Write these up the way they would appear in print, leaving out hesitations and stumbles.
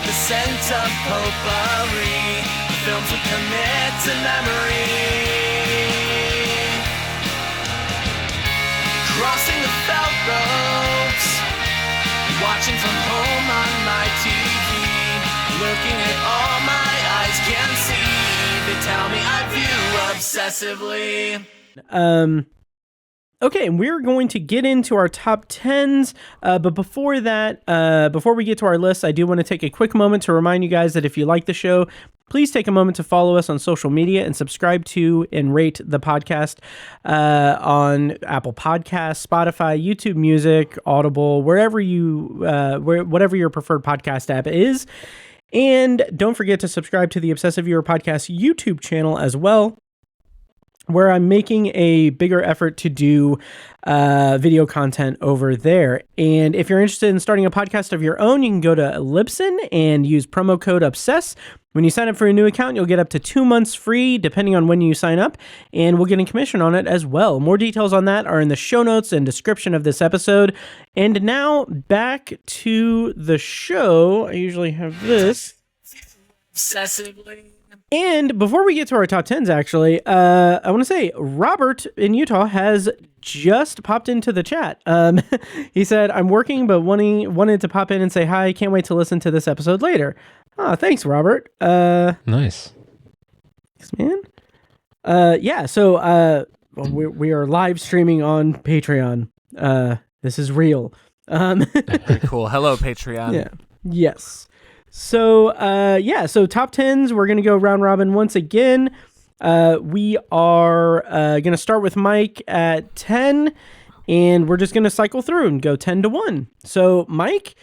the scent of potpourri, films we commit to memory. Crossing the felt ropes, watching from home on my TV, looking at all my eyes can see. They tell me I view obsessively. Okay, and we're going to get into our top 10s, but before that, before we get to our list, I do want to take a quick moment to remind you guys that if you like the show, please take a moment to follow us on social media and subscribe to and rate the podcast on Apple Podcasts, Spotify, YouTube Music, Audible, wherever whatever your preferred podcast app is. And don't forget to subscribe to the Obsessive Viewer Podcast YouTube channel as well, where I'm making a bigger effort to do video content over there. And if you're interested in starting a podcast of your own, you can go to Libsyn and use promo code OBSESS. When you sign up for a new account, you'll get up to 2 months free, depending on when you sign up, and we'll get a commission on it as well. More details on that are in the show notes and description of this episode. And now, back to the show. I usually have this. Obsessively. And before we get to our top 10s, actually, I want to say Robert in Utah has just popped into the chat. He said, I'm working, but wanted to pop in and say hi. Can't wait to listen to this episode later. Oh, thanks, Robert. Nice. Thanks, man. Yeah, so we are live streaming on Patreon. This is real. Very cool. Hello, Patreon. Yeah. Yes. So, so top 10s, we're going to go round robin once again. We are going to start with Mike at 10, and we're just going to cycle through and go 10 to 1. So, Mike,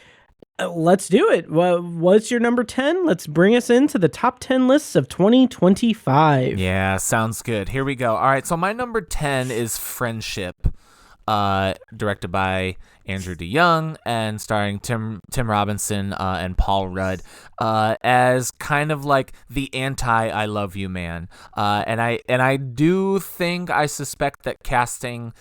let's do it. What's your number 10? Let's bring us into the top 10 lists of 2025. Yeah, sounds good. Here we go. All right, so my number 10 is Friendship, directed by Andrew DeYoung and starring Tim Robinson and Paul Rudd as kind of like the anti-I Love You Man. And I do think, I suspect that casting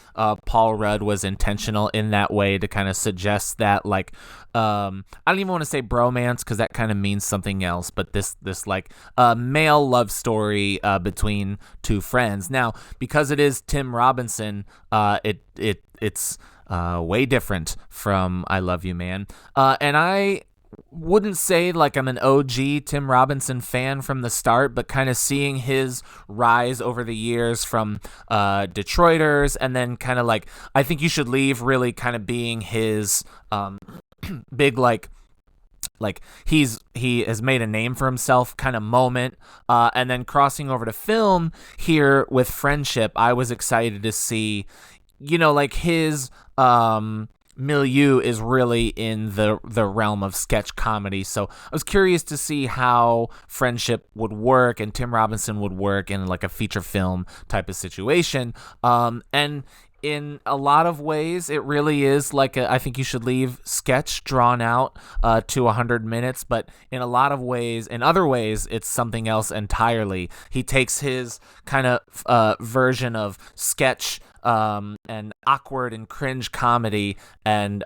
Paul Rudd was intentional in that way to kind of suggest that, like, I don't even want to say bromance because that kind of means something else, but this like male love story between two friends. Now, because it is Tim Robinson, it's way different from I Love You Man. And I wouldn't say like I'm an OG Tim Robinson fan from the start, but kind of seeing his rise over the years from Detroiters, and then kind of like I Think You Should Leave really kind of being his big like he has made a name for himself kind of moment, and then crossing over to film here with Friendship, I was excited to see, you know, like his milieu is really in the realm of sketch comedy. So I was curious to see how Friendship would work and Tim Robinson would work in like a feature film type of situation. And in a lot of ways, it really is like I Think You Should Leave sketch drawn out to 100 minutes. But in a lot of ways, in other ways, it's something else entirely. He takes his kind of version of sketch and awkward and cringe comedy and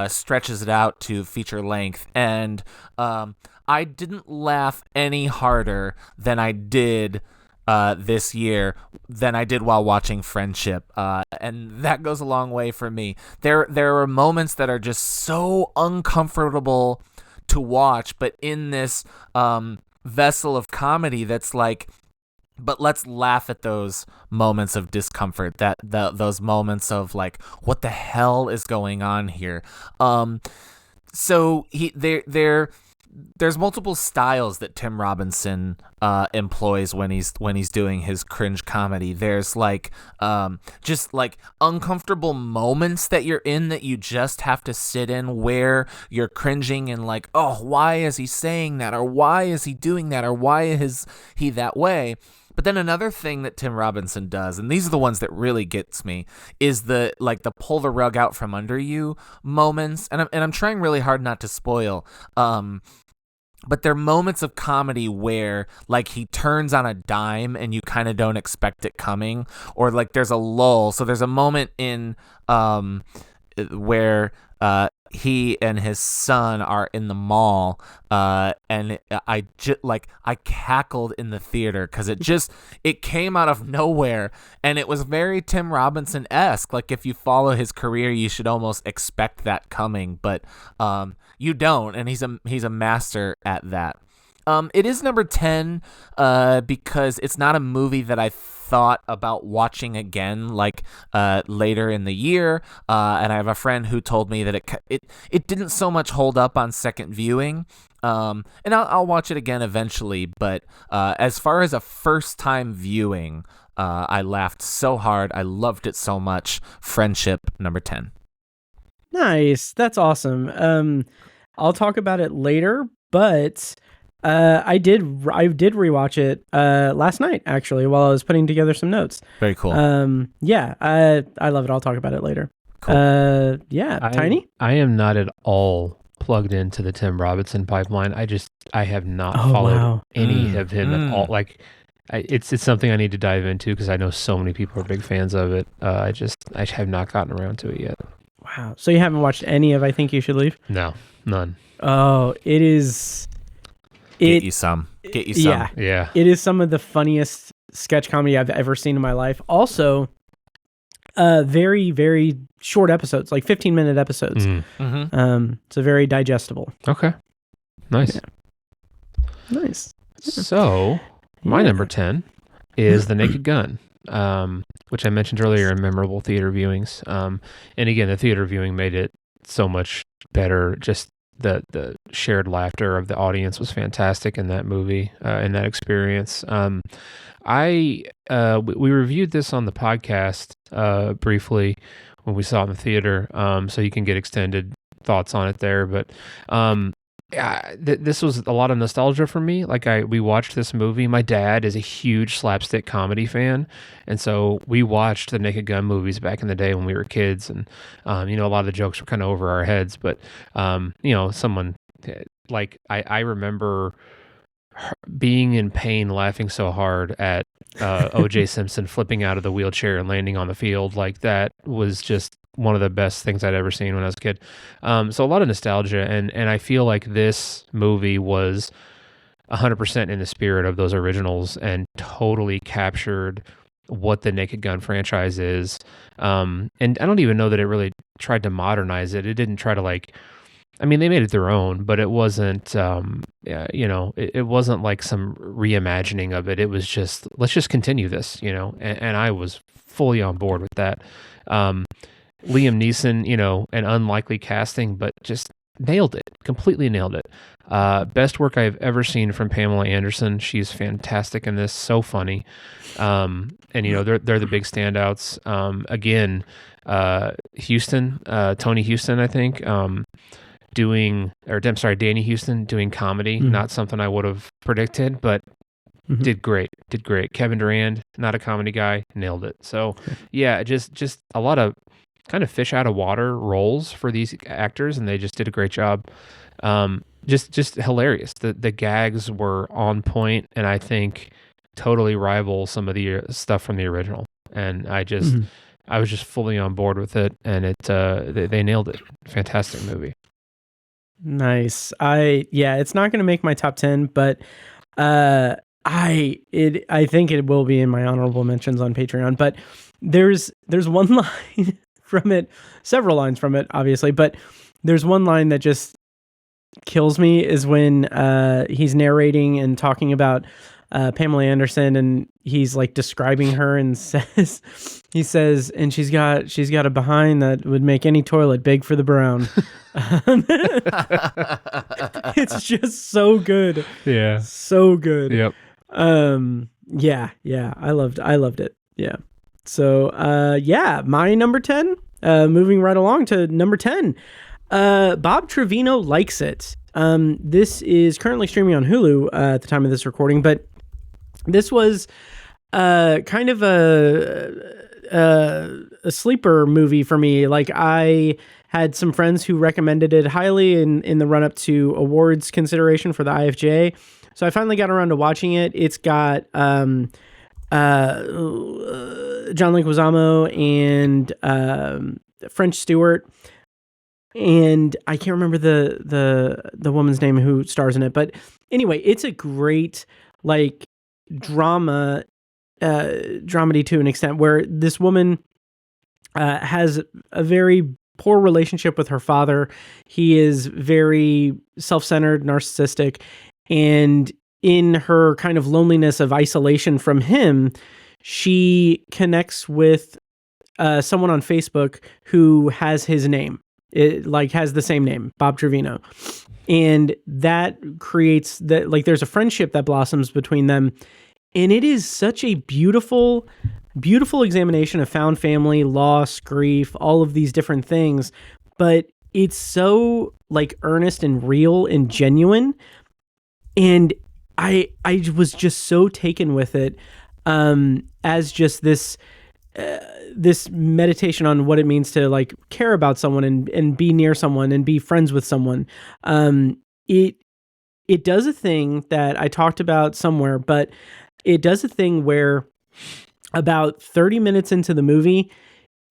stretches it out to feature length. And I didn't laugh any harder than I did this year than I did while watching Friendship, and that goes a long way for me. There are moments that are just so uncomfortable to watch, but in this vessel of comedy that's like, but let's laugh at those moments of discomfort, those moments of like, what the hell is going on here? So there's multiple styles that Tim Robinson employs when he's doing his cringe comedy. There's like just like uncomfortable moments that you're in that you just have to sit in, where you're cringing and like, oh, why is he saying that, or why is he doing that, or why is he that way? But then another thing that Tim Robinson does, and these are the ones that really gets me, is the pull the rug out from under you moments. And I'm trying really hard not to spoil. But there are moments of comedy where like he turns on a dime and you kind of don't expect it coming, or like there's a lull. So there's a moment in where he and his son are in the mall, and I cackled in the theater because it came out of nowhere, and it was very Tim Robinson-esque. Like, if you follow his career, you should almost expect that coming, but you don't, and he's a master at that. It is number 10 because it's not a movie that I thought about watching again later in the year, and I have a friend who told me that it didn't so much hold up on second viewing, and I'll watch it again eventually, but as far as a first time viewing, I laughed so hard, I loved it so much. Friendship, number 10. Nice, that's awesome. I'll talk about it later, but I did rewatch it last night, actually, while I was putting together some notes. Very cool. Yeah, I love it. I'll talk about it later. Cool. Tiny? I am not at all plugged into the Tim Robinson pipeline. I have not followed any of him at all. Like, it's something I need to dive into because I know so many people are big fans of it. I have not gotten around to it yet. Wow. So you haven't watched any of I Think You Should Leave? No, none. Oh, it is... Get you some. Yeah. It is some of the funniest sketch comedy I've ever seen in my life. Also, very, very short episodes, like 15-minute episodes. So very digestible. Okay. Nice. Yeah. Nice. So, my number 10 is The Naked Gun, which I mentioned earlier in memorable theater viewings. And again, the theater viewing made it so much better. Just the shared laughter of the audience was fantastic in that movie, in that experience. We reviewed this on the podcast briefly when we saw it in the theater, so you can get extended thoughts on it there. But this was a lot of nostalgia for me. Like, we watched this movie. My dad is a huge slapstick comedy fan, and so we watched the Naked Gun movies back in the day when we were kids, and a lot of the jokes were kind of over our heads. But someone like I remember being in pain, laughing so hard at O.J. Simpson flipping out of the wheelchair and landing on the field. Like, that was just one of the best things I'd ever seen when I was a kid. So a lot of nostalgia, and I feel like this movie was 100% in the spirit of those originals and totally captured what the Naked Gun franchise is. And I don't even know that it really tried to modernize it. It didn't try to they made it their own, but it wasn't, it wasn't like some reimagining of it. It was just, let's just continue this, and I was fully on board with that. Liam Neeson, an unlikely casting, but just nailed it, completely nailed it. Best work I've ever seen from Pamela Anderson. She's fantastic in this, so funny. And they're the big standouts. Again, Houston, Tony Houston, I think, Danny Houston doing comedy, not something I would have predicted, but did great. Kevin Durand, not a comedy guy, nailed it. So yeah, just a lot of kind of fish out of water roles for these actors, and they just did a great job. Just hilarious. The gags were on point, and I think totally rival some of the stuff from the original. And I was just fully on board with it, and they nailed it. Fantastic movie. Nice. It's not going to make my top 10, but I think it will be in my honorable mentions on Patreon. But there's one line from it, several lines from it, obviously, but there's one line that just kills me, is when he's narrating and talking about Pamela Anderson, and he's like describing her and says, and she's got a behind that would make any toilet big for the brown. It's just so good. Yeah. So good. Yep. Yeah. I loved it. Yeah. So, my number 10, moving right along to number 10, Bob Trevino Likes It. This is currently streaming on Hulu at the time of this recording, but this was kind of a sleeper movie for me. Like, I had some friends who recommended it highly in the run-up to awards consideration for the IFJ. So I finally got around to watching it. It's got John Leguizamo and French Stewart. and I can't remember the woman's name who stars in it, but anyway, it's a great like drama, dramedy to an extent, where this woman has a very poor relationship with her father. He is very self-centered, narcissistic, and in her kind of loneliness of isolation from him, she connects with someone on Facebook who has his name. It like has the same name, Bob Trevino. And that creates that, like, there's a friendship that blossoms between them. And it is such a beautiful, beautiful examination of found family, loss, grief, all of these different things. But it's so like earnest and real and genuine. And I was just so taken with it, as just this meditation on what it means to like care about someone and be near someone and be friends with someone. It does a thing that I talked about somewhere, but it does a thing where about 30 minutes into the movie,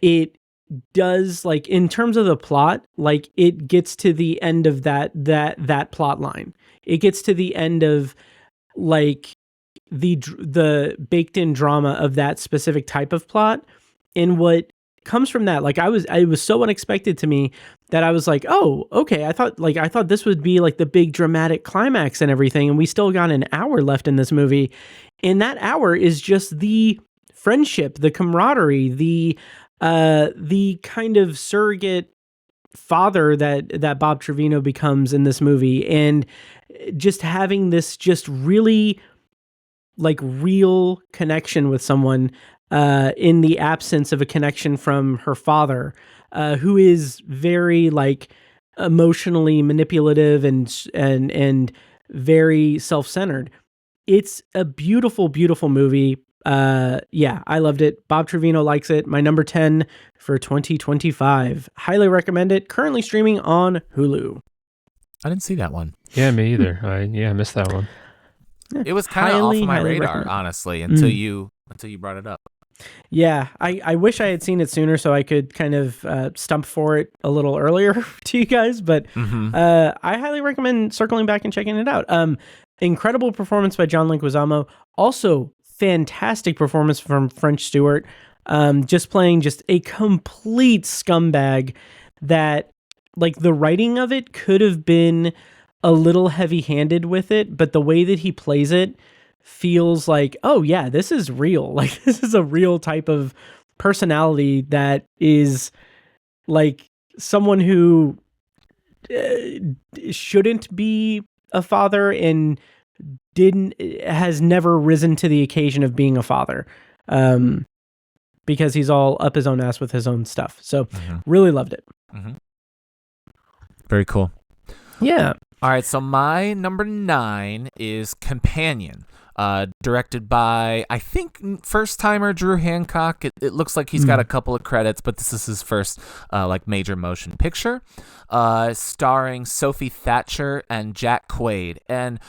it does, like, in terms of the plot, like it gets to the end of that plot line. It gets to the end of like the baked in drama of that specific type of plot. And what comes from that, like it was so unexpected to me that I was like, oh, okay. I thought this would be like the big dramatic climax and everything. And we still got an hour left in this movie. And that hour is just the friendship, the camaraderie, the kind of surrogate father that Bob Trevino becomes in this movie. And just having this just really like real connection with someone in the absence of a connection from her father, who is very like emotionally manipulative and very self-centered. It's a beautiful, beautiful movie. Yeah, I loved it. Bob Trevino likes it. My number 10 for 2025. Highly recommend it. Currently streaming on Hulu. I didn't see that one. Yeah, me either. I missed that one. It was kind of off my radar, honestly, until you brought it up. Yeah, I wish I had seen it sooner so I could kind of stump for it a little earlier to you guys, but I highly recommend circling back and checking it out. Incredible performance by John Leguizamo. Also, fantastic performance from French Stewart, just playing just a complete scumbag that, like, the writing of it could have been a little heavy-handed with it, but the way that he plays it feels like, oh yeah, this is real. Like, this is a real type of personality that is like someone who shouldn't be a father and has never risen to the occasion of being a father, because he's all up his own ass with his own stuff. So really loved it. Very cool. Yeah. All right, so my number 9 is Companion, directed by, I think, first-timer Drew Hancock. It looks like he's got a couple of credits, but this is his first like major motion picture, starring Sophie Thatcher and Jack Quaid. And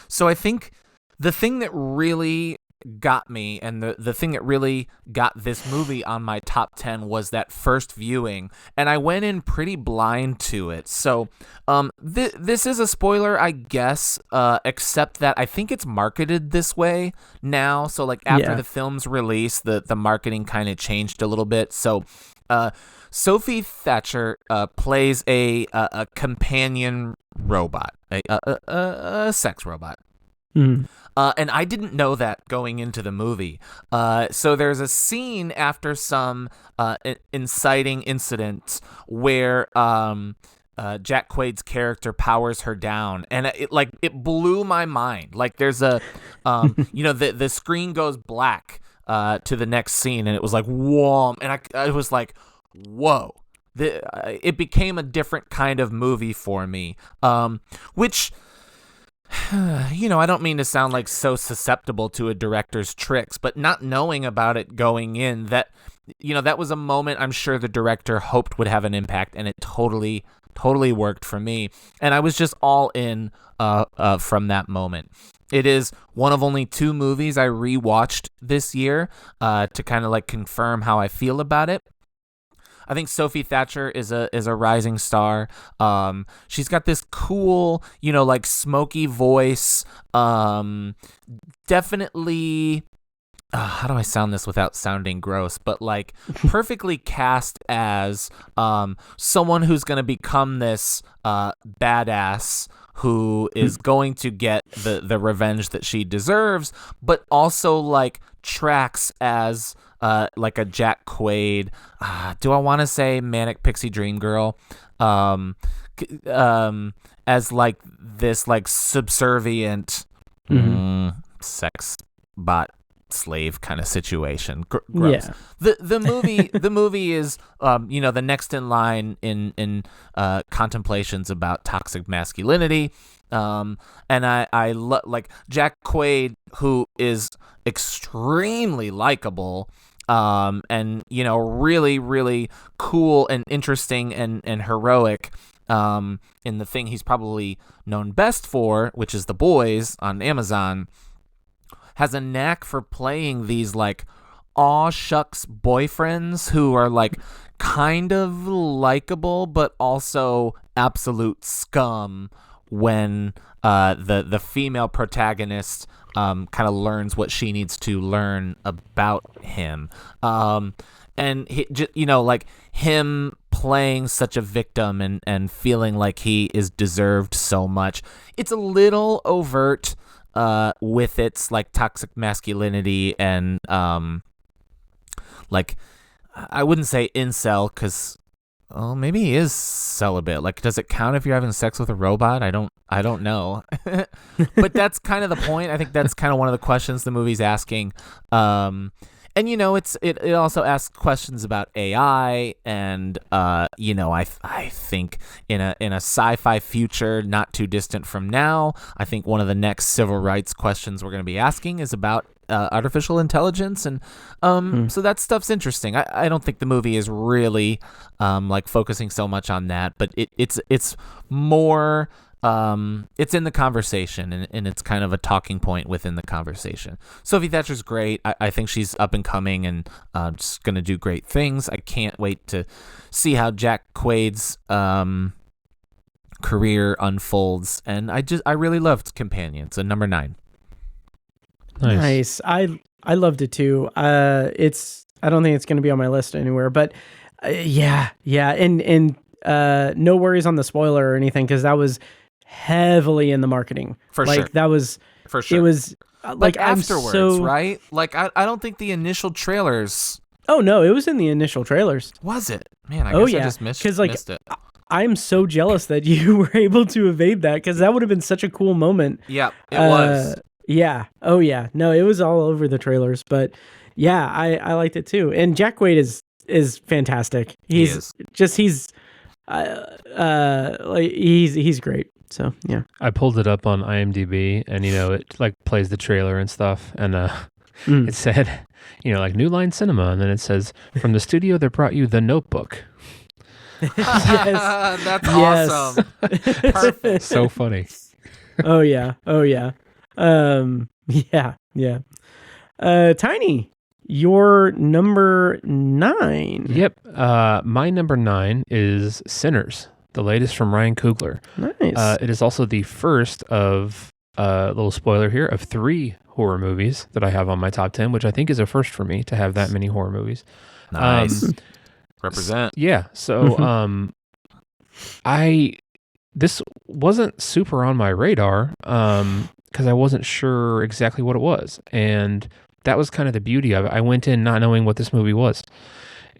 so I think the thing that really got me, and the thing that really got this movie on my top 10 was that first viewing, and I went in pretty blind to it. So this is a spoiler, I guess, except that I think it's marketed this way now. So like after the film's release, the marketing kind of changed a little bit. So Sophie Thatcher plays a companion robot, a sex robot. And I didn't know that going into the movie. So there's a scene after some inciting incidents where Jack Quaid's character powers her down, and it blew my mind. Like there's a the screen goes black to the next scene, and it was like whoa, and I was like whoa. It became a different kind of movie for me, which. I don't mean to sound like so susceptible to a director's tricks, but not knowing about it going in, that was a moment I'm sure the director hoped would have an impact, and it totally worked for me. And I was just all in from that moment. It is one of only 2 movies I rewatched this year to kind of like confirm how I feel about it. I think Sophie Thatcher is a rising star. She's got this cool, like smoky voice. Definitely. How do I sound this without sounding gross? But like perfectly cast as someone who's going to become this badass who is going to get the revenge that she deserves, but also like tracks as like a Jack Quaid. Do I want to say manic pixie dream girl? As like this like subservient sex bot slave kind of situation. Gross. Yeah. The movie is the next in line in contemplations about toxic masculinity. And I like Jack Quaid, who is extremely likable, and really really cool and interesting and heroic, in the thing he's probably known best for, which is The Boys on Amazon. Has a knack for playing these like aw shucks boyfriends who are like kind of likable but also absolute scum when the female protagonist kind of learns what she needs to learn about him. And like him playing such a victim and feeling like he is deserved so much. It's a little overt with its like toxic masculinity and like I wouldn't say incel because maybe he is celibate. Like, does it count if you're having sex with a robot? I don't know. But that's kind of the point. I think that's kind of one of the questions the movie's asking. And it also asks questions about AI, and I think in a sci-fi future not too distant from now, I think one of the next civil rights questions we're going to be asking is about artificial intelligence, and so that stuff's interesting. I don't think the movie is really like focusing so much on that, but it's more. It's in the conversation, and it's kind of a talking point within the conversation. Sophie Thatcher's great. I think she's up and coming and just going to do great things. I can't wait to see how Jack Quaid's career unfolds. And I really loved Companion. So number 9. Nice. I loved it too. I don't think it's going to be on my list anywhere, but yeah. And no worries on the spoiler or anything, because that was heavily in the marketing. For like, sure. That was, for sure. It was like afterwards, right? Like, I don't think the initial trailers. Oh no, it was in the initial trailers. Was it? Man, I guess I just missed it. I'm so jealous that you were able to evade that, because that would have been such a cool moment. Yeah, it was. Yeah. Oh yeah. No, it was all over the trailers, but yeah, I liked it too. And Jack Quaid is fantastic. He's great. So yeah, I pulled it up on IMDb, and it like plays the trailer and stuff, and it said, like New Line Cinema, and then it says from the studio that brought you The Notebook. Yes, that's awesome. Perfect. So funny. Oh yeah. Yeah. Tiny, your number 9. Yep. My number 9 is Sinners, the latest from Ryan Coogler. Nice. It is also the first of, a little spoiler here, of 3 horror movies that I have on my top 10, which I think is a first for me to have that many horror movies. Nice. Represent. Yeah. So, this wasn't super on my radar, because I wasn't sure exactly what it was. And that was kind of the beauty of it. I went in not knowing what this movie was.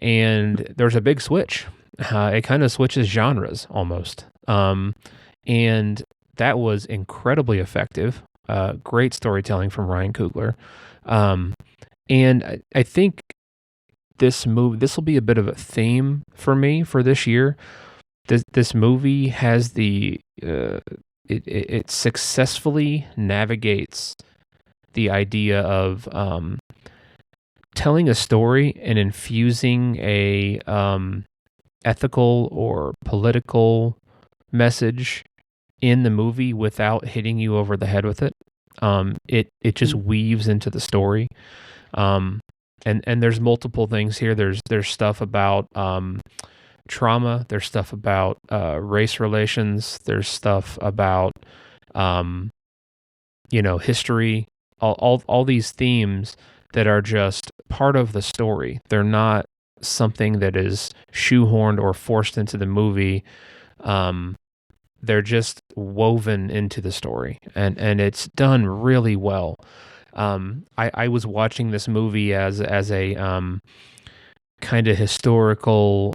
And there's a big switch. It kind of switches genres almost. And that was incredibly effective. Great storytelling from Ryan Coogler. And I think this will be a bit of a theme for me for this year. This movie has it successfully navigates the idea of telling a story and infusing a ethical or political message in the movie without hitting you over the head with it. It just weaves into the story. and there's multiple things here. There's stuff about trauma. There's stuff about race relations. There's stuff about history. All these themes that are just part of the story. They're not something that is shoehorned or forced into the movie. They're just woven into the story, and it's done really well. I was watching this movie as a kind of historical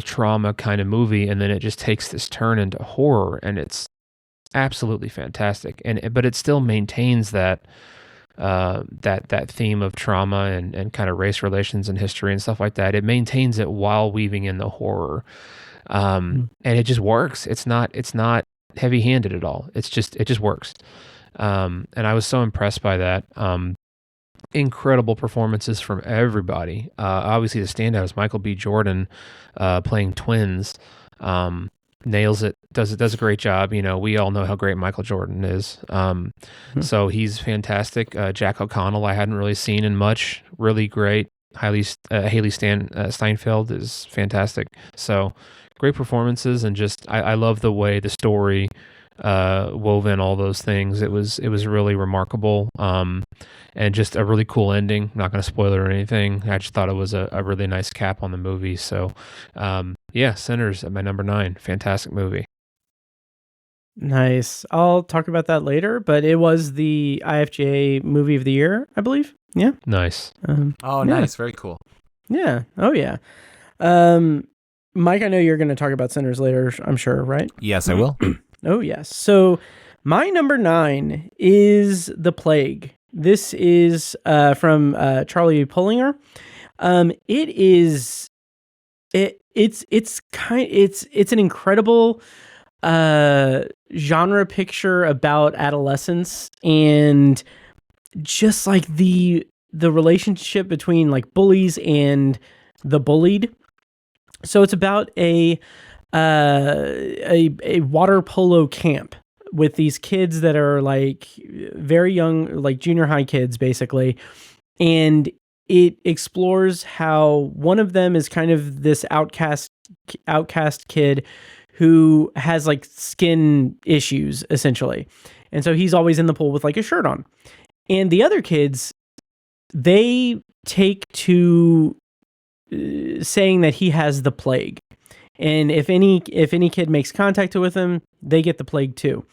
trauma kind of movie, and then it just takes this turn into horror, and it's absolutely fantastic. But it still maintains that theme of trauma and kind of race relations and history and stuff like that. It maintains it while weaving in the horror. And it just works. It's not heavy-handed at all. It just works. And I was so impressed by that. Incredible performances from everybody. Obviously the standout is Michael B. Jordan, playing twins. Nails it, does a great job. We all know how great Michael Jordan is. So he's fantastic. Jack O'Connell, I hadn't really seen in much. Really great. Haley Steinfeld is fantastic. So great performances, and just I love the way the story wove in all those things. It was really remarkable, and just a really cool ending. I'm not going to spoil it or anything. I just thought it was a really nice cap on the movie. So Sinners at my number 9. Fantastic movie. Nice. I'll talk about that later, but it was the IFJA movie of the year, I believe. Yeah. Nice. Nice. Very cool. Yeah. Oh yeah. Mike, I know you're going to talk about Sinners later, I'm sure, right? Yes, I will. Oh, yes. So my number 9 is The Plague. This is from Charlie Pullinger. It's an incredible genre picture about adolescence, and just like the relationship between like bullies and the bullied. So it's about a water polo camp with these kids that are like very young, like junior high kids basically. And it explores how one of them is kind of this outcast kid who has like skin issues essentially. And so he's always in the pool with like a shirt on. And the other kids, they take to saying that he has the plague. And if any kid makes contact with him, they get the plague too.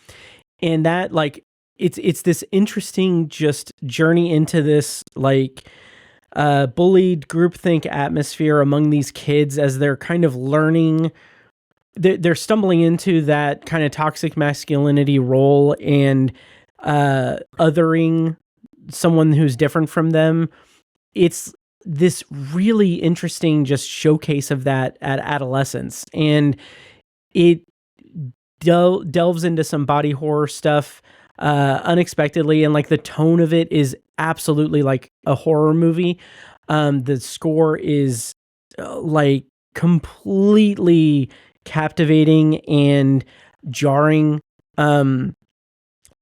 And that like it's this interesting just journey into this like bullied groupthink atmosphere among these kids as they're kind of learning. They're stumbling into that kind of toxic masculinity role and othering someone who's different from them. It's this really interesting just showcase of that at adolescence, and it delves into some body horror stuff unexpectedly, and like the tone of it is absolutely like a horror movie. The score is like completely captivating and jarring.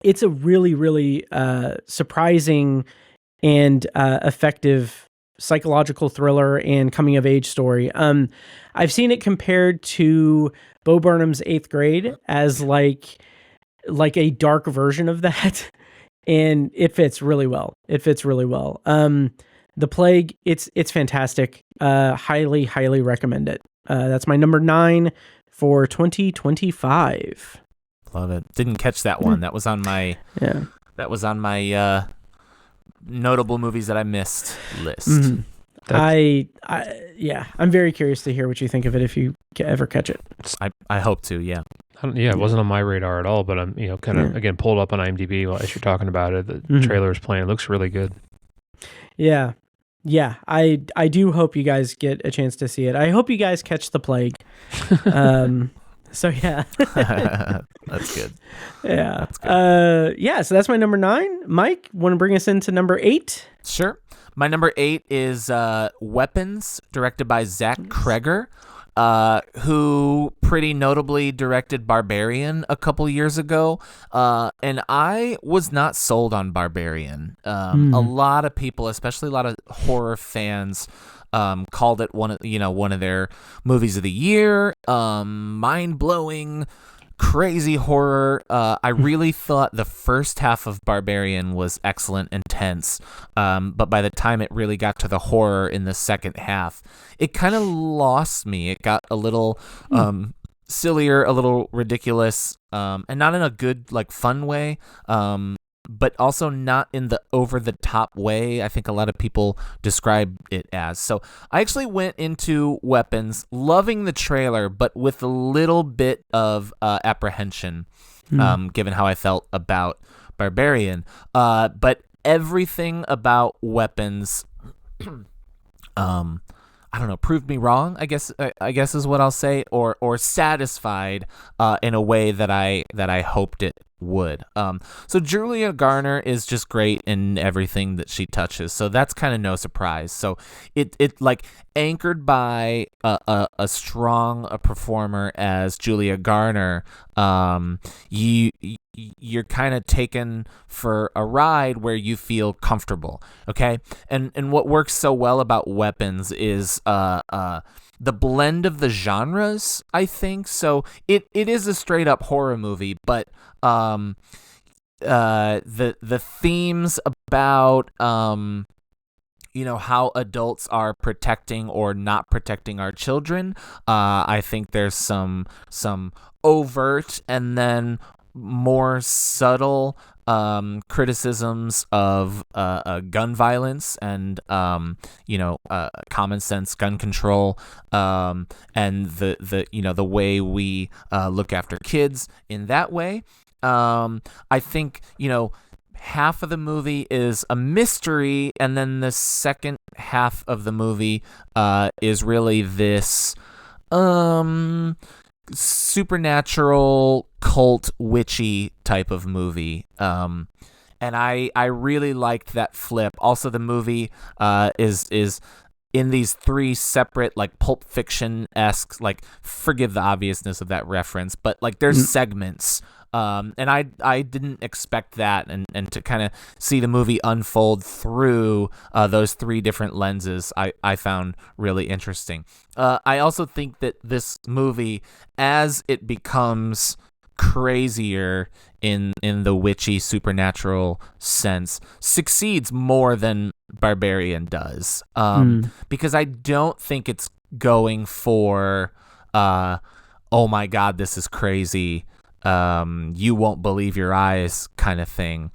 It's a really, really surprising and effective psychological thriller and coming of age story. I've seen it compared to Bo Burnham's 8th Grade as like a dark version of that, and it fits really well. The Plague, it's fantastic. Highly recommend it. That's my number 9 for 2025. Love it. Didn't catch that one. That was on my notable movies that I missed list. Mm-hmm. I'm very curious to hear what you think of it if you ever catch it. I hope to, yeah. It wasn't on my radar at all, but I'm kind of again pulled up on IMDb as you're talking about it. The trailer is playing. It looks really good. Yeah. I do hope you guys get a chance to see it. I hope you guys catch The Plague. So yeah. That's good. Yeah. That's good. So that's my number 9. Mike, want to bring us into number 8? Sure. My number 8 is Weapons, directed by Zach Kreger. who pretty notably directed Barbarian a couple years ago. And I was not sold on Barbarian. A lot of people, especially a lot of horror fans, called it one of their movies of the year. Mind-blowing, crazy horror. I really thought the first half of Barbarian was excellent and tense, but by the time it really got to the horror in the second half, it kind of lost me. It got a little sillier, a little ridiculous, and not in a good, like, fun way, but also not in the over-the-top way I think a lot of people describe it as. So I actually went into Weapons loving the trailer, but with a little bit of apprehension, given how I felt about Barbarian. But everything about Weapons, I don't know, proved me wrong, I guess is what I'll say, or satisfied in a way that I hoped it would. So Julia Garner is just great in everything that she touches, so that's kind of no surprise. So it like, anchored by a strong performer as Julia Garner, you're kind of taken for a ride where you feel comfortable, okay? And what works so well about Weapons is the blend of the genres, I think. So it is a straight up horror movie, but the themes about how adults are protecting or not protecting our children, I think there's some overt and then more subtle criticisms of gun violence and common sense gun control, and the way we look after kids in that way. I think half of the movie is a mystery, and then the second half of the movie is really this supernatural, cult, witchy type of movie. And I really liked that flip. Also, the movie is in these three separate, like, Pulp Fiction-esque, like, forgive the obviousness of that reference, but, like, there's segments. And I didn't expect that, and to kind of see the movie unfold through those three different lenses, I found really interesting. I also think that this movie, as it becomes crazier in the witchy supernatural sense, succeeds more than Barbarian does, because I don't think it's going for oh my god, this is crazy, you won't believe your eyes kind of thing.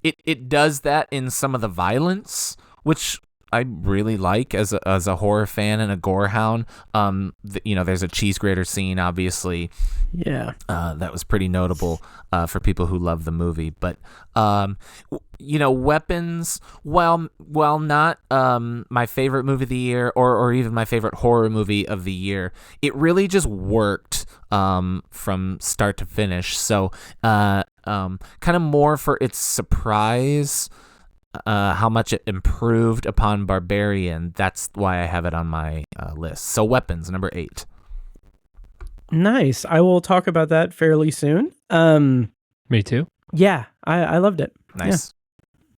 It does that in some of the violence, which I really like as a horror fan and a gore hound. There's a cheese grater scene, obviously. Yeah. That was pretty notable for people who love the movie. But Weapons, while not my favorite movie of the year or even my favorite horror movie of the year, it really just worked from start to finish. So kind of more for its surprise, how much it improved upon Barbarian. That's why I have it on my list. So Weapons, number 8. Nice. I will talk about that fairly soon. Me too. Yeah, I loved it. Nice.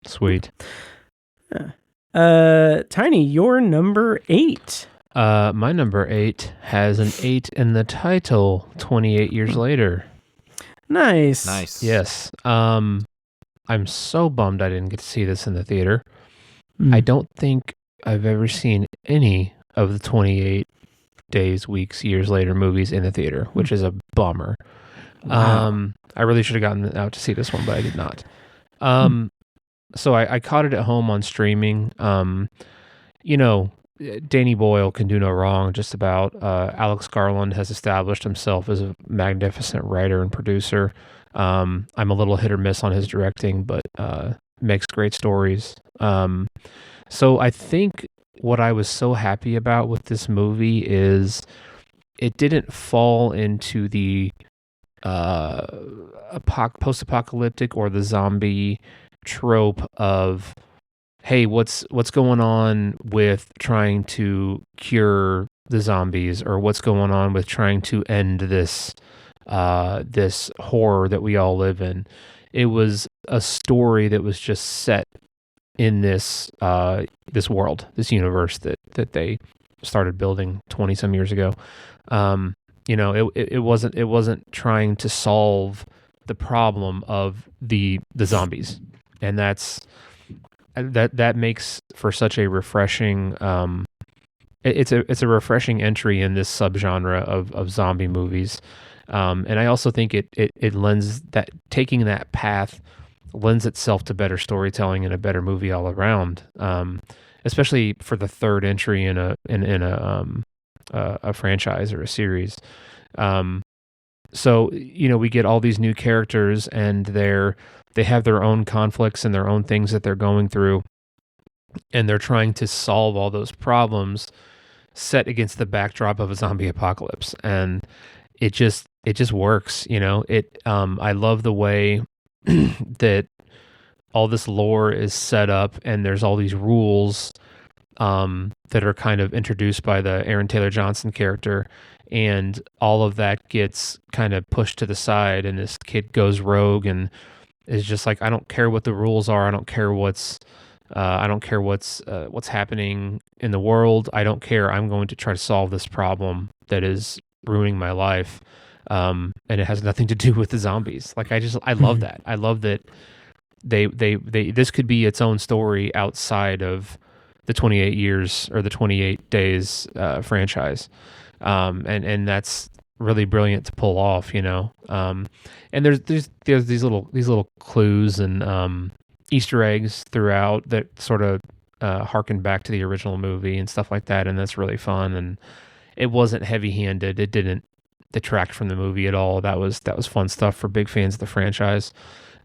Yeah. Sweet. Yeah. Tiny, your number 8. My number 8 has an 8 in the title, 28 years later. Nice. Yes. I'm so bummed I didn't get to see this in the theater. I don't think I've ever seen any of the 28 days, weeks, years later movies in the theater, which is a bummer. Wow. I really should have gotten out to see this one, but I did not. So I caught it at home on streaming. Danny Boyle can do no wrong, just about. Alex Garland has established himself as a magnificent writer and producer. I'm a little hit or miss on his directing, but makes great stories. So I think what I was so happy about with this movie is it didn't fall into the post-apocalyptic or the zombie trope of, hey, what's going on with trying to cure the zombies or what's going on with trying to end this this horror that we all live in. It was a story that was just set in this this world, this universe that they started building 20 some years ago. It wasn't trying to solve the problem of the zombies, and that makes for such a refreshing it's a refreshing entry in this subgenre of zombie movies. And I also think it lends that taking that path lends itself to better storytelling and a better movie all around. Especially for the third entry in a franchise or a series. So we get all these new characters, and they have their own conflicts and their own things that they're going through, and they're trying to solve all those problems set against the backdrop of a zombie apocalypse, and it just works. I love the way that all this lore is set up, and there's all these rules that are kind of introduced by the Aaron Taylor Johnson character, and all of that gets kind of pushed to the side, and this kid goes rogue and is just like, I don't care what the rules are. I don't care what's happening in the world. I don't care. I'm going to try to solve this problem that is ruining my life. And it has nothing to do with the zombies. Like, I love that. I love that they this could be its own story outside of the 28 years or the 28 days franchise. And that's really brilliant to pull off, and there's these little clues and Easter eggs throughout that sort of harken back to the original movie and stuff like that, and that's really fun. And it wasn't heavy-handed. It didn't detract from the movie at all. That was fun stuff for big fans of the franchise.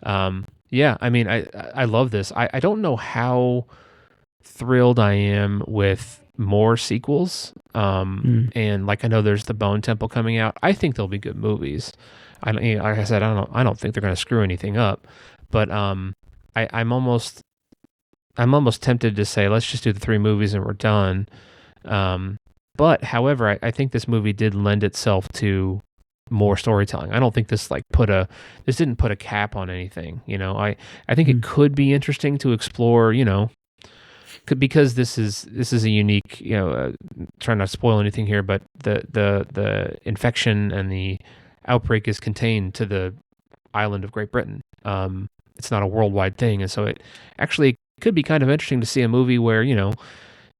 Yeah, I mean, I love this. I don't know how thrilled I am with more sequels. And like, I know there's the Bone Temple coming out. I think they'll be good movies. Like I said, I don't think they're going to screw anything up. But I'm almost tempted to say, let's just do the 3 movies and we're done. But however, I think this movie did lend itself to more storytelling. I don't think this didn't put a cap on anything. I think it could be interesting to explore, because this is a unique, trying not to spoil anything here, but the infection and the outbreak is contained to the island of Great Britain. It's not a worldwide thing, and so it actually could be kind of interesting to see a movie where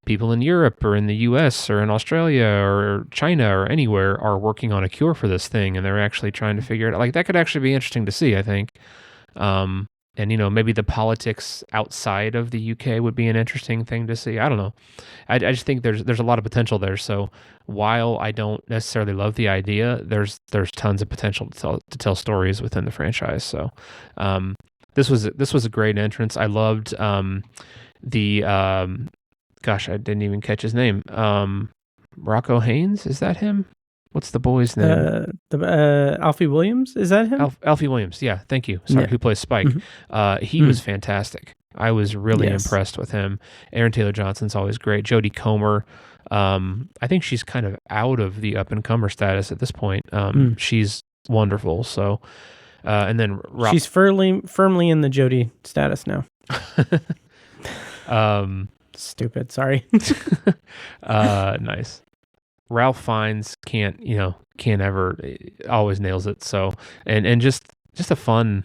people in Europe or in the US or in Australia or China or anywhere are working on a cure for this thing, and they're actually trying to figure it out. Like, that could actually be interesting to see, I think. And maybe the politics outside of the UK would be an interesting thing to see. I don't know. I just think there's a lot of potential there. So while I don't necessarily love the idea, there's tons of potential to tell stories within the franchise. So this was a great entrance. I loved gosh, I didn't even catch his name. Rocco Haynes, is that him? What's the boy's name? Alfie Williams, is that him? Alfie Williams, yeah, thank you. Sorry, who plays Spike. Mm-hmm. He was fantastic. I was really impressed with him. Aaron Taylor Johnson's always great. Jodie Comer, I think she's kind of out of the up-and-comer status at this point. She's wonderful. So, and then she's firmly in the Jodie status now. Stupid, sorry. Nice. Ralph Fiennes can't ever, always nails it. So, and just a fun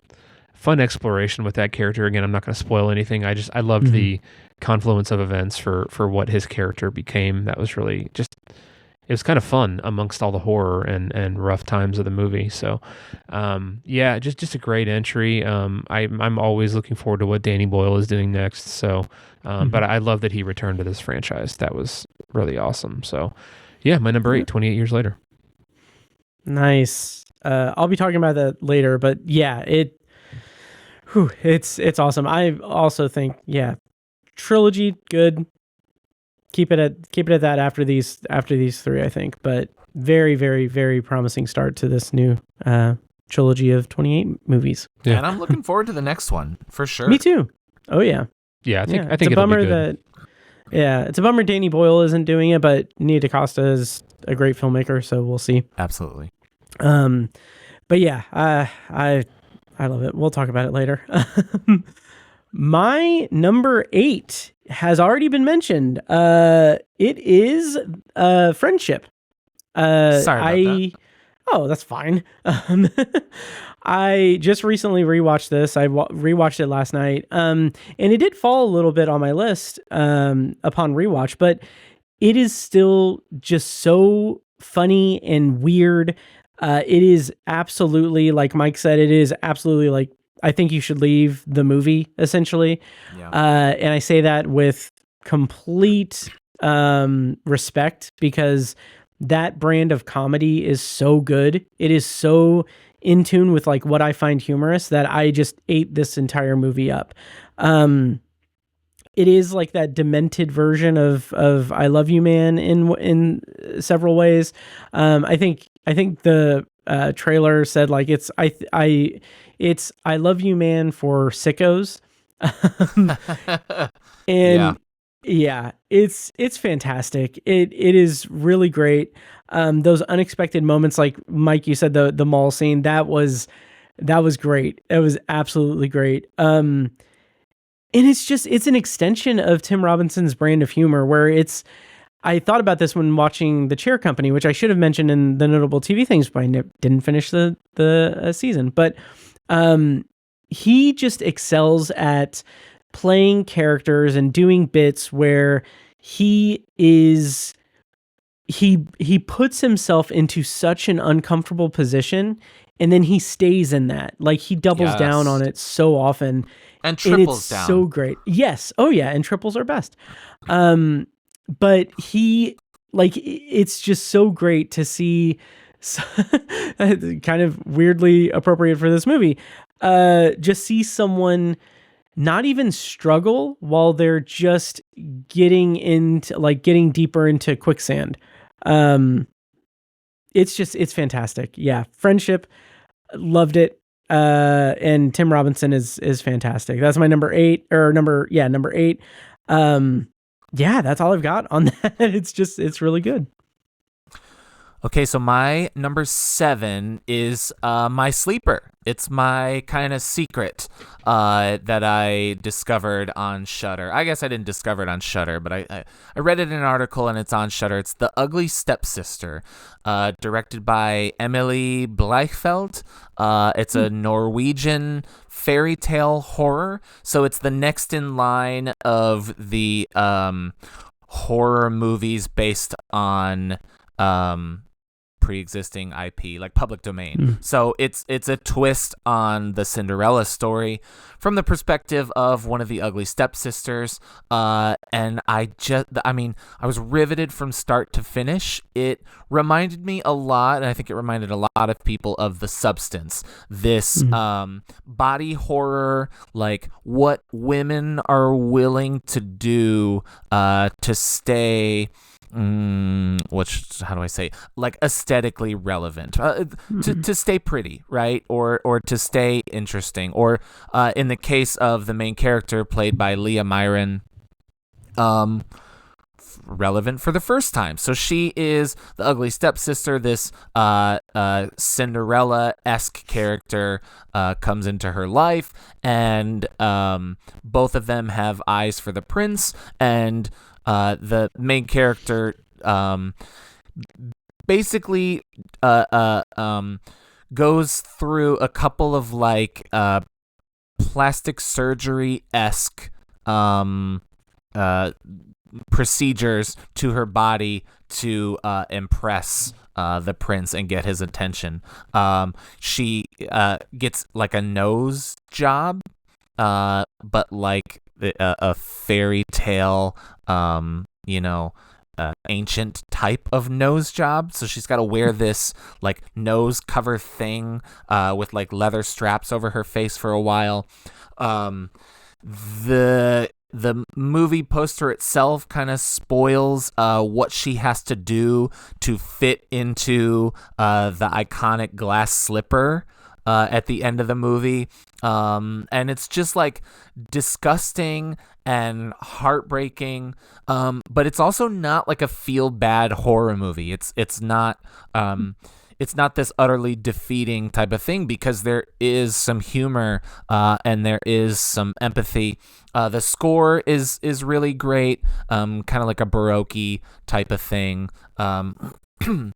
exploration with that character. Again, I'm not going to spoil anything. I loved the confluence of events for what his character became. That was really it was kind of fun amongst all the horror and rough times of the movie. So, yeah, just a great entry. I'm always looking forward to what Danny Boyle is doing next. So, but I love that he returned to this franchise. That was really awesome. So, yeah, my number 8, 28 years later. Nice. I'll be talking about that later, but yeah, it's awesome. I also think, yeah, trilogy good. Keep it at that after these 3, I think. But very, very, very promising start to this new trilogy of 28 movies. Yeah. And I'm looking forward to the next one for sure. Me too. Oh yeah. Yeah, I think it's a bummer that Yeah, it's a bummer Danny Boyle isn't doing it, but Nia DaCosta is a great filmmaker, so we'll see. Absolutely. But yeah, I love it. We'll talk about it later. My number 8 has already been mentioned. It is Friendship. Sorry about that. Oh, that's fine. I just recently rewatched this. I rewatched it last night. And it did fall a little bit on my list upon rewatch, but it is still just so funny and weird. It is absolutely, like Mike said, it is absolutely like, I think you should leave the movie, essentially. Yeah. And I say that with complete respect, because that brand of comedy is so good. It is so in tune with like what I find humorous that I just ate this entire movie up. It is like that demented version of I Love You Man in several ways. I think the trailer said like it's I Love You Man for sickos. And yeah, it's fantastic. It is really great. Those unexpected moments, like Mike, you said the mall scene, that was great. It was absolutely great. And it's an extension of Tim Robinson's brand of humor, where I thought about this when watching The Chair Company, which I should have mentioned in the notable TV things, but I didn't finish the season. But he just excels at playing characters and doing bits where he puts himself into such an uncomfortable position, and then he stays in that. Like, he doubles down on it so often. And triples it's down. So great. Yes. Oh yeah. And triples are best. But it's just so great to see, kind of weirdly appropriate for this movie, just see someone not even struggle while they're just getting deeper into quicksand. It's fantastic. Yeah. Friendship. Loved it. And Tim Robinson is fantastic. That's my number 8 number 8. Yeah, that's all I've got on that. It's really good. Okay, so my number 7 is my sleeper. It's my kind of secret that I discovered on Shudder. I guess I didn't discover it on Shudder, but I read it in an article and it's on Shudder. It's The Ugly Stepsister, directed by Emily Bleichfeld. It's a Norwegian fairy tale horror, so it's the next in line of the horror movies based on pre-existing IP, like public domain. So it's a twist on the Cinderella story from the perspective of one of the ugly stepsisters. And I was riveted from start to finish. It reminded me a lot, and I think it reminded a lot of people of The Substance. This body horror, like what women are willing to do to stay how do I say, like, aesthetically relevant, to stay pretty, right, or to stay interesting, or in the case of the main character played by Leah Myron, relevant for the first time. So she is the ugly stepsister. This Cinderella-esque character comes into her life, and both of them have eyes for the prince, and the main character basically goes through a couple of like plastic surgery-esque procedures to her body to impress the prince and get his attention. She gets like a nose job, but like a fairy tale, ancient type of nose job. So she's got to wear this like nose cover thing with like leather straps over her face for a while. The movie poster itself kind of spoils what she has to do to fit into the iconic glass slipper at the end of the movie. And it's just like disgusting and heartbreaking, but it's also not like a feel bad horror movie. It's not this utterly defeating type of thing, because there is some humor, and there is some empathy. The score is really great, kind of like a Baroque type of thing. And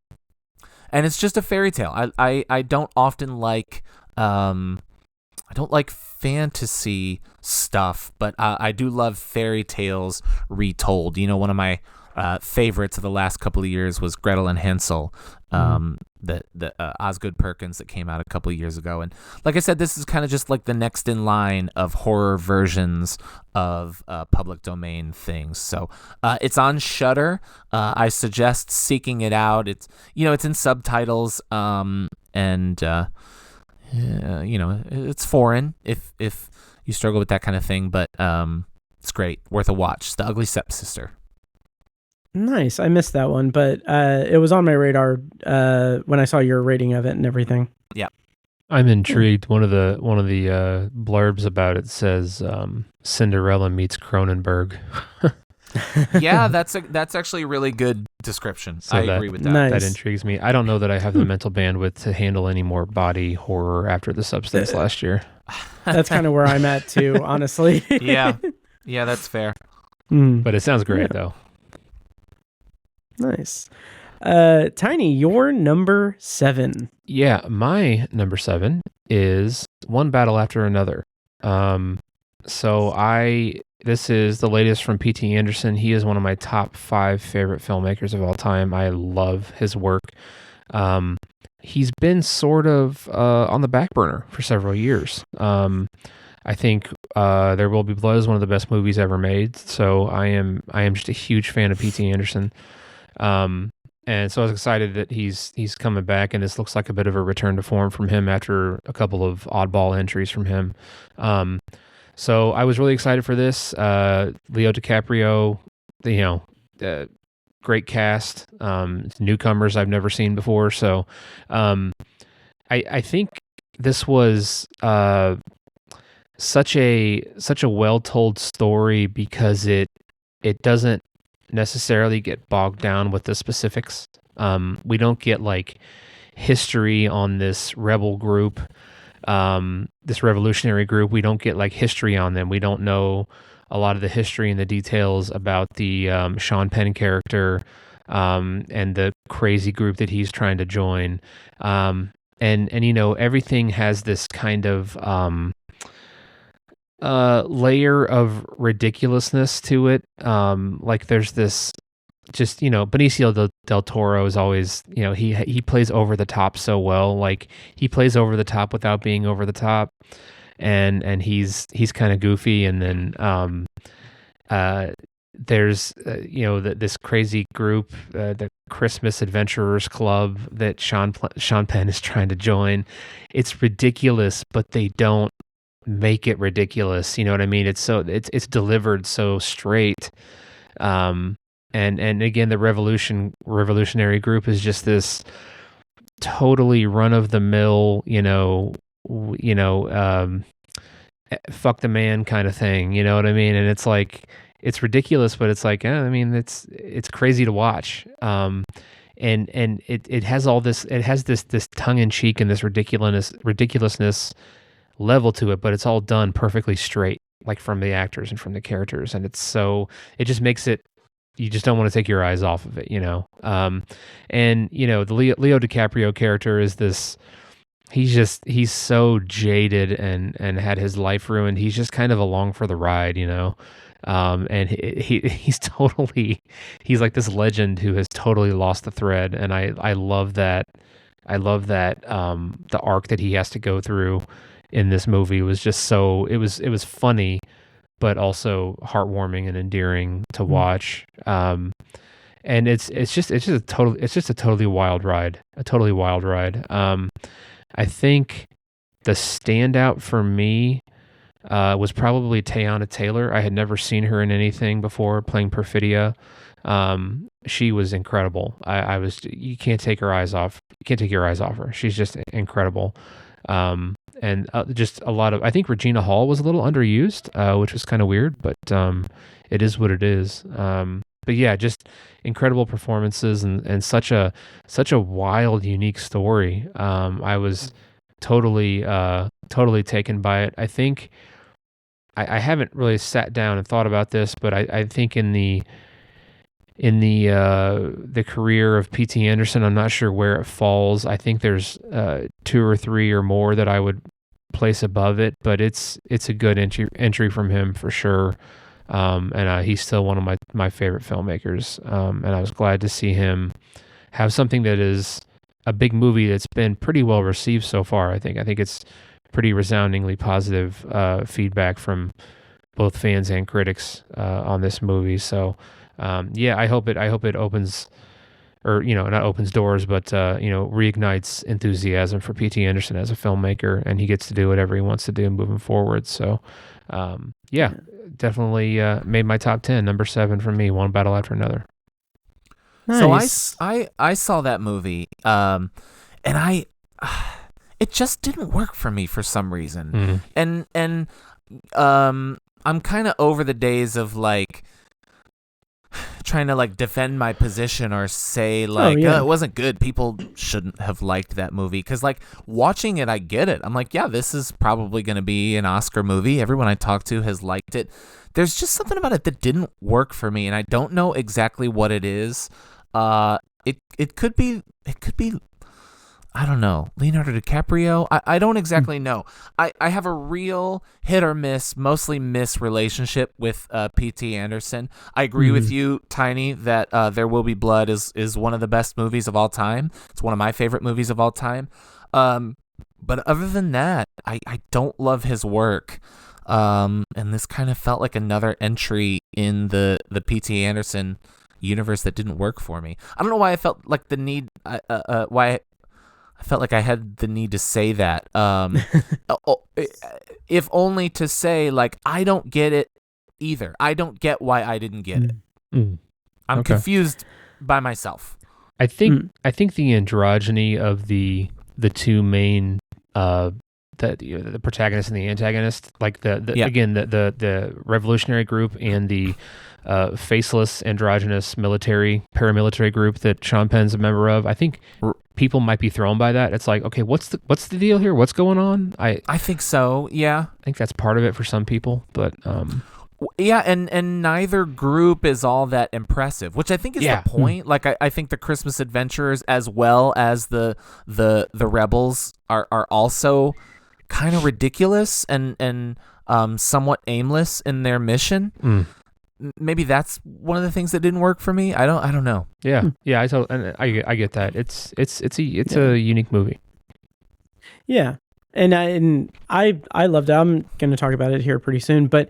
it's just a fairy tale. I don't often like I don't like fantasy stuff, but I do love fairy tales retold. One of my favorites of the last couple of years was Gretel and Hansel, the Osgood Perkins that came out a couple of years ago. And like I said, this is kind of just like the next in line of horror versions of public domain things. So it's on Shudder. I suggest seeking it out. It's in subtitles, and it's foreign if you struggle with that kind of thing, but it's great, worth a watch. The Ugly Stepsister. Nice. I missed that one, but it was on my radar when I saw your rating of it and everything. Yeah. I'm intrigued. One of the blurbs about it says Cinderella meets Cronenberg. Yeah, that's actually a really good description. So I agree with that. Nice. That intrigues me. I don't know that I have the mental bandwidth to handle any more body horror after The Substance last year. That's kind of where I'm at too, honestly. Yeah, that's fair. But it sounds great though. Nice. Tiny, your number 7. Yeah, my number 7 is One Battle After Another. This is the latest from P.T. Anderson. He is one of my top 5 favorite filmmakers of all time. I love his work. He's been sort of on the back burner for several years. I think There Will Be Blood is one of the best movies ever made. So I am just a huge fan of P.T. Anderson. And so I was excited that he's coming back, and this looks like a bit of a return to form from him after a couple of oddball entries from him. So I was really excited for this. Leo DiCaprio, great cast, newcomers I've never seen before. So I think this was such a well-told story because it doesn't necessarily get bogged down with the specifics. We don't get like history on this rebel group, this revolutionary group. We don't get like history on them. We don't know a lot of the history and the details about the Sean Penn character, and the crazy group that he's trying to join. And everything has this kind of layer of ridiculousness to it. Like there's this just, Benicio del Toro is always, he plays over the top so well. Like he plays over the top without being over the top. And he's kind of goofy. And then there's this crazy group, the Christmas Adventurers Club that Sean Penn is trying to join. It's ridiculous, but they don't make it ridiculous. You know what I mean? It's delivered so straight. And again, the revolutionary group is just this totally run of the mill, fuck the man kind of thing. You know what I mean? And it's like, it's ridiculous, but it's like, it's crazy to watch. And it has all this, it has this tongue in cheek and this ridiculousness level to it, but it's all done perfectly straight, like from the actors and from the characters. And it just makes it, you just don't want to take your eyes off of it, and the Leo DiCaprio character is this, he's so jaded and had his life ruined. He's just kind of along for the ride, and he's like this legend who has totally lost the thread. And I love that. The arc that he has to go through in this movie was just so, it was funny, but also heartwarming and endearing to watch. And it's just a totally wild ride. I think the standout for me was probably Teyana Taylor. I had never seen her in anything before playing Perfidia. She was incredible. You can't take your eyes off her. She's just incredible. And just a lot of, I think Regina Hall was a little underused, which was kind of weird, but it is what it is. But yeah, just incredible performances and such a wild, unique story. I was totally taken by it. I think I haven't really sat down and thought about this, but I think in the career of P.T. Anderson, I'm not sure where it falls. I think there's 2 or 3 or more that I would place above it, but it's a good entry from him for sure. And he's still one of my favorite filmmakers. And I was glad to see him have something that is a big movie that's been pretty well received so far. I think it's pretty resoundingly positive feedback from both fans and critics on this movie. So yeah, I hope it opens, or not opens doors, but reignites enthusiasm for P.T. Anderson as a filmmaker, and he gets to do whatever he wants to do moving forward. So yeah, definitely made my top 10, number 7 for me, one battle after another. Nice. So I saw that movie, and it just didn't work for me for some reason. Mm-hmm. And I'm kind of over the days of like trying to like defend my position or say like it wasn't good. People shouldn't have liked that movie, because like watching it, I get it. I'm like, yeah, this is probably going to be an Oscar movie. Everyone I talked to has liked it. There's just something about it that didn't work for me, and I don't know exactly what it is. It could be I don't know, Leonardo DiCaprio. I don't exactly know. I have a real hit or miss, mostly miss relationship with P.T. Anderson. I agree with you, Tiny, that There Will Be Blood is one of the best movies of all time. It's one of my favorite movies of all time. But other than that, I don't love his work. And this kind of felt like another entry in the P.T. Anderson universe that didn't work for me. I don't know why I felt like the need, why I felt like I had the need to say that. If only to say, like, I don't get it either. I don't get why I didn't get it. I'm confused by myself. I think the androgyny of the two main the protagonist and the antagonist, like the revolutionary group and the faceless androgynous paramilitary group that Sean Penn's a member of. I think people might be thrown by that. It's like, okay, what's the deal here? What's going on? I think so. Yeah, I think that's part of it for some people, but yeah, and neither group is all that impressive, which I think is the point. Like I think the Christmas Adventurers as well as the Rebels are also kind of ridiculous and somewhat aimless in their mission. Maybe that's one of the things that didn't work for me. I don't know. Yeah, I get that. It's a unique movie. Yeah, and I loved it. I'm going to talk about it here pretty soon, but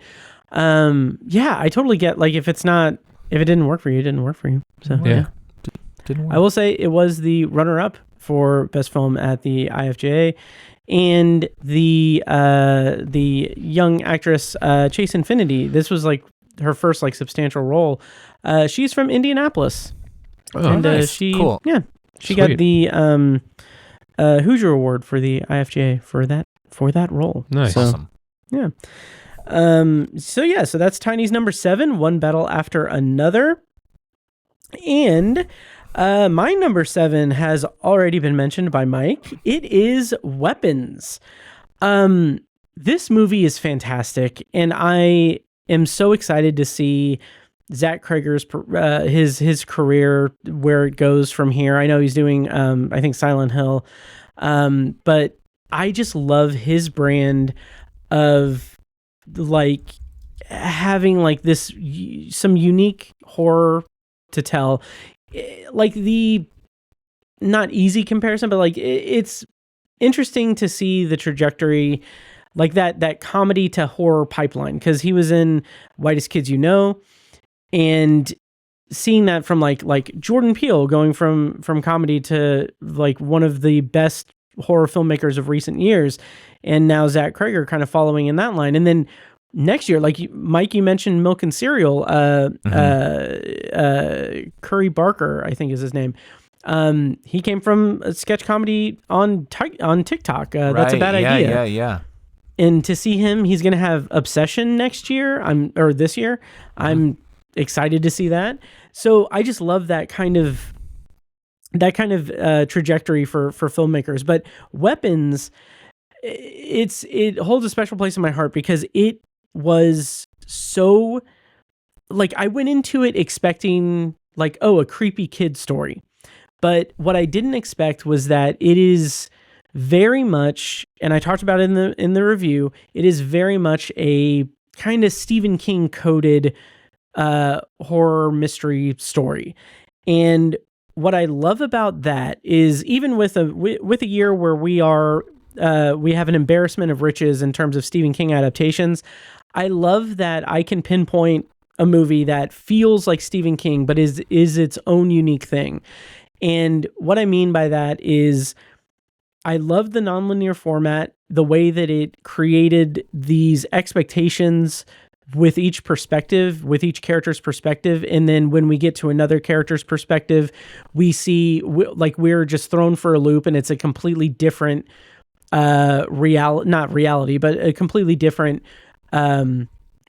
yeah, I totally get, like, if it didn't work for you, it didn't work for you. So yeah. Didn't work. I will say it was the runner-up for best film at the IFJA, and the young actress Chase Infinity. This was like her first like substantial role. She's from Indianapolis. And nice. Cool. Yeah, she got the Hoosier Award for the IFJA for that role. Nice. So, Awesome. Yeah. So that's Tiny's number 7, One Battle After Another. And my number 7 has already been mentioned by Mike. It is Weapons. This movie is fantastic, and I am so excited to see Zach Cregger's his career, where it goes from here. I know he's doing I think Silent Hill, but I just love his brand of like having like this some unique horror to tell, like the not easy comparison, but like it's interesting to see the trajectory, like that comedy to horror pipeline, because he was in Whitest Kids You Know, and seeing that from like Jordan Peele going from comedy to like one of the best horror filmmakers of recent years, and now Zach Cregger kind of following in that line. And then next year, like Mike, you mentioned Milk and Cereal, Curry Barker, I think is his name. He came from a sketch comedy on TikTok. That's a bad idea. Yeah. And to see him, he's going to have Obsession next year. This year. I'm excited to see that. So I just love that kind of trajectory for filmmakers. But Weapons, it holds a special place in my heart because it was so, like, I went into it expecting like, oh, a creepy kid story. But what I didn't expect was that it is very much, and I talked about it in the review, it is very much a kind of Stephen King coded horror mystery story. And what I love about that is, even with a year where we have an embarrassment of riches in terms of Stephen King adaptations, I love that I can pinpoint a movie that feels like Stephen King but is its own unique thing. And what I mean by that is, I love the nonlinear format, the way that it created these expectations with each perspective, with each character's perspective. And then when we get to another character's perspective, we see like we're just thrown for a loop, and it's a completely different not reality, but a completely different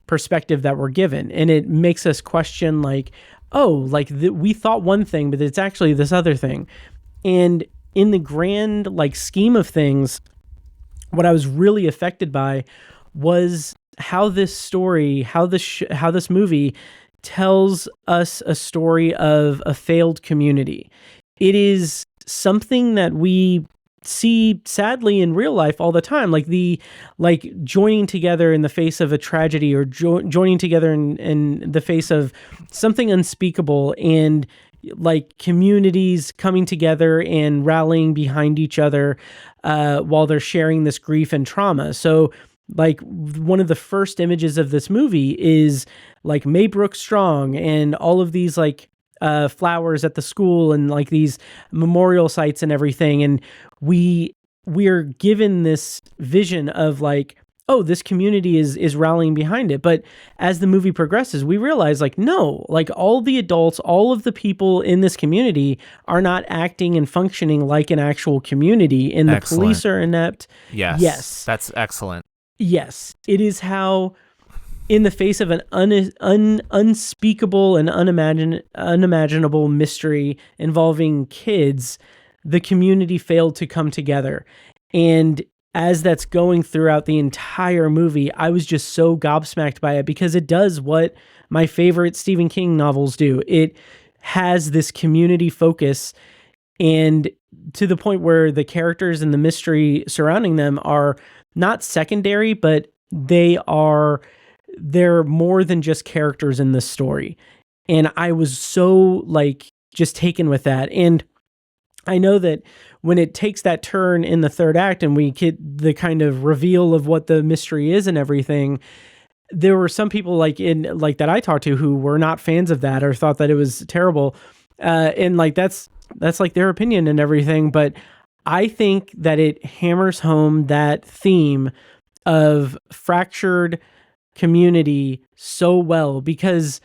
perspective that we're given. And it makes us question like, oh, like we thought one thing, but it's actually this other thing. And in the grand like scheme of things, what I was really affected by was how this story, how this movie tells us a story of a failed community. It is something that we see sadly in real life all the time, like joining together in the face of a tragedy, or joining together in the face of something unspeakable, and like communities coming together and rallying behind each other while they're sharing this grief and trauma. So like one of the first images of this movie is like Maybrook Strong and all of these like flowers at the school and like these memorial sites and everything. And we're given this vision of like, oh, this community is rallying behind it. But as the movie progresses, we realize like, no, like all the adults, all of the people in this community are not acting and functioning like an actual community. And the police are inept. Yes. That's excellent. Yes. It is how, in the face of an unspeakable and unimaginable mystery involving kids, the community failed to come together. And as that's going throughout the entire movie, I was just so gobsmacked by it, because it does what my favorite Stephen King novels do. It has this community focus, and to the point where the characters and the mystery surrounding them are not secondary, but they're more than just characters in this story. And I was so like just taken with that. And I know that when it takes that turn in the third act and we get the kind of reveal of what the mystery is and everything, there were some people like that I talked to who were not fans of that or thought that it was terrible. And like, that's like their opinion and everything. But I think that it hammers home that theme of fractured community so well, because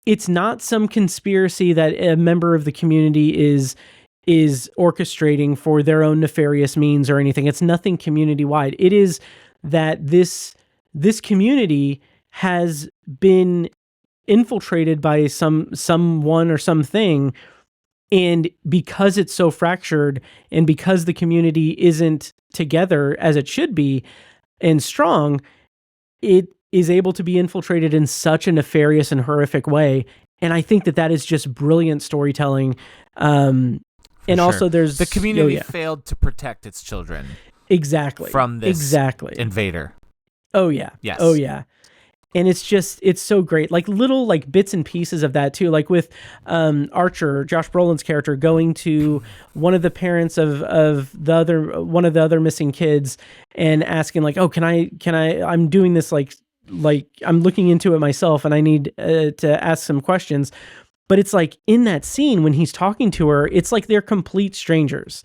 it's not some conspiracy that a member of the community is orchestrating for their own nefarious means or anything. It's nothing community wide. It is that this community has been infiltrated by someone or something, and because it's so fractured, and because the community isn't together as it should be and strong, it is able to be infiltrated in such a nefarious and horrific way. And I think that is just brilliant storytelling. And also there's the community failed to protect its children. Exactly. From this invader. Oh yeah. Yes. Oh yeah. And it's so great. Like little like bits and pieces of that too. Like with Archer, Josh Brolin's character, going to one of the parents of one of the other missing kids and asking like, oh, can I, I'm doing this like I'm looking into it myself and I need to ask some questions. But it's like in that scene when he's talking to her, it's like they're complete strangers.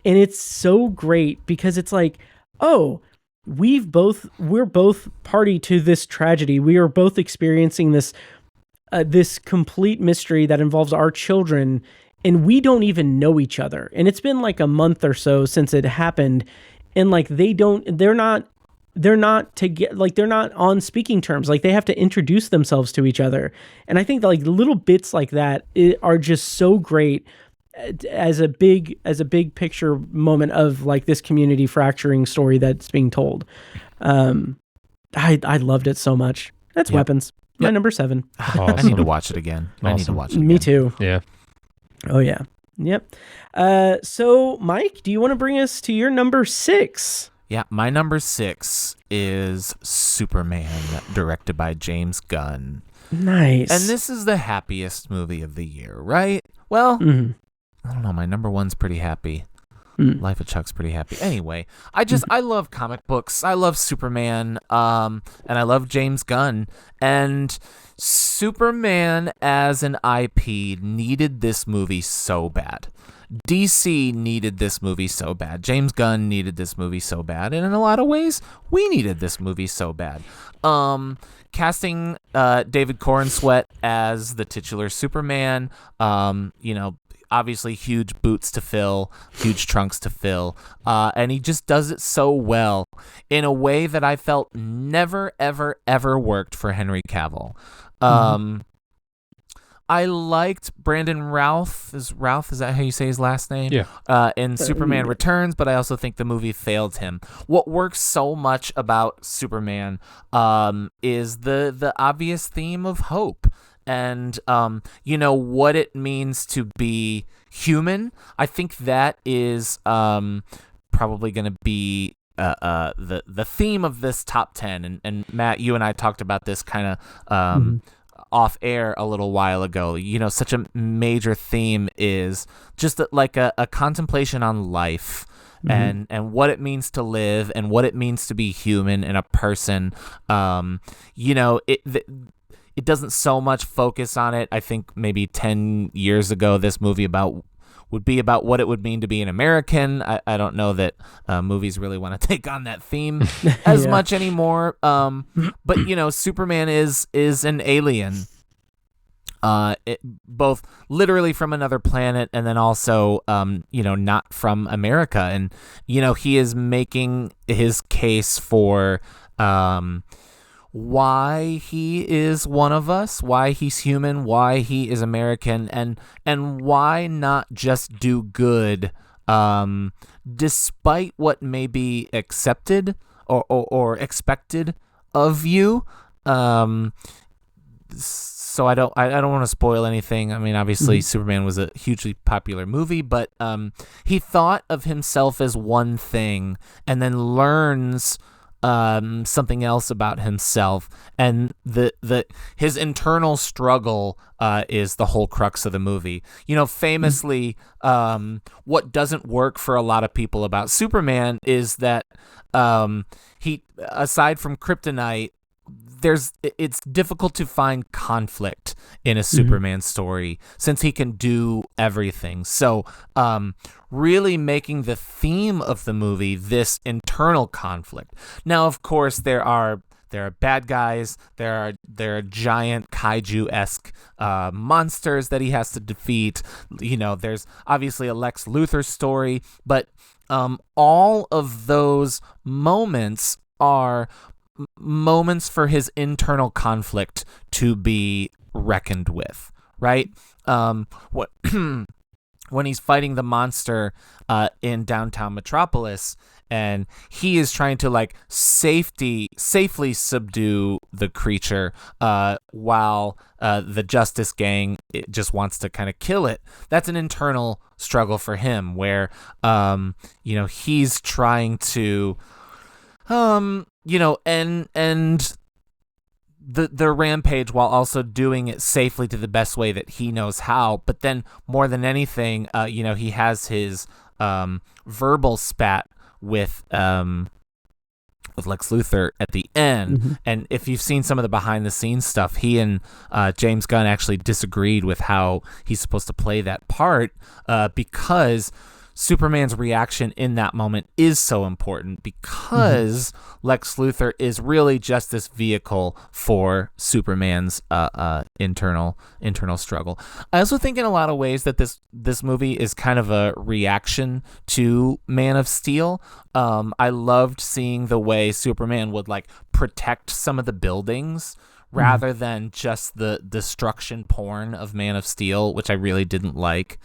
And it's so great because it's like, oh, we're both party to this tragedy. We are both experiencing this complete mystery that involves our children. and we don't even know each other. And it's been like a month or so since it happened, and like they're not on speaking terms. Like they have to introduce themselves to each other. And I think that like little bits like that are just so great as a big picture moment of like this community fracturing story that's being told. I loved it so much. That's Weapons. My number 7. Awesome. I need to watch it again. I need to watch it again. Me too. Yeah. Oh yeah. Yep. So Mike, do you want to bring us to your number 6? Yeah, my number 6 is Superman, directed by James Gunn. Nice. And this is the happiest movie of the year, right? Well, I don't know. My number 1's pretty happy. Life of Chuck's pretty happy. Anyway, I love comic books. I love Superman, and I love James Gunn. And Superman as an IP needed this movie so bad. DC needed this movie so bad. James Gunn needed this movie so bad. And in a lot of ways, we needed this movie so bad. Casting David Corenswet as the titular Superman, obviously huge boots to fill, huge trunks to fill, and he just does it so well in a way that I felt never, ever, ever worked for Henry Cavill. I liked Brandon Routh. Is that how you say his last name? Yeah. In Superman Returns, but I also think the movie failed him. What works so much about Superman is the obvious theme of hope. And, what it means to be human. I think that is probably going to be the theme of this top 10. And Matt, you and I talked about this kind of off air a little while ago. Such a major theme is just like a contemplation on life. And what it means to live and what it means to be human and a person. It doesn't so much focus on it. I think maybe 10 years ago, this movie would be about what it would mean to be an American. I don't know that movies really want to take on that theme as much anymore. But Superman is an alien, both literally from another planet and then also, not from America. And he is making his case for why he is one of us, why he's human, why he is American, and why not just do good despite what may be accepted or expected of you. So I don't want to spoil anything. I mean, obviously Superman was a hugely popular movie, but he thought of himself as one thing and then learns something else about himself, and his internal struggle is the whole crux of the movie. Famously, what doesn't work for a lot of people about Superman is that he, aside from kryptonite, it's difficult to find conflict in a Superman story since he can do everything. So really making the theme of the movie this internal conflict. Now, of course, there are bad guys. There are giant kaiju-esque monsters that he has to defeat. There's obviously a Lex Luthor story, but all of those moments are moments for his internal conflict to be reckoned with, right? When he's fighting the monster in downtown Metropolis, and he is trying to safely subdue the creature while the Justice Gang just wants to kind of kill it. That's an internal struggle for him where he's trying to end the rampage while also doing it safely to the best way that he knows how. But then more than anything, he has his verbal spat with Lex Luthor at the end. And if you've seen some of the behind the scenes stuff, he and James Gunn actually disagreed with how he's supposed to play that part because Superman's reaction in that moment is so important because Lex Luthor is really just this vehicle for Superman's internal struggle. I also think in a lot of ways that this movie is kind of a reaction to Man of Steel. I loved seeing the way Superman would like protect some of the buildings rather than just the destruction porn of Man of Steel, which I really didn't like.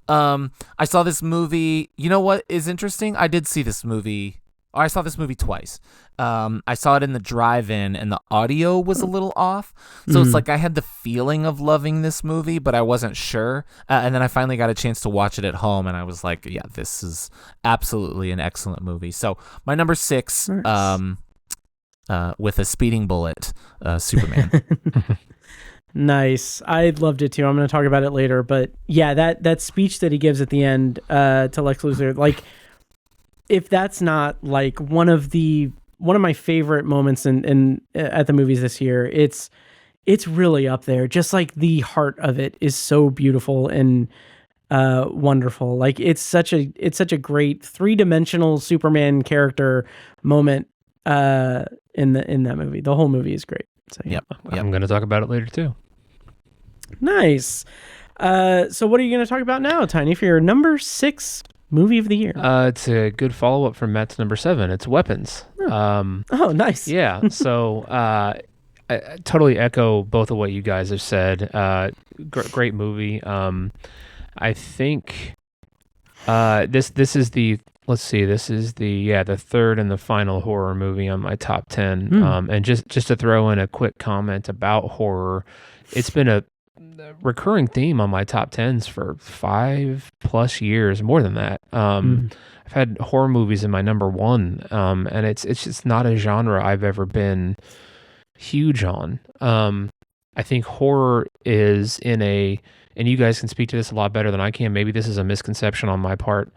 I saw this movie. You know what is interesting? I did see this movie. I saw this movie twice. I saw it in the drive-in, and the audio was a little off. So it's like I had the feeling of loving this movie, but I wasn't sure. And then I finally got a chance to watch it at home, and I was like, yeah, this is absolutely an excellent movie. So my number 6, Nice. with a speeding bullet, Superman. Nice. I loved it too. I'm going to talk about it later, but yeah, that speech that he gives at the end to Lex Luthor, like, if that's not like one of my favorite moments in at the movies this year, it's really up there. Just like the heart of it is so beautiful and wonderful. Like it's such a great 3-dimensional Superman character moment in that movie. The whole movie is great. So yeah. Yep. I'm going to talk about it later too. Nice. So what are you going to talk about now, Tiny, for your number 6 movie of the year? It's a good follow-up from Matt's number 7. It's Weapons. Oh, nice. Yeah. So I totally echo both of what you guys have said. Great movie. I think this is the third and the final horror movie on my top 10. And just to throw in a quick comment about horror, it's been a recurring theme on my top 10s for 5+ years, more than that. I've had horror movies in my number 1, and it's just not a genre I've ever been huge on. I think horror is and you guys can speak to this a lot better than I can. Maybe this is a misconception on my part,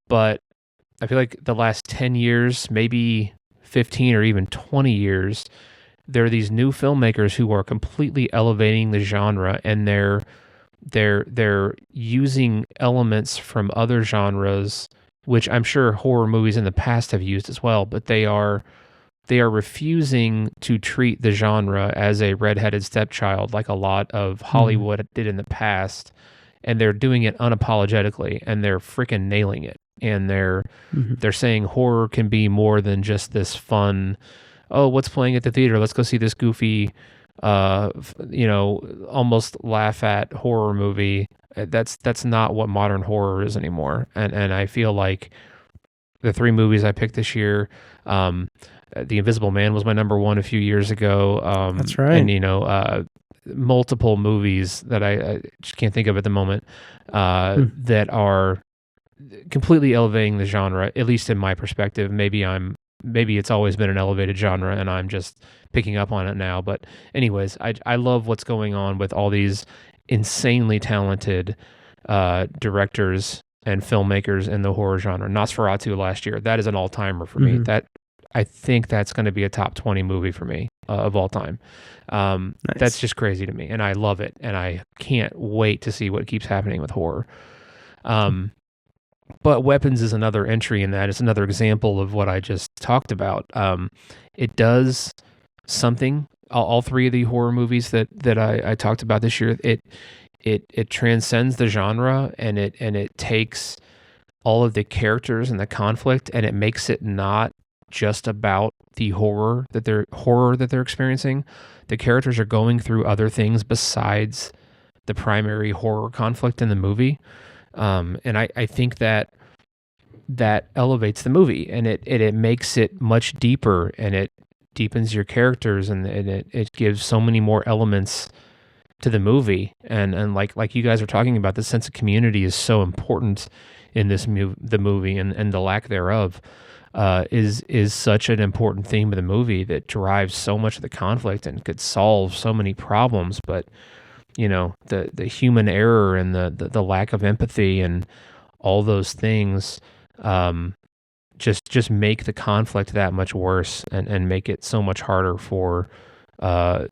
but I feel like the last 10 years, maybe 15 or even 20 years, there are these new filmmakers who are completely elevating the genre, and they're using elements from other genres, which I'm sure horror movies in the past have used as well, but they are refusing to treat the genre as a redheaded stepchild like a lot of Hollywood did in the past, and they're doing it unapologetically, and they're freaking nailing it. And they're saying horror can be more than just this fun, oh, what's playing at the theater? Let's go see this goofy, almost laugh at horror movie. That's not what modern horror is anymore. And I feel like the 3 movies I picked this year, The Invisible Man was my number 1 a few years ago. That's right. And multiple movies that I just can't think of at the moment that are completely elevating the genre, at least in my perspective. Maybe it's always been an elevated genre and I'm just picking up on it now. But anyways, I love what's going on with all these insanely talented directors and filmmakers in the horror genre. Nosferatu last year, that is an all-timer for me. That I think that's going to be a top 20 movie for me of all time. Nice. That's just crazy to me, and I love it, and I can't wait to see what keeps happening with horror. But Weapons is another entry in that. It's another example of what I just talked about. It does something. All 3 of the horror movies that I talked about this year, it transcends the genre, and it takes all of the characters and the conflict, and it makes it not just about the horror that they're experiencing. The characters are going through other things besides the primary horror conflict in the movie. And I think that elevates the movie, and it makes it much deeper, and it deepens your characters, and it gives so many more elements to the movie. And like you guys are talking about, the sense of community is so important in the movie, and the lack thereof is such an important theme of the movie that drives so much of the conflict and could solve so many problems. But the human error and the lack of empathy and all those things just make the conflict that much worse, and make it so much harder for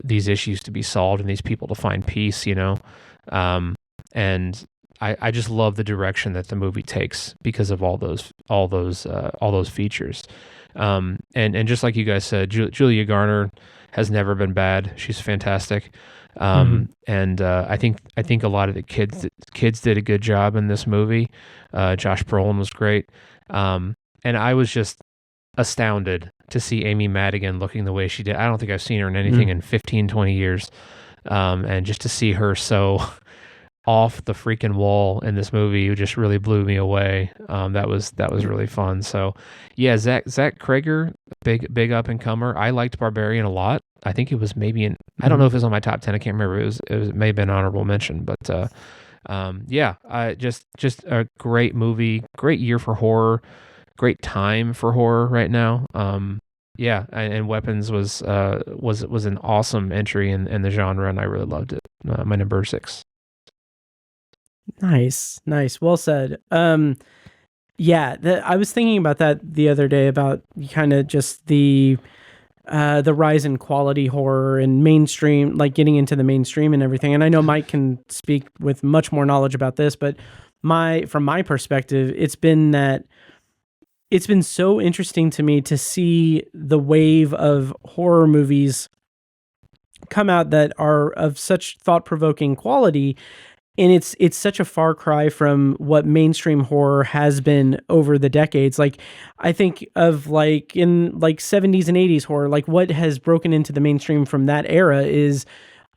these issues to be solved and these people to find peace. And I just love the direction that the movie takes because of all those features. And just like you guys said, Julia Garner has never been bad. She's fantastic. And I think a lot of the kids did a good job in this movie. Josh Brolin was great. And I was just astounded to see Amy Madigan looking the way she did. I don't think I've seen her in anything in 15, 20 years. And just to see her so off the freaking wall in this movie just really blew me away. That was really fun. So yeah, Zach Krager, big up and comer. I liked Barbarian a lot. I think it was maybe I don't know if it was on my top 10. I can't remember. It may have been honorable mention, but yeah, just a great movie, great year for horror, great time for horror right now. Yeah, and Weapons was an awesome entry in the genre, and I really loved it. My number 6. Nice. Well said. Yeah, I was thinking about that the other day about kind of just the rise in quality horror and mainstream, like getting into the mainstream and everything. And I know Mike can speak with much more knowledge about this, but from my perspective, it's been so interesting to me to see the wave of horror movies come out that are of such thought-provoking quality. And it's such a far cry from what mainstream horror has been over the decades. Like, I think of like in like 70s and 80s horror, like what has broken into the mainstream from that era is,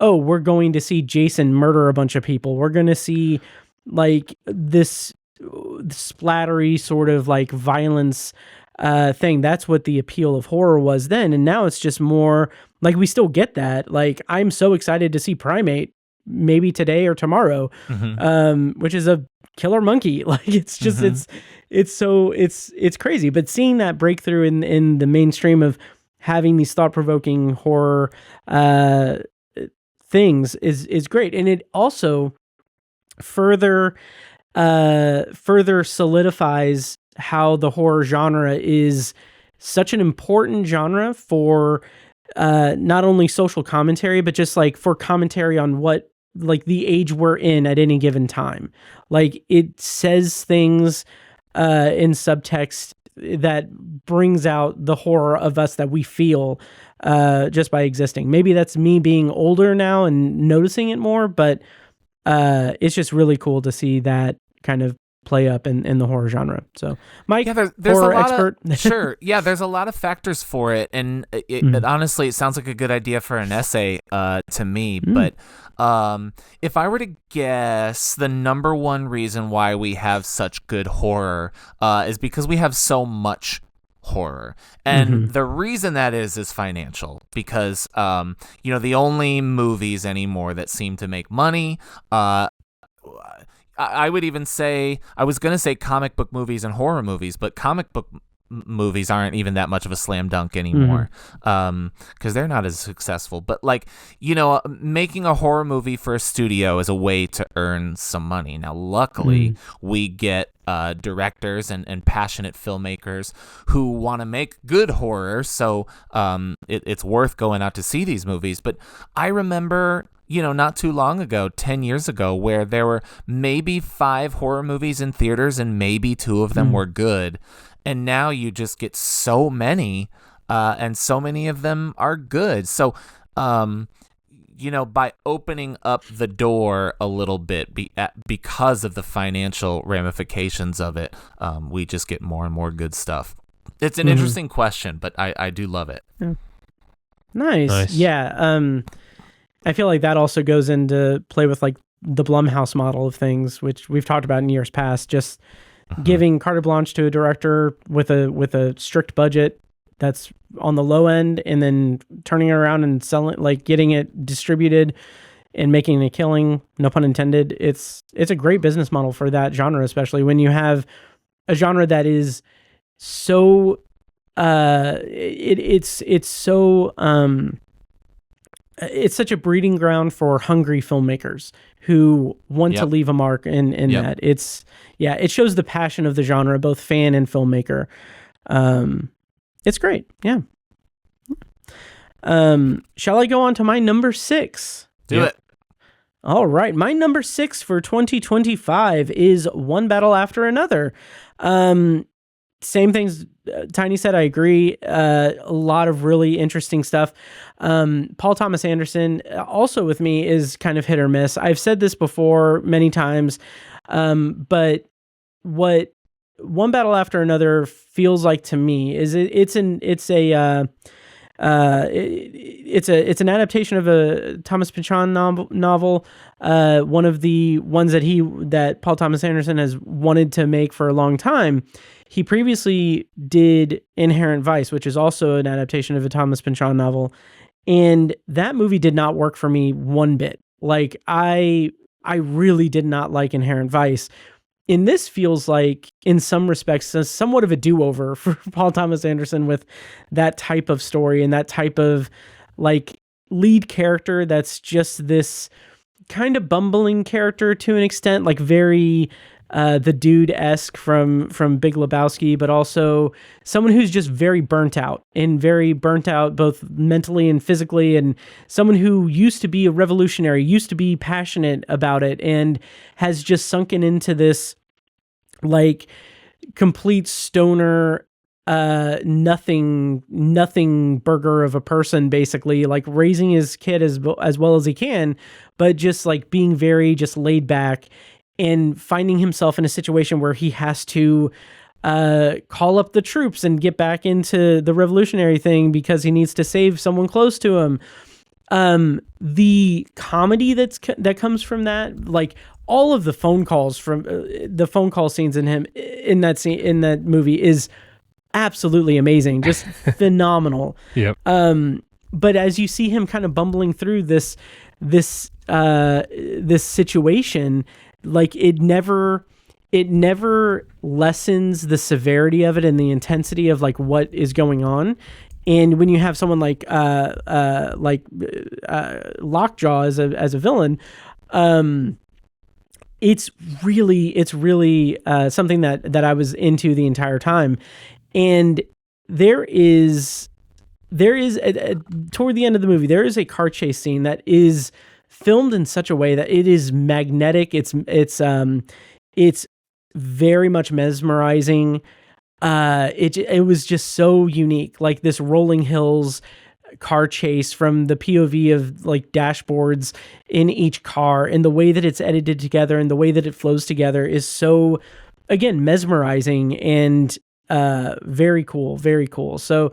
oh, we're going to see Jason murder a bunch of people. We're going to see like this splattery sort of like violence thing. That's what the appeal of horror was then. And now it's just more like we still get that. Like, I'm so excited to see Primate maybe today or tomorrow, which is a killer monkey. Like, it's just it's crazy. But seeing that breakthrough in the mainstream of having these thought-provoking horror things is great. And it also further solidifies how the horror genre is such an important genre for not only social commentary, but just like for commentary on what like the age we're in at any given time. Like, it says things in subtext that brings out the horror of us that we feel just by existing. Maybe that's me being older now and noticing it more, but it's just really cool to see that kind of play up in the horror genre. So, Mike, there's horror a lot expert. Sure. Yeah, there's a lot of factors for it. And it honestly, it sounds like a good idea for an essay to me. But if I were to guess, the number one reason why we have such good horror is because we have so much horror. And the reason that is financial, because the only movies anymore that seem to make money, I would even say, I was going to say comic book movies and horror movies, but comic book movies aren't even that much of a slam dunk anymore, because they're not as successful. But like, making a horror movie for a studio is a way to earn some money. Now, luckily, we get directors and passionate filmmakers who want to make good horror, so it's worth going out to see these movies. But I remember, not too long ago, 10 years ago, where there were maybe 5 horror movies in theaters and maybe 2 of them were good. And now you just get so many, and so many of them are good. So, by opening up the door a little bit because of the financial ramifications of it, we just get more and more good stuff. It's an interesting question, but I do love it. Yeah. Nice. Yeah. I feel like that also goes into play with like the Blumhouse model of things, which we've talked about in years past, just giving carte blanche to a director with a strict budget that's on the low end, and then turning it around and selling, like getting it distributed and making a killing, no pun intended. It's a great business model for that genre, especially when you have a genre that is so it's such a breeding ground for hungry filmmakers who want to leave a mark in that. It shows the passion of the genre, both fan and filmmaker. It's great. Yeah. Shall I go on to my number 6? Do it. All right. My number 6 for 2025 is One Battle After Another. Same things Tiny said. I agree. A lot of really interesting stuff. Paul Thomas Anderson, also with me, is kind of hit or miss. I've said this before many times, but what One Battle After Another feels like to me is it's an adaptation of a Thomas Pynchon novel, one of the ones that Paul Thomas Anderson has wanted to make for a long time. He previously did Inherent Vice, which is also an adaptation of a Thomas Pynchon novel, and that movie did not work for me one bit. Like I really did not like Inherent Vice. And this feels like, in some respects, somewhat of a do-over for Paul Thomas Anderson with that type of story and that type of like lead character that's just this kind of bumbling character to an extent, like very the dude-esque from Big Lebowski, but also someone who's just very burnt out both mentally and physically, and someone who used to be a revolutionary, used to be passionate about it, and has just sunken into this like complete stoner, nothing burger of a person, basically, like raising his kid as well as he can, but just like being very just laid back and finding himself in a situation where he has to call up the troops and get back into the revolutionary thing because he needs to save someone close to him. The comedy that comes from that, like all of the phone calls from the phone call scenes in that movie is absolutely amazing, just phenomenal. Yep. But as you see him kind of bumbling through this situation, like it never lessens the severity of it and the intensity of like what is going on. And when you have someone like Lockjaw as a villain, it's really something that I was into the entire time. And there is toward the end of the movie, there is a car chase scene that is filmed in such a way that it is magnetic. It's very much mesmerizing. It was just so unique, like this rolling hills car chase from the POV of like dashboards in each car, and the way that it's edited together and the way that it flows together is so, again, mesmerizing and very cool. So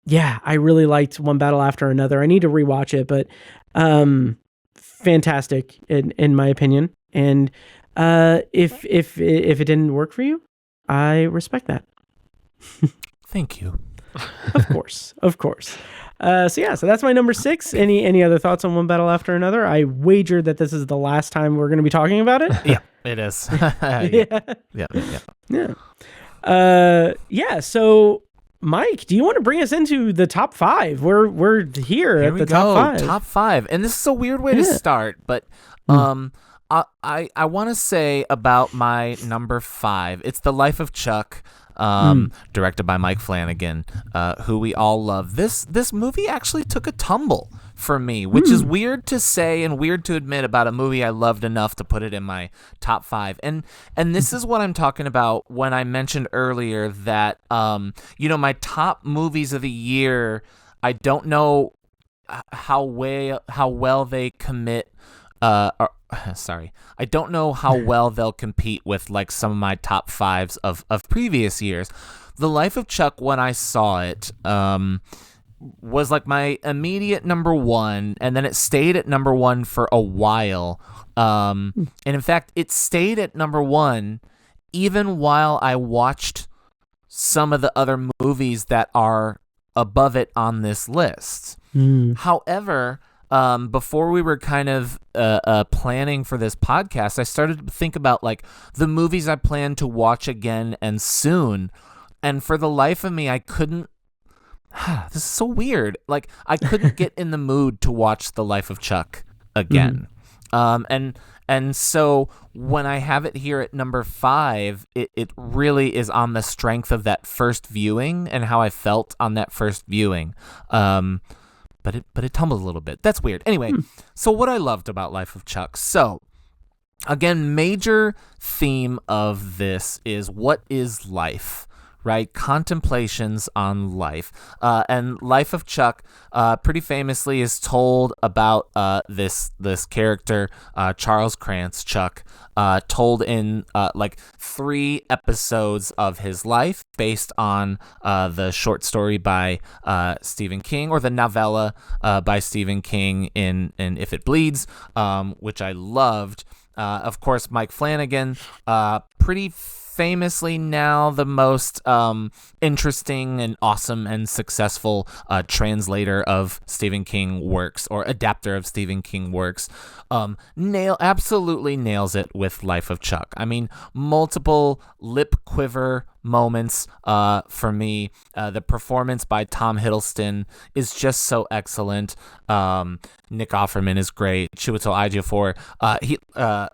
yeah, I really liked One Battle After Another. I need to rewatch it, but fantastic in my opinion. And if it didn't work for you, I respect that. Thank you. Of course. So that's my number 6. Any other thoughts on One Battle After Another? I wager that this is the last time we're going to be talking about it. Yeah, it is. Yeah. So Mike, do you want to bring us into the top 5? We're here at the top 5. Top 5. And this is a weird way to start, but I want to say about my number 5. It's The Life of Chuck, directed by Mike Flanagan, who we all love. This movie actually took a tumble for me, which is weird to say and weird to admit about a movie I loved enough to put it in my top 5. And this is what I'm talking about when I mentioned earlier that my top movies of the year, I don't know how well they commit. I don't know how well they'll compete with like some of my top 5s of previous years. The Life of Chuck, when I saw it, was like my immediate number 1, and then it stayed at number 1 for a while. And in fact, it stayed at number 1 even while I watched some of the other movies that are above it on this list. However, before we were kind of planning for this podcast, I started to think about like the movies I plan to watch again and soon. And for the life of me, I couldn't. This is so weird. Like I couldn't get in the mood to watch The Life of Chuck again. And so when I have it here at number 5, it really is on the strength of that first viewing and how I felt on that first viewing. but it tumbles a little bit. That's weird. Anyway, so what I loved about Life of Chuck. So again, major theme of this is what is life, right? Contemplations on life. And Life of Chuck, pretty famously, is told about this character, Charles Krantz, Chuck, told in like 3 episodes of his life based on the short story by Stephen King, or the novella by Stephen King in If It Bleeds, which I loved. Of course, Mike Flanagan, pretty famously now the most interesting and awesome and successful translator of Stephen King works, or adapter of Stephen King works, absolutely nails it with Life of Chuck. I mean, multiple lip quiver moments for me. The performance by Tom Hiddleston is just so excellent. Nick Offerman is great. Chiwetel Ejiofor. He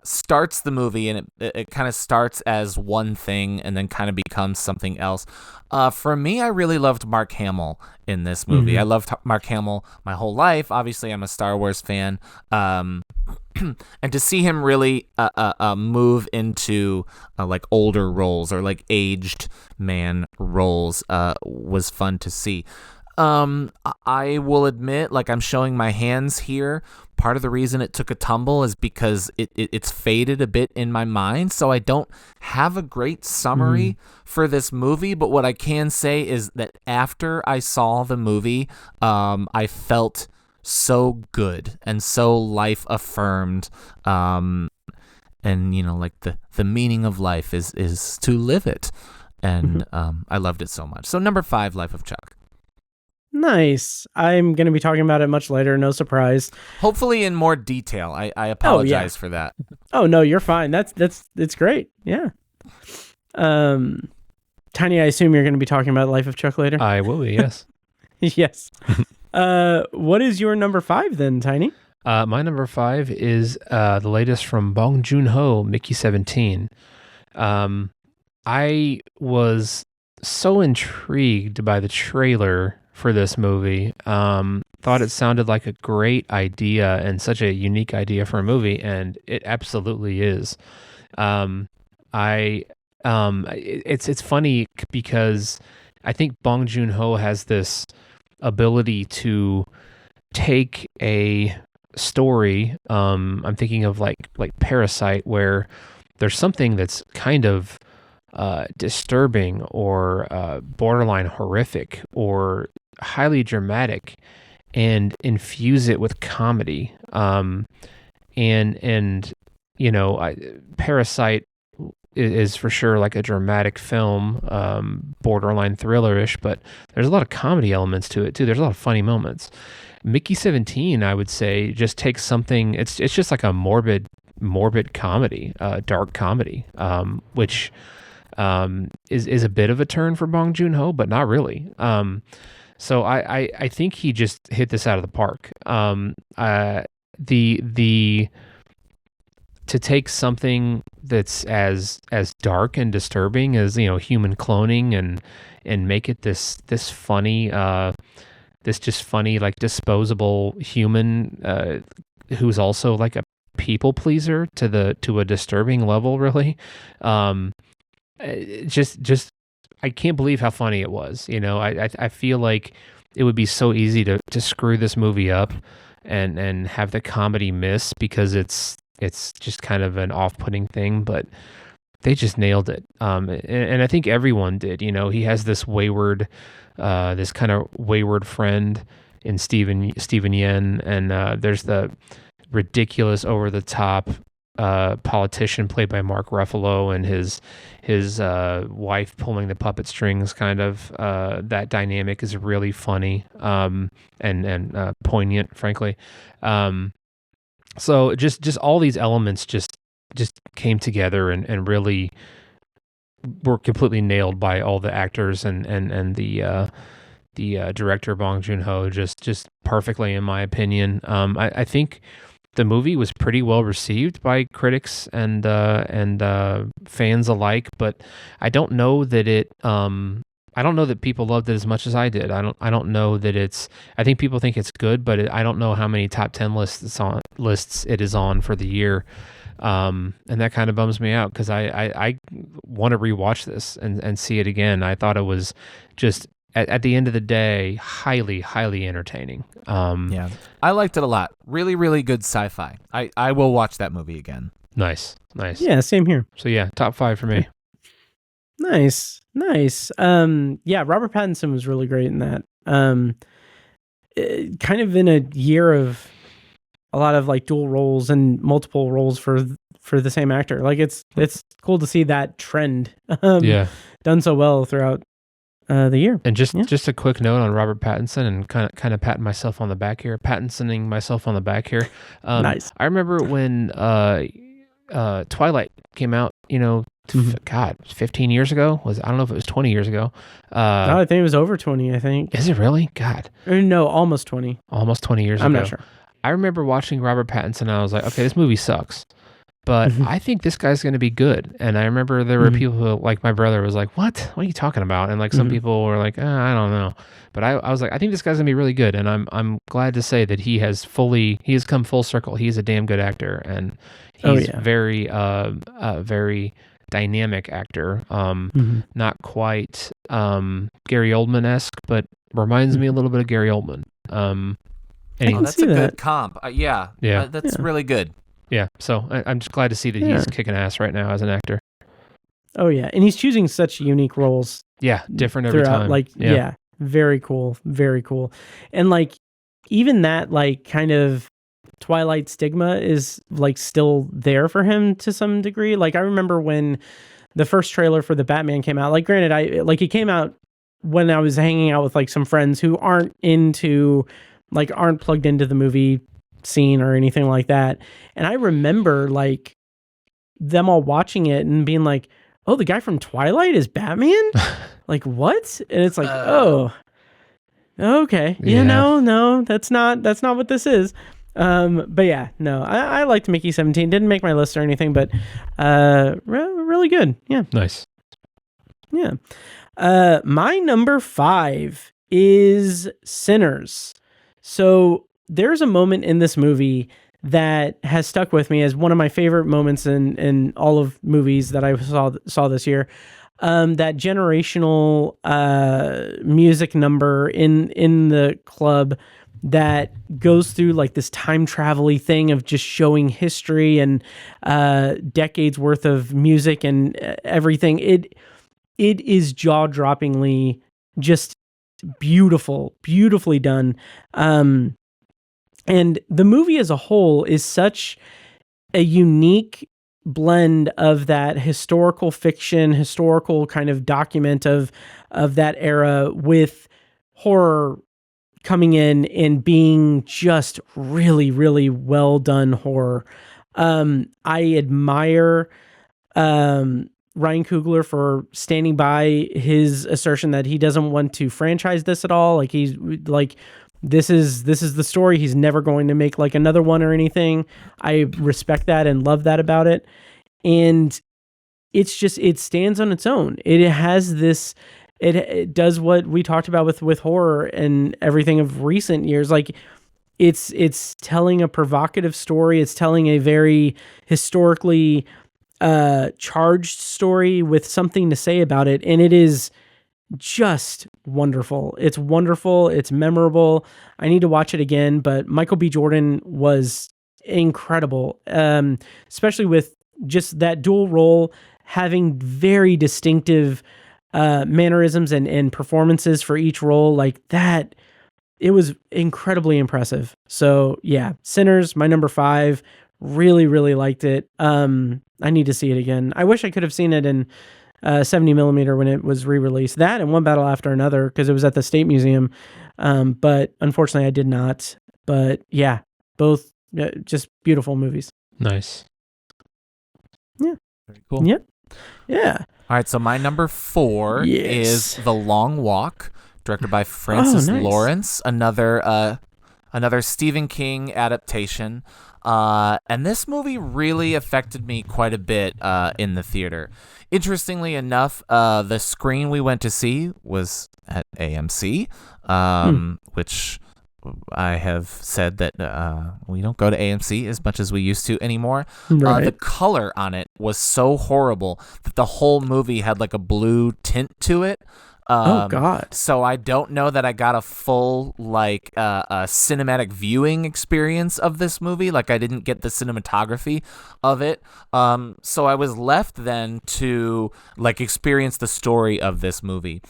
starts the movie, and it kind of starts as one thing and then kind of becomes something else. For me, I really loved Mark Hamill in this movie. I loved Mark Hamill my whole life. Obviously, I'm a Star Wars fan. And to see him really move into like older roles, or like aged man roles, was fun to see. I will admit, like, I'm showing my hands here. Part of the reason it took a tumble is because it's faded a bit in my mind, so I don't have a great summary for this movie. But what I can say is that after I saw the movie, I felt so good and so life affirmed. And like the meaning of life is to live it. And I loved it so much. So number 5, Life of Chuck. Nice. I'm going to be talking about it much later. No surprise. Hopefully in more detail. I apologize for that. Oh no, you're fine. It's great. Yeah. Tiny, I assume you're going to be talking about Life of Chuck later. I will be. Yes. Yes. What is your number 5 then, Tiny? My number 5 is the latest from Bong Joon-ho, Mickey 17. I was so intrigued by the trailer for this movie. Thought it sounded like a great idea and such a unique idea for a movie, and it absolutely is. It's funny because I think Bong Joon-ho has this ability to take a story. I'm thinking of like Parasite, where there's something that's kind of disturbing, or borderline horrific, or highly dramatic, and infuse it with comedy. Parasite is for sure like a dramatic film, borderline thriller-ish, but there's a lot of comedy elements to it too. There's a lot of funny moments. Mickey 17, I would say, just takes something. It's just like a morbid comedy, dark comedy, which is a bit of a turn for Bong Joon-ho, but not really. So I think he just hit this out of the park. To take something that's as dark and disturbing as human cloning, and make it this funny, funny, like, disposable human who's also like a people pleaser to a disturbing level, really. Just I can't believe how funny it was. I feel like it would be so easy to screw this movie up and have the comedy miss, because it's just kind of an off-putting thing, but they just nailed it. And I think everyone did. He has this kind of wayward friend in Steven Yen, and there's the ridiculous, over-the-top politician played by Mark Ruffalo, and his wife pulling the puppet strings. Kind of that dynamic is really funny and poignant, frankly. So just all these elements just came together and really were completely nailed by all the actors and the director Bong Joon-ho just perfectly, in my opinion. I think the movie was pretty well received by critics and fans alike, but I don't know that it I don't know that people loved it as much as I did. I don't know that it's. I think people think it's good, but I don't know how many top 10 lists it is on for the year. And that kind of bums me out because I want to rewatch this and see it again. I thought it was just at the end of the day highly entertaining. Yeah, I liked it a lot. Really, really good sci-fi. I will watch that movie again. Nice. Yeah, same here. So yeah, top 5 for me. Nice. Yeah, Robert Pattinson was really great in that. Kind of in a year of a lot of like dual roles and multiple roles for the same actor. Like it's cool to see that trend done so well throughout the year. And just a quick note on Robert Pattinson and kind of patting myself on the back here, Pattinsoning myself on the back here. Nice. I remember when Twilight came out, God, 15 years ago? I don't know if it was 20 years ago. I think it was over 20, I think. Is it really? God. Or no, almost 20. Almost 20 years ago. I'm not sure. I remember watching Robert Pattinson and I was like, okay, this movie sucks. But I think this guy's going to be good. And I remember there were people who, like my brother was like, what are you talking about? And like some people were like, I don't know. But I was like, I think this guy's going to be really good. And I'm glad to say that he has come full circle. He's a damn good actor. And he's very dynamic actor. Not quite Gary Oldman-esque, but reminds me a little bit of Gary Oldman. That's a good comp. That's really good. Yeah, so I'm just glad to see that he's kicking ass right now as an actor. Oh yeah, and he's choosing such unique roles. Yeah, different every time. Like very cool, very cool. And like even that like kind of Twilight stigma is like still there for him to some degree. Like I remember when the first trailer for the Batman came out. Like granted, it came out when I was hanging out with like some friends who aren't plugged into the movie scene or anything like that. And I remember like them all watching it and being like, oh, the guy from Twilight is Batman? Like what? And it's like, oh, okay. Yeah, no, that's not what this is. But yeah, no, I liked Mickey 17. Didn't make my list or anything, but really good. Yeah. Nice. Yeah. My number 5 is Sinners. So there's a moment in this movie that has stuck with me as one of my favorite moments in all of movies that I saw this year. That generational music number in the club that goes through like this time travel-y thing of just showing history and decades worth of music and everything. It is jaw-droppingly just beautifully done. And the movie as a whole is such a unique blend of that historical fiction, historical kind of document of that era with horror coming in and being just really, really well done horror. I admire Ryan Coogler for standing by his assertion that he doesn't want to franchise this at all. Like he's like, this is the story. He's never going to make like another one or anything. I respect that and love that about it. And it's just, it stands on its own. It has this, it does what we talked about with horror and everything of recent years. Like it's telling a provocative story. It's telling a very historically charged story with something to say about it. And it is just wonderful. It's wonderful. It's memorable. I need to watch it again, but Michael B. Jordan was incredible. Especially with just that dual role, having very distinctive mannerisms and performances for each role like that. It was incredibly impressive. So yeah, Sinners, my number 5, really, really liked it. I need to see it again. I wish I could have seen it in 70 millimeter when it was re-released. That and One Battle After Another, because it was at the State Museum. But unfortunately I did not. But yeah, both just beautiful movies. Nice. Yeah. Very cool. Yep. Yeah. All right, so my number 4 is The Long Walk, directed by Francis Lawrence, another Stephen King adaptation. And this movie really affected me quite a bit in the theater. Interestingly enough, the screen we went to see was at AMC, which I have said that we don't go to AMC as much as we used to anymore. Right. The color on it was so horrible that the whole movie had like a blue tint to it. Oh God! So I don't know that I got a full like a cinematic viewing experience of this movie. Like I didn't get the cinematography of it. So I was left then to like experience the story of this movie.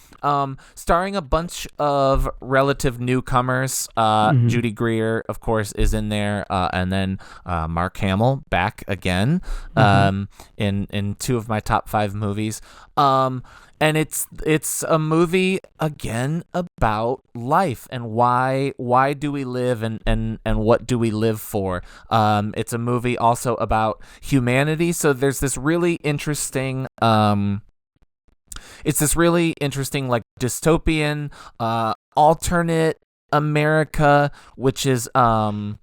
Starring a bunch of relative newcomers. Judy Greer, of course, is in there, and then Mark Hamill back again in two of my top 5 movies. And it's a movie again about life and why do we live and what do we live for. It's a movie also about humanity. So there's this really interesting like dystopian alternate America, which is kind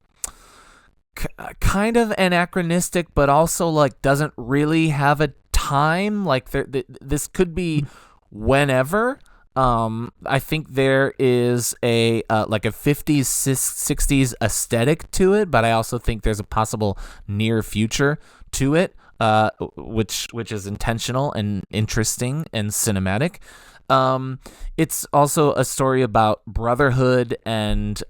of anachronistic, but also like doesn't really have a time. Like this could be whenever. I think there is a like a 50s 60s aesthetic to it, but I also think there's a possible near future to it, which is intentional and interesting and cinematic. It's also a story about brotherhood and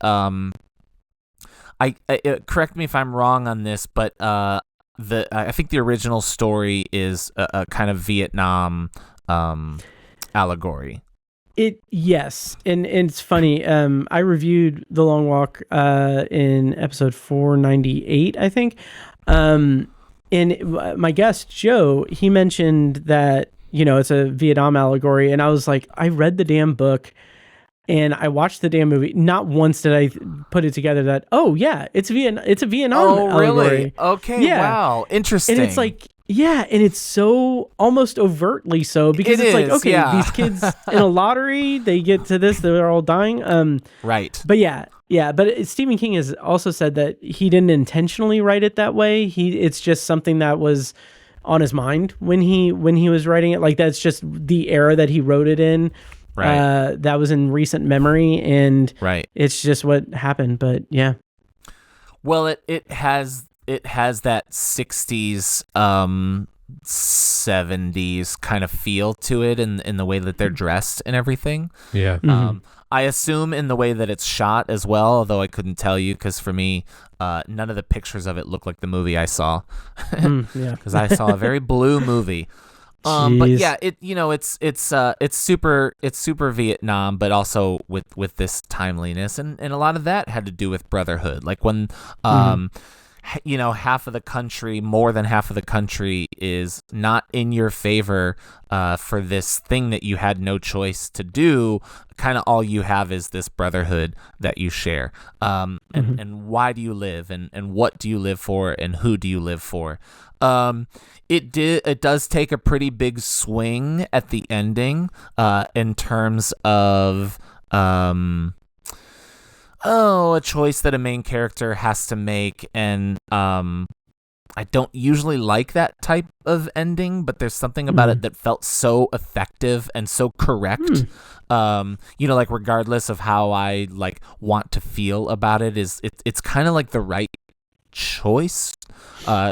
correct me if I'm wrong on this, but I think the original story is a kind of Vietnam allegory. Yes, and it's funny. I reviewed The Long Walk in episode 498, I think. And my guest Joe, he mentioned that it's a Vietnam allegory, and I was like, I read the damn book. And I watched the damn movie. Not once did I put it together that, oh, yeah, it's a Vietnam allegory. Really? Okay, yeah. Wow. Interesting. And it's like, yeah, and it's so almost overtly so because it's like, okay, these kids in a lottery, they get to this, they're all dying. Right. But but Stephen King has also said that he didn't intentionally write it that way. It's just something that was on his mind when he was writing it. Like that's just the era that he wrote it in. Right. That was in recent memory, and it's just what happened. But yeah. Well, it has that 60s, 70s kind of feel to it in the way that they're dressed and everything. Yeah. I assume in the way that it's shot as well, although I couldn't tell you because for me, none of the pictures of it look like the movie I saw. Because I saw a very blue movie. But yeah, it's super Vietnam, but also with this timeliness, and a lot of that had to do with brotherhood. Like when half of the country, more than half of the country, is not in your favor for this thing that you had no choice to do. Kind of all you have is this brotherhood that you share. And why do you live, and what do you live for, and who do you live for? It does take a pretty big swing at the ending in terms of a choice that a main character has to make, and I don't usually like that type of ending, but there's something about it that felt so effective and so correct. Like regardless of how I like want to feel about it, it's kind of like the right choice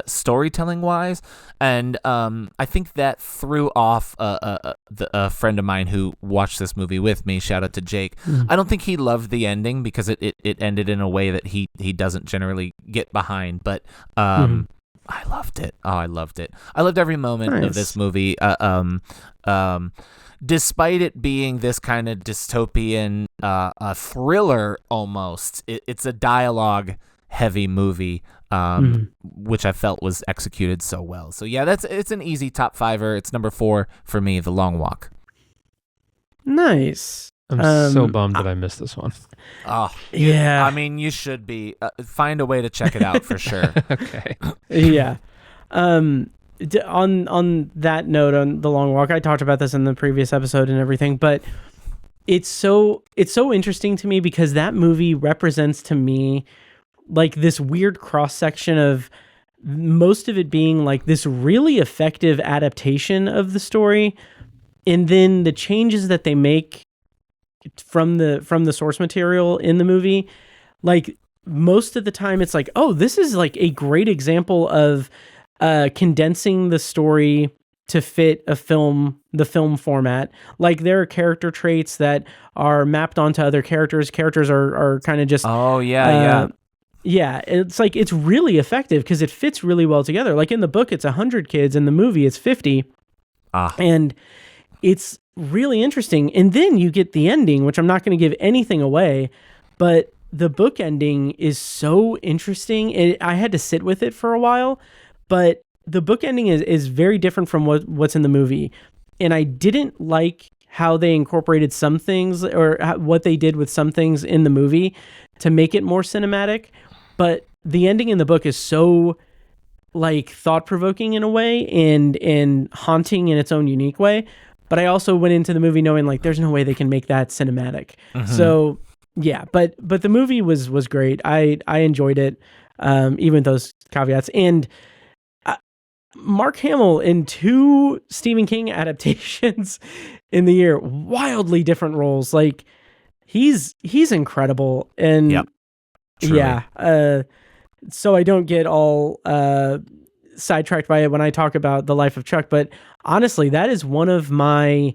storytelling wise, and I think that threw off a friend of mine who watched this movie with me. Shout out to Jake. I don't think he loved the ending because it ended in a way that he doesn't generally get behind, but I loved it. Oh, I loved it. I loved every moment of this movie. Despite it being this kind of dystopian thriller almost, it's a dialogue heavy movie, which I felt was executed so well. So yeah, it's an easy top 5er. It's number 4 for me, The Long Walk. Nice. I'm so bummed that I missed this one. Oh, yeah. I mean, you should be. Find a way to check it out for sure. Okay. Yeah. On that note, on The Long Walk, I talked about this in the previous episode and everything, but it's so interesting to me because that movie represents to me like this weird cross section of most of it being like this really effective adaptation of the story, and then the changes that they make from the source material in the movie, like most of the time it's like, oh, this is like a great example of condensing the story to fit the film format. Like there are character traits that are mapped onto other characters. Characters are kind of just yeah, it's like it's really effective because it fits really well together. Like in the book, it's 100 kids. In the movie, it's 50. And it's really interesting. And then you get the ending, which I'm not going to give anything away, but the book ending is so interesting. I had to sit with it for a while, but the book ending is very different from what's in the movie. And I didn't like how they incorporated some things or what they did with some things in the movie to make it more cinematic. But the ending in the book is so like thought-provoking in a way and haunting in its own unique way. But I also went into the movie knowing like there's no way they can make that cinematic. So yeah, but the movie was great. I enjoyed it, even with those caveats. And Mark Hamill in 2 Stephen King adaptations in the year, wildly different roles. Like he's incredible. And yeah, so I don't get all sidetracked by it when I talk about the life of Chuck. But honestly, that is one of my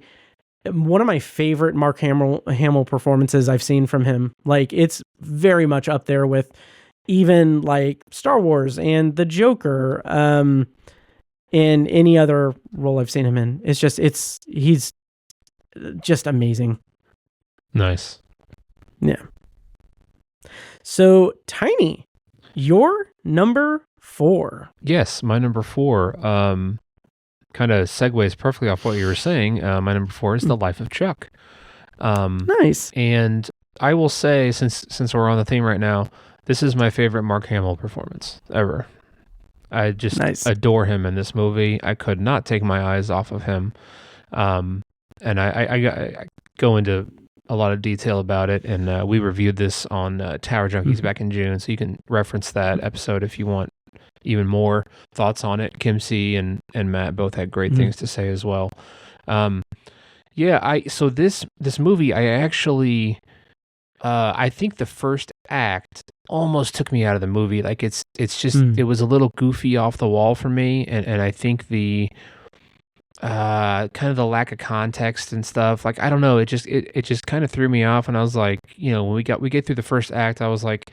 favorite Mark Hamill performances I've seen from him. Like it's very much up there with even like Star Wars and the Joker, and any other role I've seen him in. He's just amazing. Nice. Yeah. So Tiny, your number 4. Yes, my number 4 kind of segues perfectly off what you were saying. My number 4 is The Life of Chuck. Nice. And I will say, since we're on the theme right now, this is my favorite Mark Hamill performance ever. I just adore him in this movie. I could not take my eyes off of him. And I go into a lot of detail about it, and we reviewed this on Tower Junkies back in June, so you can reference that episode if you want even more thoughts on it. Kim C and Matt both had great things to say as well. So this movie, I actually I think the first act almost took me out of the movie. Like it's just it was a little goofy off the wall for me, and I think the kind of the lack of context and stuff, like I don't know, it just kind of threw me off. And I was like, when we get through the first act, I was like,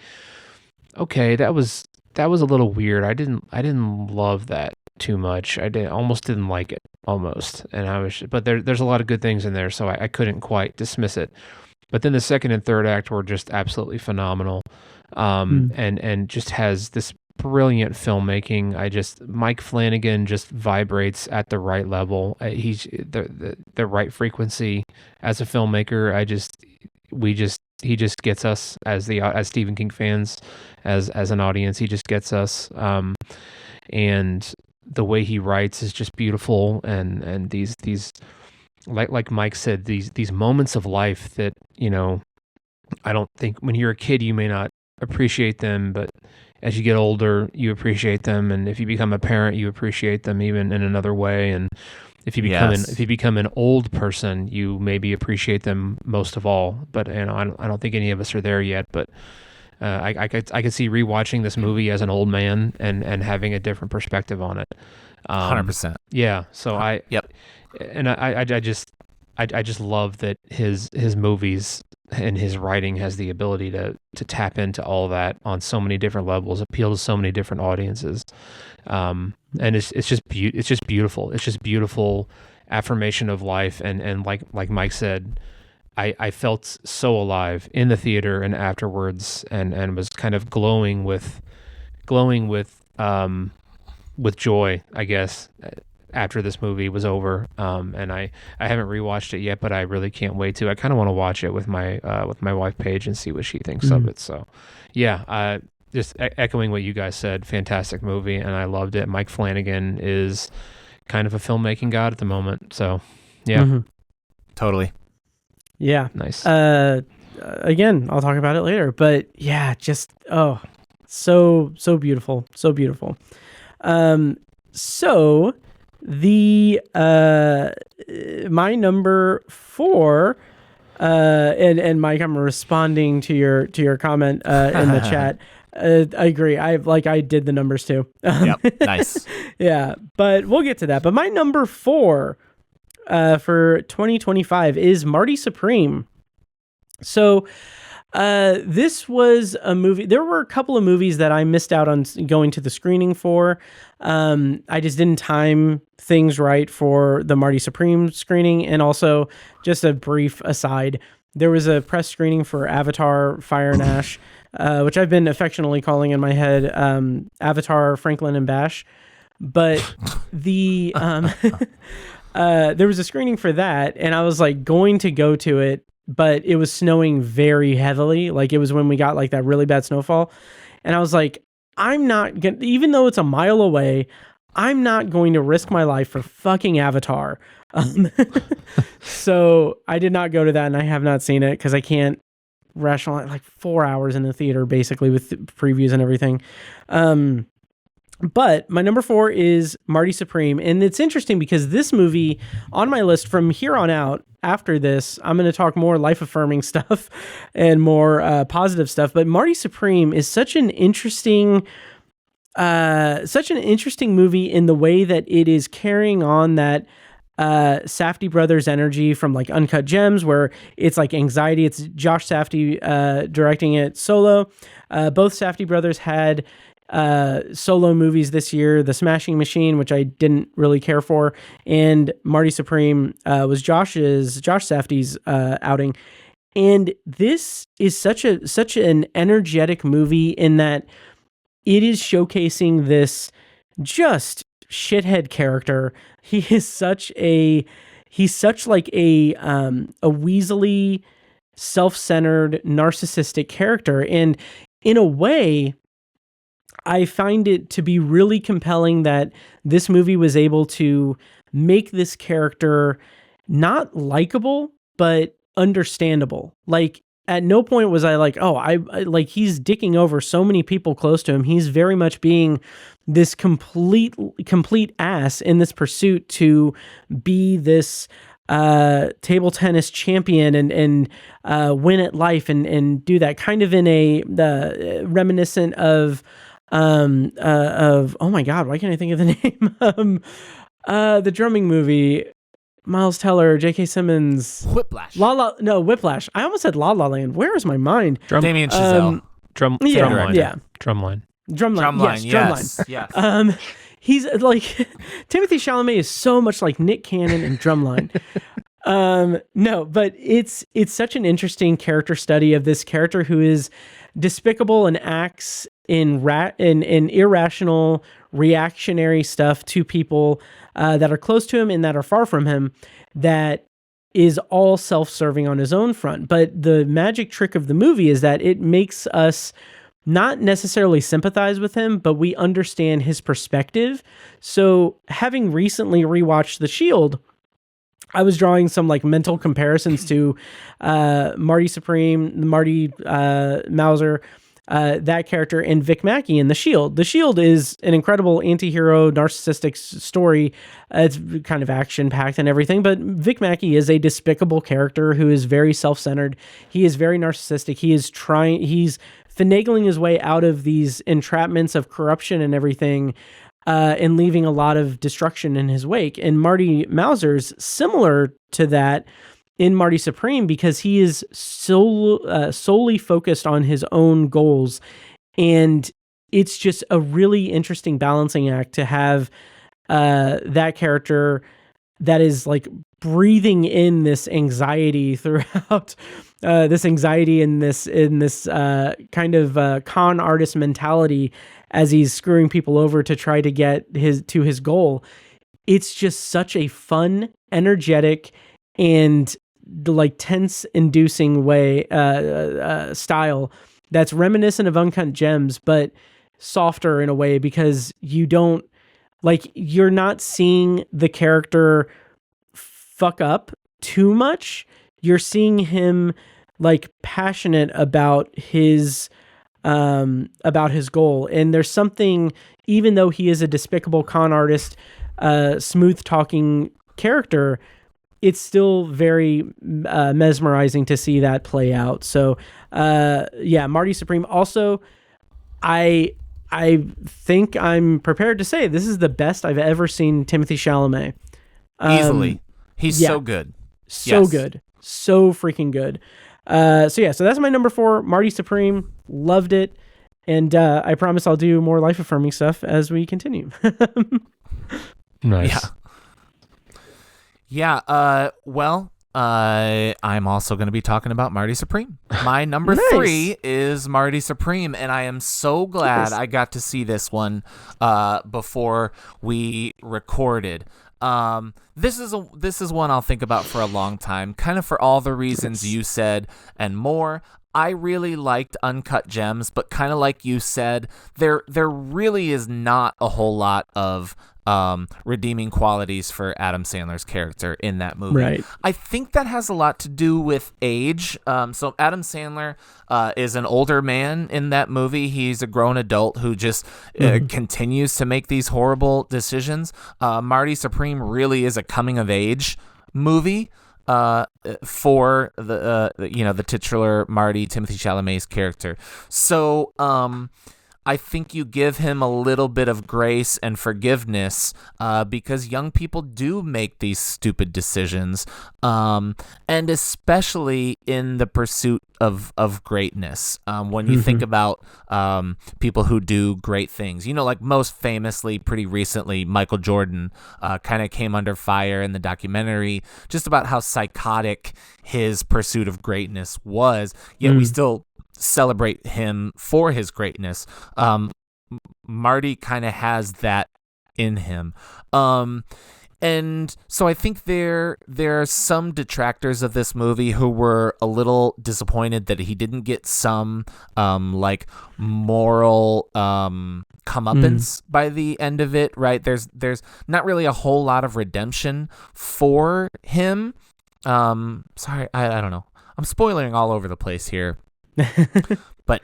okay, that was a little weird. I didn't love that too much. Almost didn't like it almost. And but there's a lot of good things in there, so I couldn't quite dismiss it. But then the second and third act were just absolutely phenomenal. And just has this brilliant filmmaking. Mike Flanagan just vibrates at the right level. He's the right frequency as a filmmaker. He just gets us as Stephen King fans, as an audience. He just gets us. And the way he writes is just beautiful. And these like Mike said, these moments of life that, I don't think when you're a kid you may not appreciate them, but as you get older you appreciate them, and if you become a parent you appreciate them even in another way, and if you become an old person you maybe appreciate them most of all. But I don't think any of us are there yet, but I could see rewatching this movie as an old man and having a different perspective on it. 100%. Yeah, so I just love that his movies and his writing has the ability to tap into all that on so many different levels, appeal to so many different audiences, and it's just beautiful. It's just beautiful affirmation of life, and like Mike said, I felt so alive in the theater and afterwards, and was kind of glowing with joy, I guess, after this movie was over. And I haven't rewatched it yet, but I really can't wait to. I kind of want to watch it with my wife Paige and see what she thinks of it. So yeah, just echoing what you guys said, fantastic movie, and I loved it. Mike Flanagan is kind of a filmmaking god at the moment. So yeah. Totally. Yeah. Nice. Again, I'll talk about it later, but yeah, just So beautiful, so beautiful. So the my number 4, and Mike, I'm responding to your comment in the chat. I agree. I did the numbers too. Yep, nice. Yeah, but we'll get to that. But my number 4 for 2025 is Marty Supreme. So this was a movie. There were a couple of movies that I missed out on going to the screening for. I just didn't time things right for the Marty Supreme screening. And also, just a brief aside, there was a press screening for Avatar Fire and Ash, which I've been affectionately calling in my head Avatar Franklin and Bash. But the there was a screening for that, and I was like going to go to it, but it was snowing very heavily. Like, it was when we got like that really bad snowfall. And I was like, I'm not going to, even though it's a mile away, I'm not going to risk my life for fucking Avatar. So I did not go to that, and I have not seen it because I can't rationalize, like 4 hours in the theater, basically, with previews and everything. But my number 4 is Marty Supreme. And it's interesting because this movie on my list from here on out, after this, I'm going to talk more life-affirming stuff and more positive stuff. But Marty Supreme is such an interesting movie in the way that it is carrying on that Safdie brothers energy from like Uncut Gems, where it's like anxiety. It's Josh Safdie directing it solo. Both Safdie brothers had solo movies this year, The Smashing Machine, which I didn't really care for, and Marty Supreme was Josh Safdie's outing. And this is such an energetic movie in that it is showcasing this just shithead character. He's such like a weaselly, self-centered, narcissistic character, and in a way, I find it to be really compelling that this movie was able to make this character not likable, but understandable. Like, at no point was I like, oh, I like, he's dicking over so many people close to him. He's very much being this complete ass in this pursuit to be this table tennis champion and win at life and do that, kind of in a reminiscent of oh my god, why can't I think of the name? The drumming movie, Miles Teller, J.K. Simmons, Whiplash. Whiplash. I almost said La La Land. Where is my mind? Damien Chazelle. Drumline. Yeah. Drumline. Drumline. Yes. He's like Timothy Chalamet is so much like Nick Cannon and Drumline. No, but it's such an interesting character study of this character who is despicable and acts in irrational, reactionary stuff to people that are close to him and that are far from him, that is all self-serving on his own front. But the magic trick of the movie is that it makes us not necessarily sympathize with him, but we understand his perspective. So having recently rewatched The Shield, I was drawing some like mental comparisons to Marty Supreme, Marty Mauser, that character, and Vic Mackey in The Shield. The Shield is an incredible anti-hero, narcissistic story. It's kind of action-packed and everything, but Vic Mackey is a despicable character who is very self-centered. He is very narcissistic. He's finagling his way out of these entrapments of corruption and everything, and leaving a lot of destruction in his wake. And Marty Mauser's similar to that in Marty Supreme because he is solely focused on his own goals. And it's just a really interesting balancing act to have that character that is like breathing in this anxiety throughout, this anxiety in this kind of con artist mentality as he's screwing people over to try to get his goal. It's just such a fun, energetic, and like tense inducing way style that's reminiscent of Uncut Gems, but softer in a way, because you're not seeing the character fuck up too much. You're seeing him like passionate about his about his goal. And there's something, even though he is a despicable con artist, smooth talking character, it's still very mesmerizing to see that play out. So Marty Supreme. Also, I think I'm prepared to say this is the best I've ever seen Timothée Chalamet. Easily. He's so good. So good. So freaking good. So that's my number 4, Marty Supreme. Loved it. And I promise I'll do more life affirming stuff as we continue. Nice. Yeah. I'm also going to be talking about Marty Supreme. My number 3 is Marty Supreme, and I am so glad I got to see this one before we recorded. This is one I'll think about for a long time, kind of for all the reasons you said and more. I really liked Uncut Gems, but kind of like you said, there really is not a whole lot of redeeming qualities for Adam Sandler's character in that movie. Right. I think that has a lot to do with age. So Adam Sandler is an older man in that movie. He's a grown adult who just continues to make these horrible decisions. Marty Supreme really is a coming of age movie for the titular Marty, Timothée Chalamet's character. So I think you give him a little bit of grace and forgiveness because young people do make these stupid decisions, and especially in the pursuit of greatness. When you think about people who do great things, like most famously, pretty recently, Michael Jordan kind of came under fire in the documentary just about how psychotic his pursuit of greatness was, yet we still celebrate him for his greatness. Marty kind of has that in him. And so I think there are some detractors of this movie who were a little disappointed that he didn't get some moral comeuppance by the end of it, right? There's not really a whole lot of redemption for him. Sorry, I don't know. I'm spoiling all over the place here. But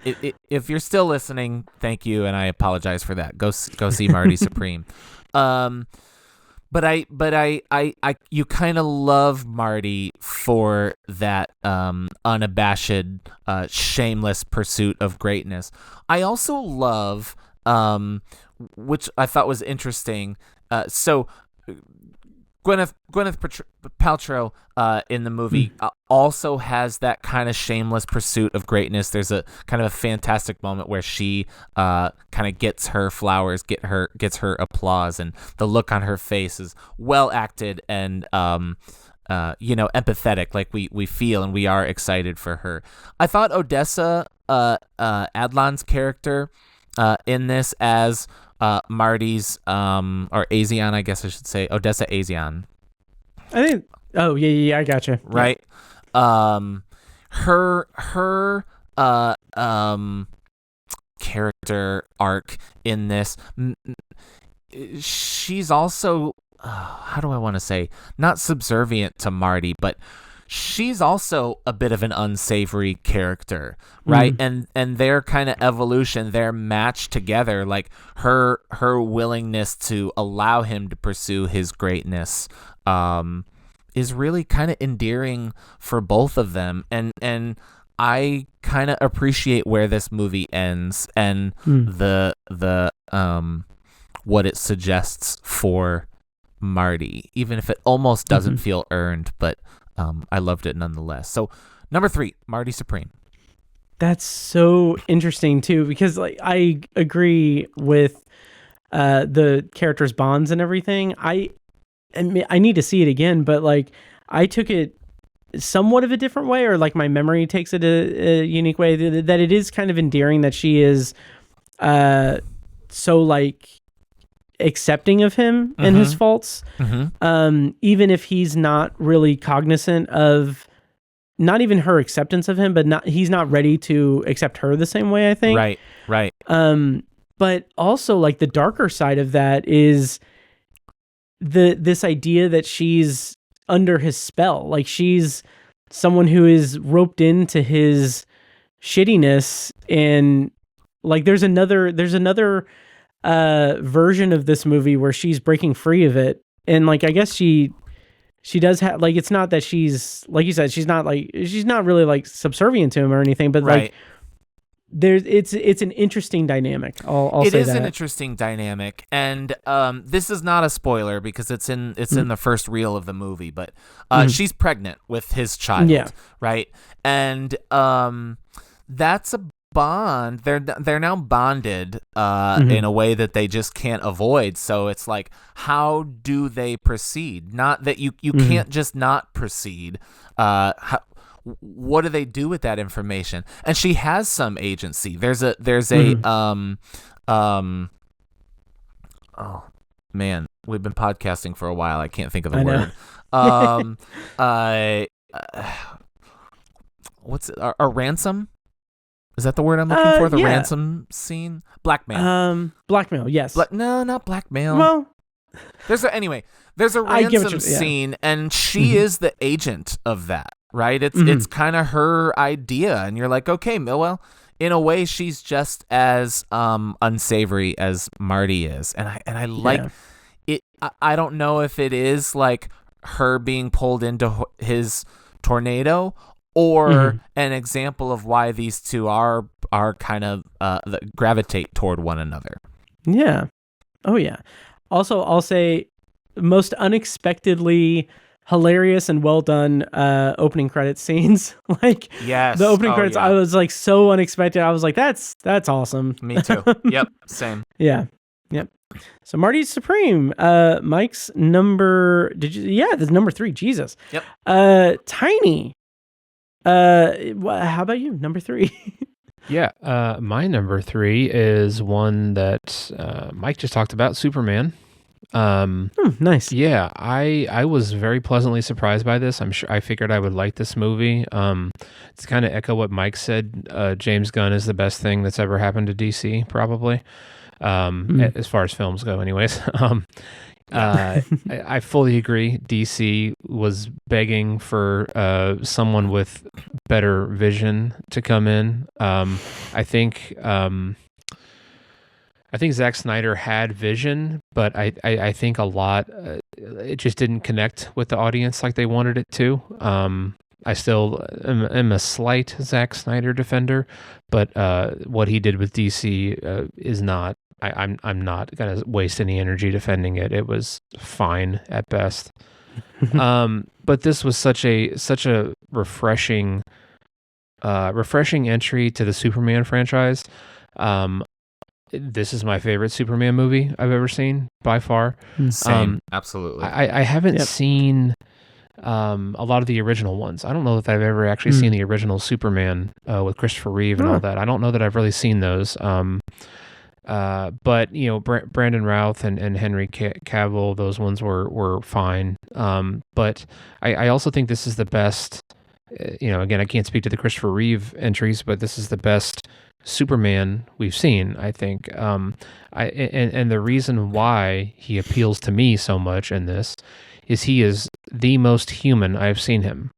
if you're still listening, thank you, and I apologize for that. Go see Marty Supreme. But you kind of love Marty for that unabashed, shameless pursuit of greatness. I also love, which I thought was interesting. So Gwyneth Paltrow in the movie also has that kind of shameless pursuit of greatness. There's a kind of a fantastic moment where she kind of gets her flowers, gets her applause, and the look on her face is well acted and empathetic. Like we feel and we are excited for her. I thought Odessa Adlon's character in this as Marty's or Azion, I guess I should say, Odessa Azion. I think. Oh yeah, I gotcha. Right. Yeah. Her character arc in this. She's also how do I want to say, not subservient to Marty, but she's also a bit of an unsavory character, right? And their kind of evolution, their match together, like her willingness to allow him to pursue his greatness, is really kind of endearing for both of them. And I kind of appreciate where this movie ends and the what it suggests for Marty, even if it almost doesn't feel earned, but I loved it nonetheless. So number 3, Marty Supreme. That's so interesting too, because like I agree with the characters' bonds and everything. I need to see it again, but like I took it somewhat of a different way, or like my memory takes it a unique way, that it is kind of endearing that she is so like accepting of him and his faults, even if he's not really cognizant of not even her acceptance of him, but he's not ready to accept her the same way, I think. Right. But also like the darker side of that is this idea that she's under his spell. Like she's someone who is roped into his shittiness and Like there's another version of this movie where she's breaking free of it, and like I guess she does have, like, it's not that she's, like you said, she's not really like subservient to him or anything, but Right. like it's an interesting dynamic. I'll It say is that. an interesting dynamic, and this is not a spoiler because it's in the first reel of the movie. But she's pregnant with his child, Yeah. right? And that's a bond. They're now bonded in a way that they just can't avoid. So it's like, how do they proceed? Not that you can't just not proceed. What do they do with that information? And she has some agency. There's a oh man, we've been podcasting for a while. I can't think of the word. What's it? A ransom? Is that the word I'm looking for? The ransom scene? Blackmail. Blackmail, yes. No, not blackmail. Well, there's a ransom scene, and she is the agent of that, right? It's kind of her idea, and you're like, okay, well, in a way, she's just as unsavory as Marty is, and I like it. I don't know if it is like her being pulled into his tornado, or an example of why these two are kind of gravitate toward one another. Yeah. Oh yeah. Also, I'll say most unexpectedly hilarious and well done opening credits scenes. Like, yes, the opening credits, I was like so unexpected. I was like, that's awesome. Me too. Yep, same. Yeah. Yep. So Marty Supreme, Mike's number. That's number 3. Jesus. Yep. Tiny. How about you? Number 3. Yeah, my number 3 is one that Mike just talked about, Superman. Nice. Yeah, I was very pleasantly surprised by this. I figured I would like this movie. To kind of echo what Mike said, James Gunn is the best thing that's ever happened to DC, probably, as far as films go, anyways. I fully agree. DC was begging for someone with better vision to come in. I think Zack Snyder had vision, but I think a lot it just didn't connect with the audience like they wanted it to. I still am a slight Zack Snyder defender, but what he did with DC is not. I'm not gonna waste any energy defending it. It was fine at best. But this was such a refreshing entry to the Superman franchise. This is my favorite Superman movie I've ever seen by far. Same, absolutely. I haven't seen a lot of the original ones. I don't know if I've ever actually seen the original Superman with Christopher Reeve and all that. I don't know that I've really seen those. But you know, Brandon Routh and Henry Cavill, those ones were fine. But I also think this is the best. Again, I can't speak to the Christopher Reeve entries, but this is the best Superman we've seen, I think. And the reason why he appeals to me so much in this is he is the most human I've seen him.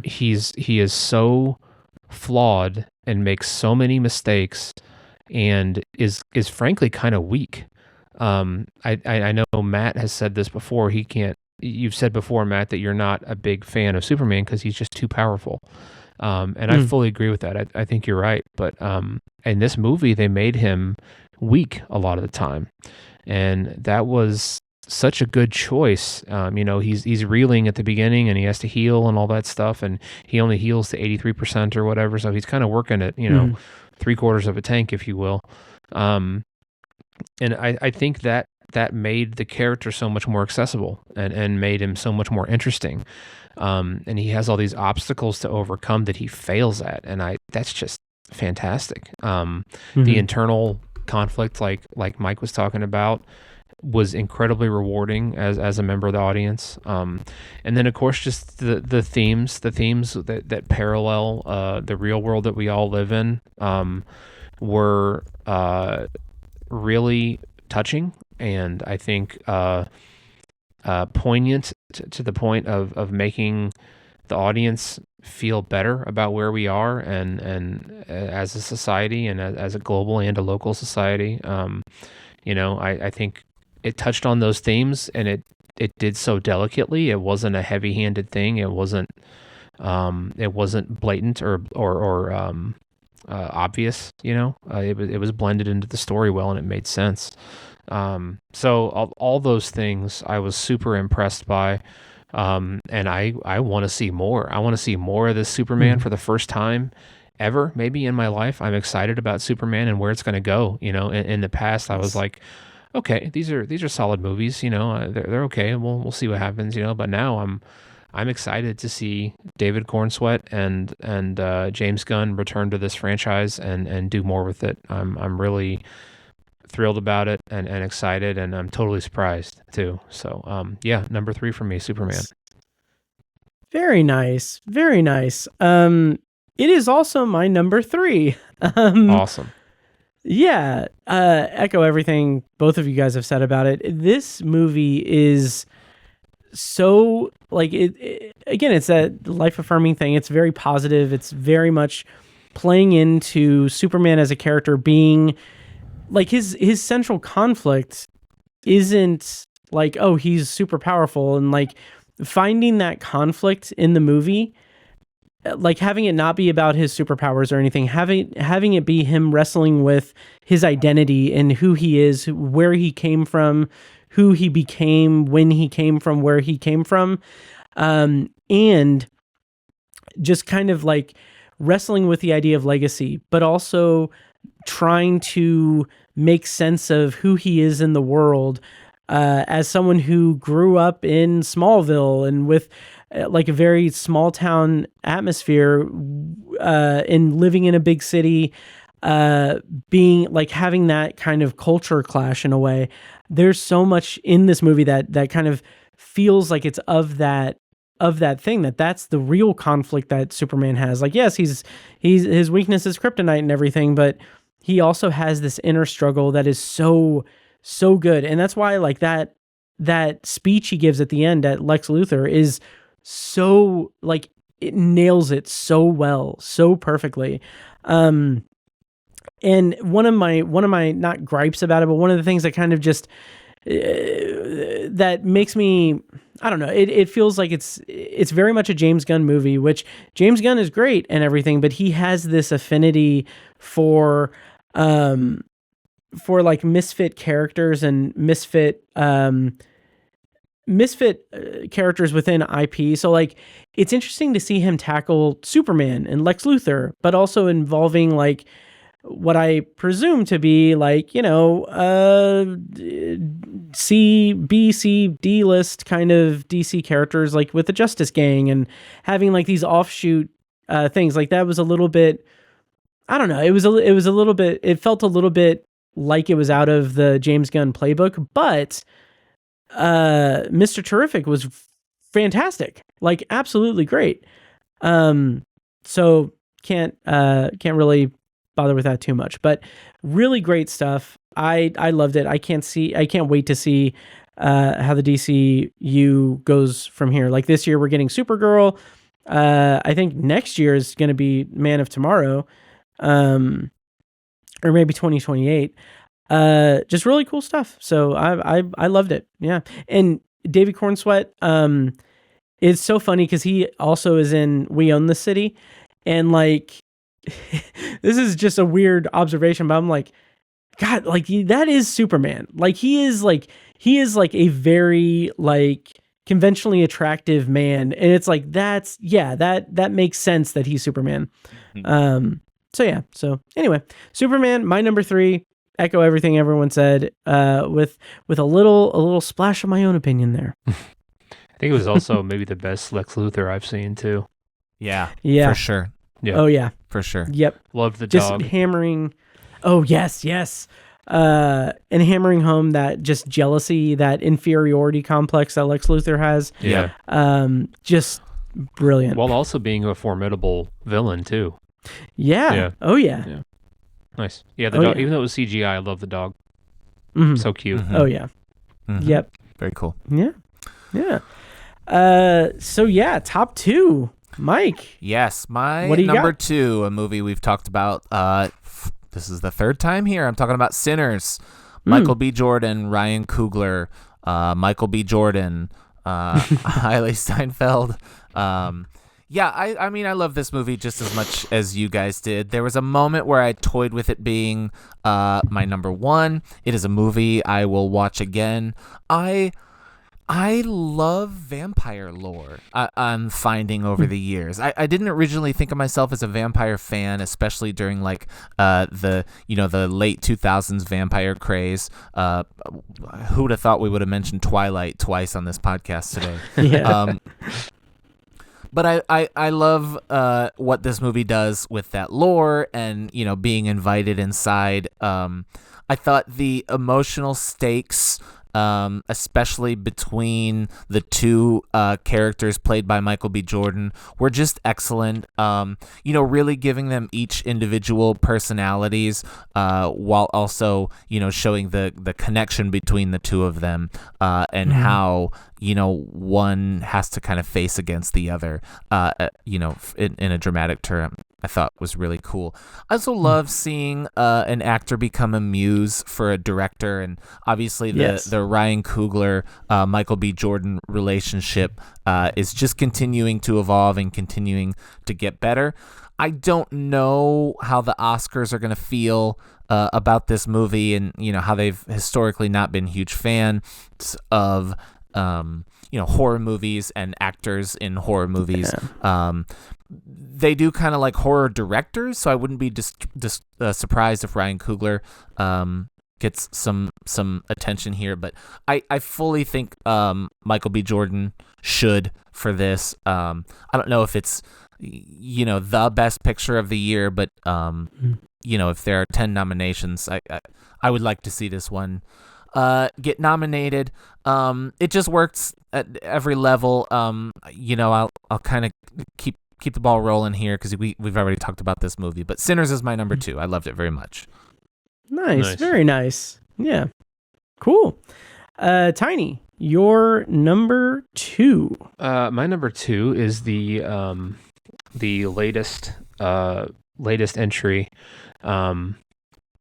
He is so flawed and makes so many mistakes and is frankly kind of weak. I know Matt has said this before. You've said before, Matt, that you're not a big fan of Superman because he's just too powerful. And I fully agree with that. I think you're right. But in this movie, they made him weak a lot of the time. And that was such a good choice. He's reeling at the beginning and he has to heal and all that stuff. And he only heals to 83% or whatever. So he's kind of working at, 3/4 of a tank, if you will. And I think that made the character so much more accessible and made him so much more interesting. And he has all these obstacles to overcome that he fails at. And that's just fantastic. The internal conflict, like Mike was talking about, was incredibly rewarding as a member of the audience. And then of course, just the themes that parallel the real world that we all live in were really touching. And I think poignant to the point of making the audience feel better about where we are and as a society and as a global and a local society. I think it touched on those themes, and it did so delicately. It wasn't a heavy-handed thing. It wasn't blatant or obvious. It was blended into the story well, and it made sense. So all those things I was super impressed by. And I want to see more. I want to see more of this Superman for the first time ever, maybe in my life. I'm excited about Superman and where it's going to go. In the past, I was like, okay, these are solid movies. They're okay. We'll see what happens. But now I'm excited to see David Cornsweet and James Gunn return to this franchise and do more with it. I'm really thrilled about it and excited, and I'm totally surprised too. So number 3 for me, Superman. Very nice. Very nice. It is also my number 3. Awesome. Yeah. Echo everything both of you guys have said about it. This movie is so like it again, it's that life affirming thing. It's very positive. It's very much playing into Superman as a character being like his central conflict isn't like, oh, he's super powerful, and like finding that conflict in the movie, like having it not be about his superpowers or anything, having it be him wrestling with his identity and who he is, where he came from, who he became when he came from where he came from, and just kind of like wrestling with the idea of legacy, but also trying to make sense of who he is in the world as someone who grew up in Smallville and with like a very small town atmosphere and living in a big city, being like having that kind of culture clash in a way. There's so much in this movie that kind of feels like it's of that thing, that's the real conflict that Superman has. Like, yes, he's his weakness is kryptonite and everything, but he also has this inner struggle that is so good. And that's why like that speech he gives at the end at Lex Luthor is so like, it nails it so well, so perfectly. And one of my not gripes about it, but one of the things that kind of just that makes me, I don't know, it feels like it's very much a James Gunn movie, which James Gunn is great and everything, but he has this affinity for like misfit characters and misfit characters within IP. So like, it's interesting to see him tackle Superman and Lex Luthor, but also involving like what I presume to be like, C, B, C, D list kind of DC characters, like with the Justice Gang, and having like these offshoot things like that was a little bit, I don't know. It was a little bit, it felt a little bit like it was out of the James Gunn playbook, but Mr. Terrific was fantastic, like absolutely great. So can't really bother with that too much, but really great stuff. I loved it. I can't wait to see how the DCU goes from here. Like this year we're getting Supergirl. I think next year is going to be Man of Tomorrow, or maybe 2028. Just really cool stuff. So I loved it. Yeah. And David Cornsweet is so funny because he also is in We Own the City, and like this is just a weird observation, but I'm like, God, like that is Superman. Like he is like a very like conventionally attractive man, and it's like that makes sense that he's Superman. So anyway, Superman, my number 3. Echo everything everyone said, with a little splash of my own opinion there. I think it was also maybe the best Lex Luthor I've seen too. Yeah, for sure. Yeah. Oh yeah, for sure. Yep. Loved the just dog. hammering. Oh yes. And hammering home that just jealousy, that inferiority complex that Lex Luthor has. Yeah. Just brilliant. While also being a formidable villain too. Yeah. Oh yeah. Nice. Yeah, the dog. Yeah. Even though it was CGI, I love the dog. Mm-hmm. So cute. Mm-hmm. Oh yeah. Mm-hmm. Yep. Very cool. Yeah. So yeah, top 2. Mike. Yes, my What do you number got? 2, a movie we've talked about. This is the third time here. I'm talking about Sinners. Michael B. Jordan, Ryan Coogler, Michael B. Jordan, Hailey Steinfeld. Yeah, I mean, I love this movie just as much as you guys did. There was a moment where I toyed with it being my number 1. It is a movie I will watch again. I love vampire lore. I'm finding over the years. I didn't originally think of myself as a vampire fan, especially during like the late 2000s vampire craze. Who would have thought we would have mentioned Twilight twice on this podcast today? Yeah. But I love what this movie does with that lore and, being invited inside. I thought the emotional stakes, especially between the two characters played by Michael B. Jordan, were just excellent. Really giving them each individual personalities, while also, showing the connection between the two of them, and how, one has to kind of face against the other, in a dramatic term. I thought was really cool. I also love seeing an actor become a muse for a director, and obviously the Ryan Coogler, Michael B. Jordan relationship is just continuing to evolve and continuing to get better. I don't know how the Oscars are going to feel about this movie, and how they've historically not been huge fans of horror movies and actors in horror movies. Yeah. They do kind of like horror directors, so I wouldn't be surprised if Ryan Coogler gets some attention here. But I fully think Michael B. Jordan should for this. I don't know if it's the best picture of the year, but if there are 10 nominations, I would like to see this one get nominated. It just works at every level. I'll kind of keep the ball rolling here because we've already talked about this movie, but Sinners is my number 2. I loved it very much. Nice. Very nice. Yeah, cool. Tiny, your number 2. My number 2 is the latest entry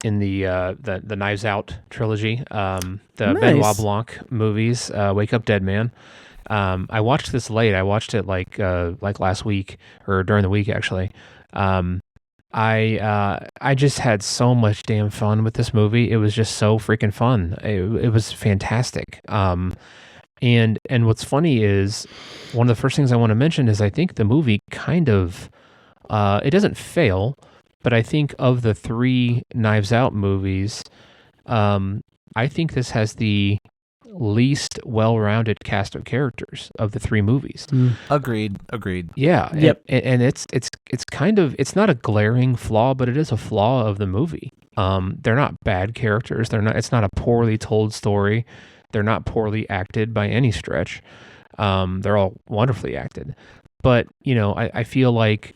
in the Knives Out trilogy, the Benoit Blanc movies, Wake Up Dead Man. I watched this late. I watched it like last week or during the week actually. I just had so much damn fun with this movie. It was just so freaking fun. It was fantastic. And what's funny is one of the first things I want to mention is I think the movie kind of it doesn't fail, but I think of the 3 Knives Out movies, I think this has the least well-rounded cast of characters of the 3 movies. Agreed. Yeah. Yep. And it's kind of, it's not a glaring flaw, but it is a flaw of the movie. They're not bad characters. It's not a poorly told story. They're not poorly acted by any stretch. They're all wonderfully acted. But, I feel like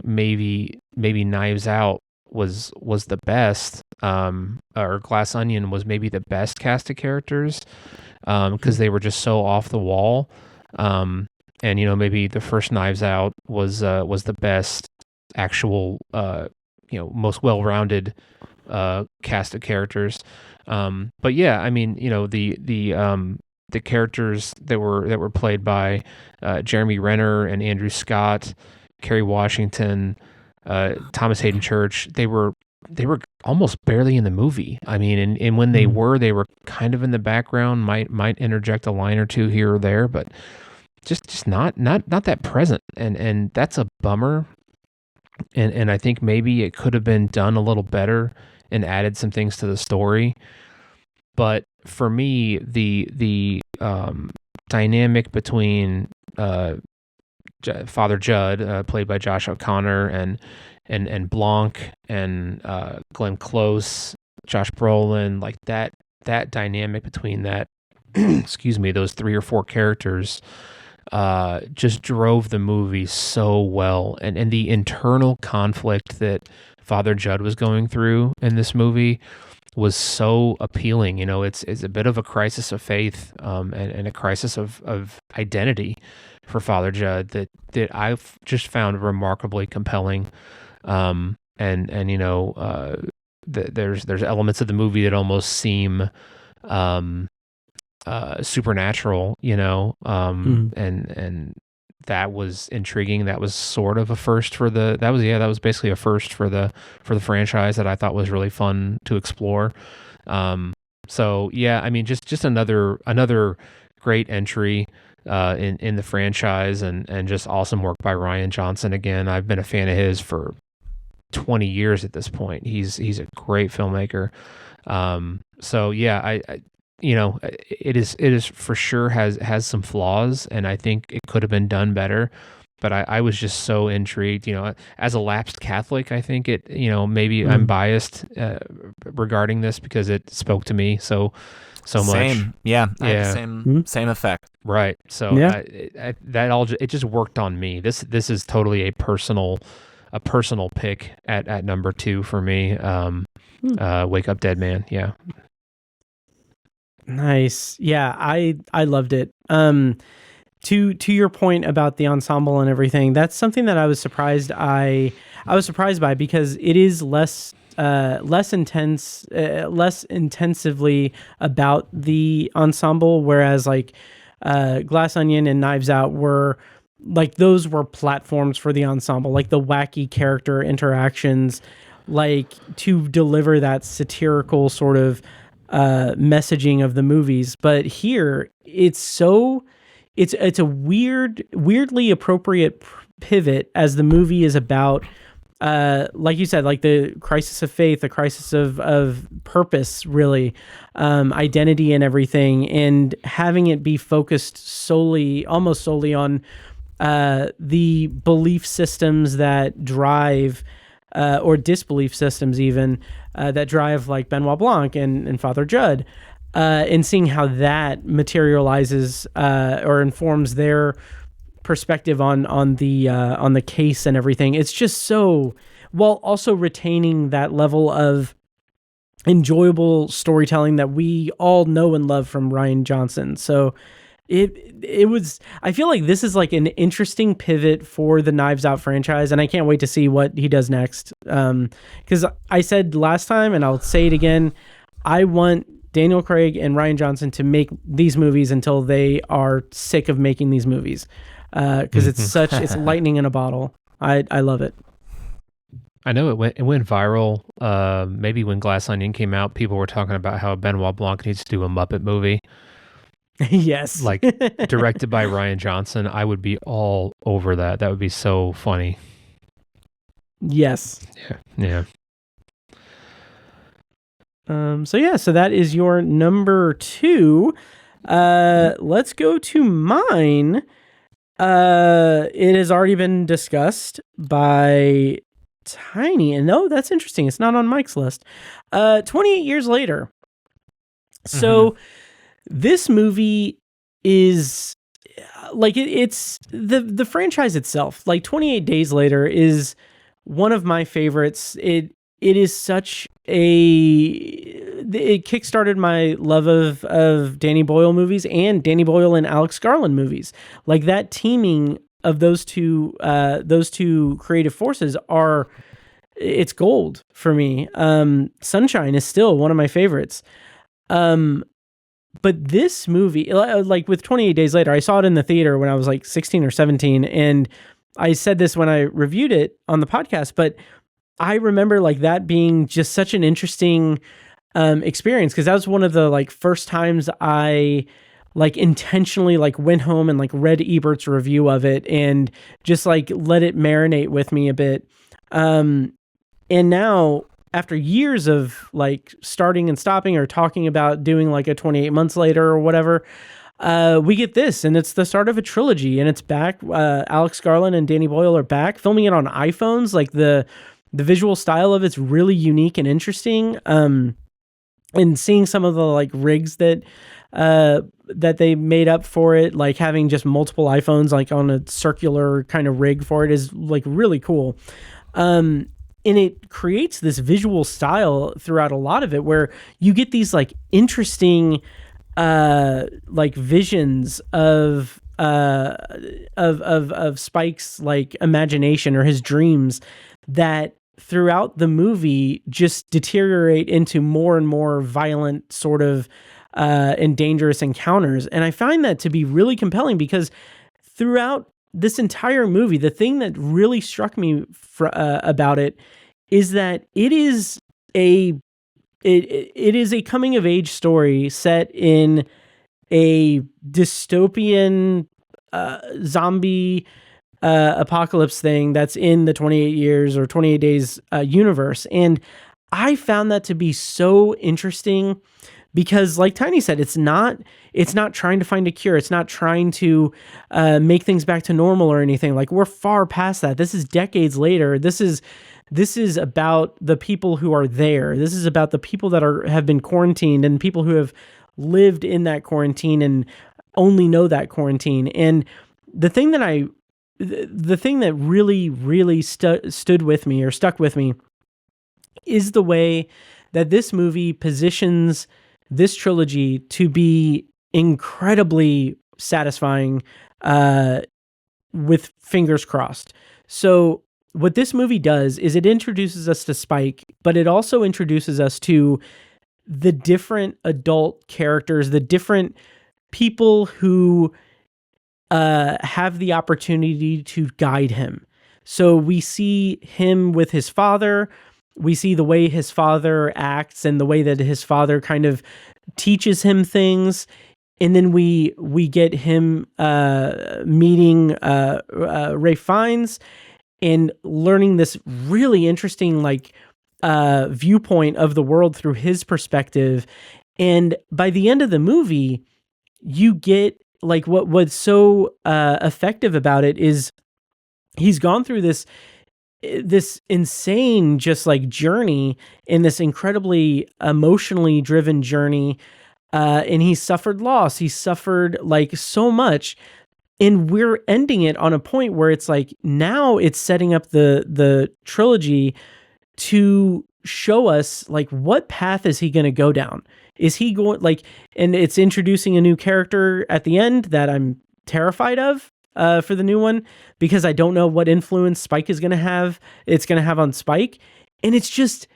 maybe Knives Out was the best, or Glass Onion was maybe the best cast of characters, because they were just so off the wall. And maybe the first Knives Out was the best actual, most well-rounded cast of characters. But yeah, I mean, the characters that were played by Jeremy Renner and Andrew Scott, Kerry Washington, Thomas Hayden Church, they were almost barely in the movie. I mean, and when they were kind of in the background, might interject a line or two here or there, but just not that present, and that's a bummer. And I think maybe it could have been done a little better and added some things to the story. But for me, the dynamic between Father Judd, played by Josh O'Connor, and Blanc and Glenn Close, Josh Brolin, like that dynamic between that, excuse me, those 3 or 4 characters, just drove the movie so well, and the internal conflict that Father Judd was going through in this movie was so appealing. It's a bit of a crisis of faith, and a crisis of identity Father Judd that I've just found remarkably compelling. And there's elements of the movie that almost seem supernatural, and that was intriguing. That was sort of a first for that was basically a first for the franchise that I thought was really fun to explore. So yeah, I mean, just another great entry in the franchise, and just awesome work by Rian Johnson. Again, I've been a fan of his for 20 years at this point. He's a great filmmaker. So yeah, I it is for sure has some flaws, and I think it could have been done better. But I was just so intrigued, as a lapsed Catholic. I think it, maybe I'm biased regarding this because it spoke to me so much. Same, yeah, I had the same effect. Right. So it just worked on me. This is totally a personal pick at number 2 for me. Wake Up Dead Man. Yeah. Nice. Yeah, I loved it. To your point about the ensemble and everything, that's something that I was surprised I was surprised by, because it is less intense, less intensively about the ensemble, whereas like Glass Onion and Knives Out were like, those were platforms for the ensemble, like the wacky character interactions, like to deliver that satirical sort of messaging of the movies. But here it's a weirdly appropriate pivot, as the movie is about like you said, like the crisis of faith, the crisis of purpose, really, identity and everything, and having it be focused almost solely on the belief systems that drive or disbelief systems even that drive like Benoit Blanc and Father Judd, and seeing how that materializes or informs their perspective on the case and everything. It's just so, while also retaining that level of enjoyable storytelling that we all know and love from Rian Johnson. So it was, I feel like this is like an interesting pivot for the Knives Out franchise, and I can't wait to see what he does next. Because I said last time, and I'll say it again, I want Daniel Craig and Rian Johnson to make these movies until they are sick of making these movies. Because it's lightning in a bottle. I love it. I know it went viral. Maybe when Glass Onion came out, people were talking about how Benoit Blanc needs to do a Muppet movie. Yes. Like directed by Rian Johnson. I would be all over that. That would be so funny. Yes. Yeah. So that is your number 2. Let's go to mine. It has already been discussed by Tiny, and no, that's interesting. It's not on Mike's list. 28 years later. So this movie is like it's the franchise itself. Like 28 Days Later is one of my favorites. It is such it kickstarted my love of Danny Boyle movies and Danny Boyle and Alex Garland movies. Like that teaming of those two creative forces it's gold for me. Sunshine is still one of my favorites. But this movie, like with 28 Days Later, I saw it in the theater when I was like 16 or 17. And I said this when I reviewed it on the podcast, but I remember like that being just such an interesting experience, because that was one of the like first times I like intentionally like went home and like read Ebert's review of it and just like let it marinate with me a bit. And now after years of like starting and stopping or talking about doing like a 28 months later or whatever, we get this, and it's the start of a trilogy, and it's back. Alex Garland and Danny Boyle are back filming it on iPhones. Like the visual style of it's really unique and interesting. And seeing some of the like rigs that they made up for it, like having just multiple iPhones like on a circular kind of rig for it, is like really cool. And it creates this visual style throughout a lot of it where you get these like interesting like visions of of Spike's like imagination or his dreams that throughout the movie just deteriorate into more and more violent sort of and dangerous encounters. And I find that to be really compelling because throughout this entire movie, the thing that really struck me about it is that it is a coming of age story set in a dystopian zombie apocalypse thing that's in the 28 years or 28 days universe. And I found that to be so interesting because like Tiny said, it's not trying to find a cure. It's not trying to make things back to normal or anything. Like, we're far past that. This is decades later. This is about the people who are there. This is about the people that have been quarantined and people who have lived in that quarantine and only know that quarantine. And the thing that really, really stood with me or stuck with me is the way that this movie positions this trilogy to be incredibly satisfying, with fingers crossed. So what this movie does is it introduces us to Spike, but it also introduces us to the different adult characters, the different people who have the opportunity to guide him. So we see him with his father. We see the way his father acts and the way that his father kind of teaches him things. And then we get him meeting Ralph Fiennes and learning this really interesting viewpoint of the world through his perspective. And by the end of the movie, you get like what's so effective about it is he's gone through this insane just like journey in this incredibly emotionally driven journey, and he suffered loss. He suffered like so much, and we're ending it on a point where it's like now it's setting up the trilogy to show us like what path is he going to go down. Is he going and it's introducing a new character at the end that I'm terrified of for the new one, because I don't know what influence Spike is going to have. It's going to have on Spike. And it's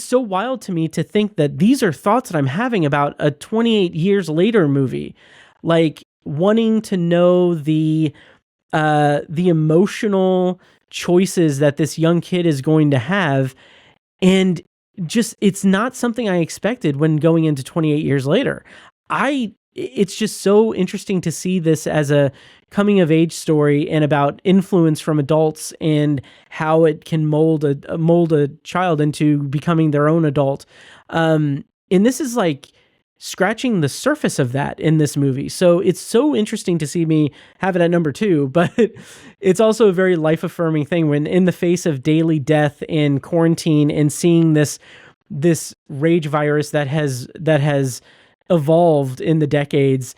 so wild to me to think that these are thoughts that I'm having about a 28 years later movie, like wanting to know the emotional choices that this young kid is going to have. And just, it's not something I expected when going into 28 years later. It's just so interesting to see this as a coming of age story and about influence from adults and how it can mold a child into becoming their own adult. And this is like scratching the surface of that in this movie. So it's so interesting to see me have it at number 2, but it's also a very life affirming thing when in the face of daily death and quarantine and seeing this rage virus that has evolved in the decades,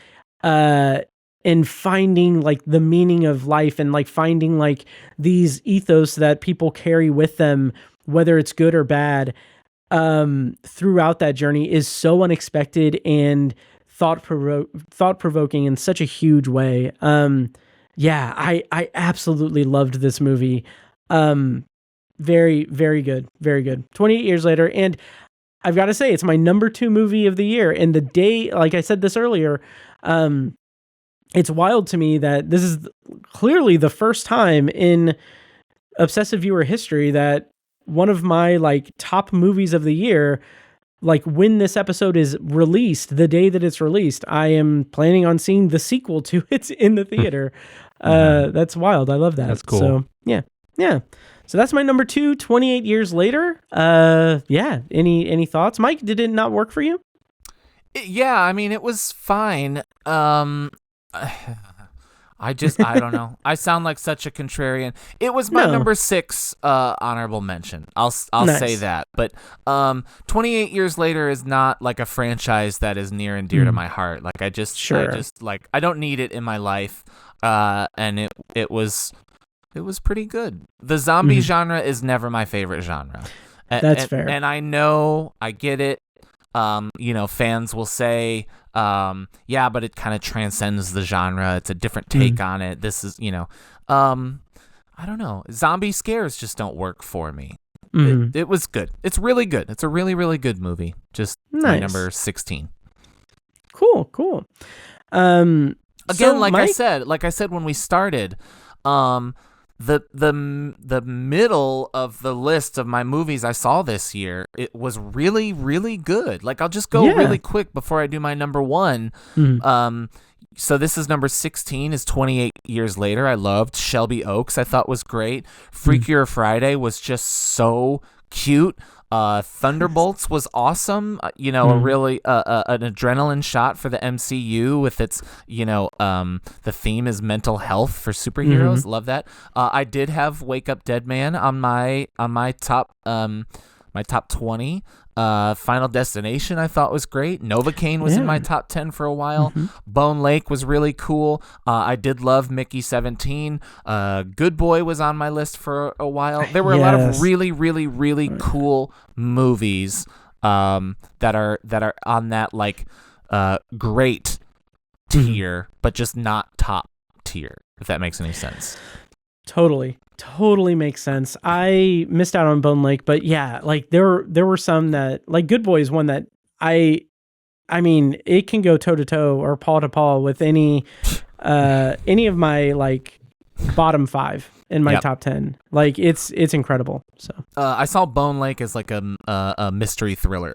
and finding like the meaning of life and like finding like these ethos that people carry with them, whether it's good or bad, throughout that journey is so unexpected and thought-provoking in such a huge way. I absolutely loved this movie. Very, very good. Very good. 28 years later. And I've got to say, it's my number 2 movie of the year. And the day, like I said this earlier, it's wild to me that this is clearly the first time in Obsessive Viewer history that one of my like top movies of the year, like when this episode is released, the day that it's released, I am planning on seeing the sequel to it in the theater. That's wild. I love that. That's cool. So yeah. So that's my number 2, 28 years later. Any thoughts? Mike, did it not work for you? Yeah, I mean, it was fine. I don't know. I sound like such a contrarian. It was my number 6 honorable mention. I'll Nice. say that. But 28 years later is not like a franchise that is near and dear to my heart. Like I just like I don't need it in my life. And it was pretty good. The zombie genre is never my favorite genre. That's fair. And I know, I get it. fans will say, yeah, but it kind of transcends the genre. It's a different take on it. This is, I don't know. Zombie scares just don't work for me. It was good. It's really good. It's a really, really good movie. Just my number 16. Cool. Again, so like Mike? I said when we started, the middle of the list of my movies I saw this year, it was really, really good. Like, I'll just go really quick before I do my number one. So this is number 16, is 28 Years Later. I loved Shelby Oaks. I thought was great. Freakier Friday was just so cute. Thunderbolts was awesome. A really an adrenaline shot for the MCU with its, the theme is mental health for superheroes. Love that. I did have Wake Up Dead Man on my top 20. Final Destination I thought was great. Novocaine was in my top 10 for a while. Bone Lake was really cool. I did love Mickey 17. Good Boy was on my list for a while. There were a lot of really, really, really cool movies that are on that great tier, but just not top tier, if that makes any sense. Totally makes sense. I missed out on Bone Lake, but yeah, there were some that, like, Good Boy is one that I mean, it can go toe to toe or paw to paw with any of my bottom 5 in my top 10. Like, it's incredible. So I saw Bone Lake as like a mystery thriller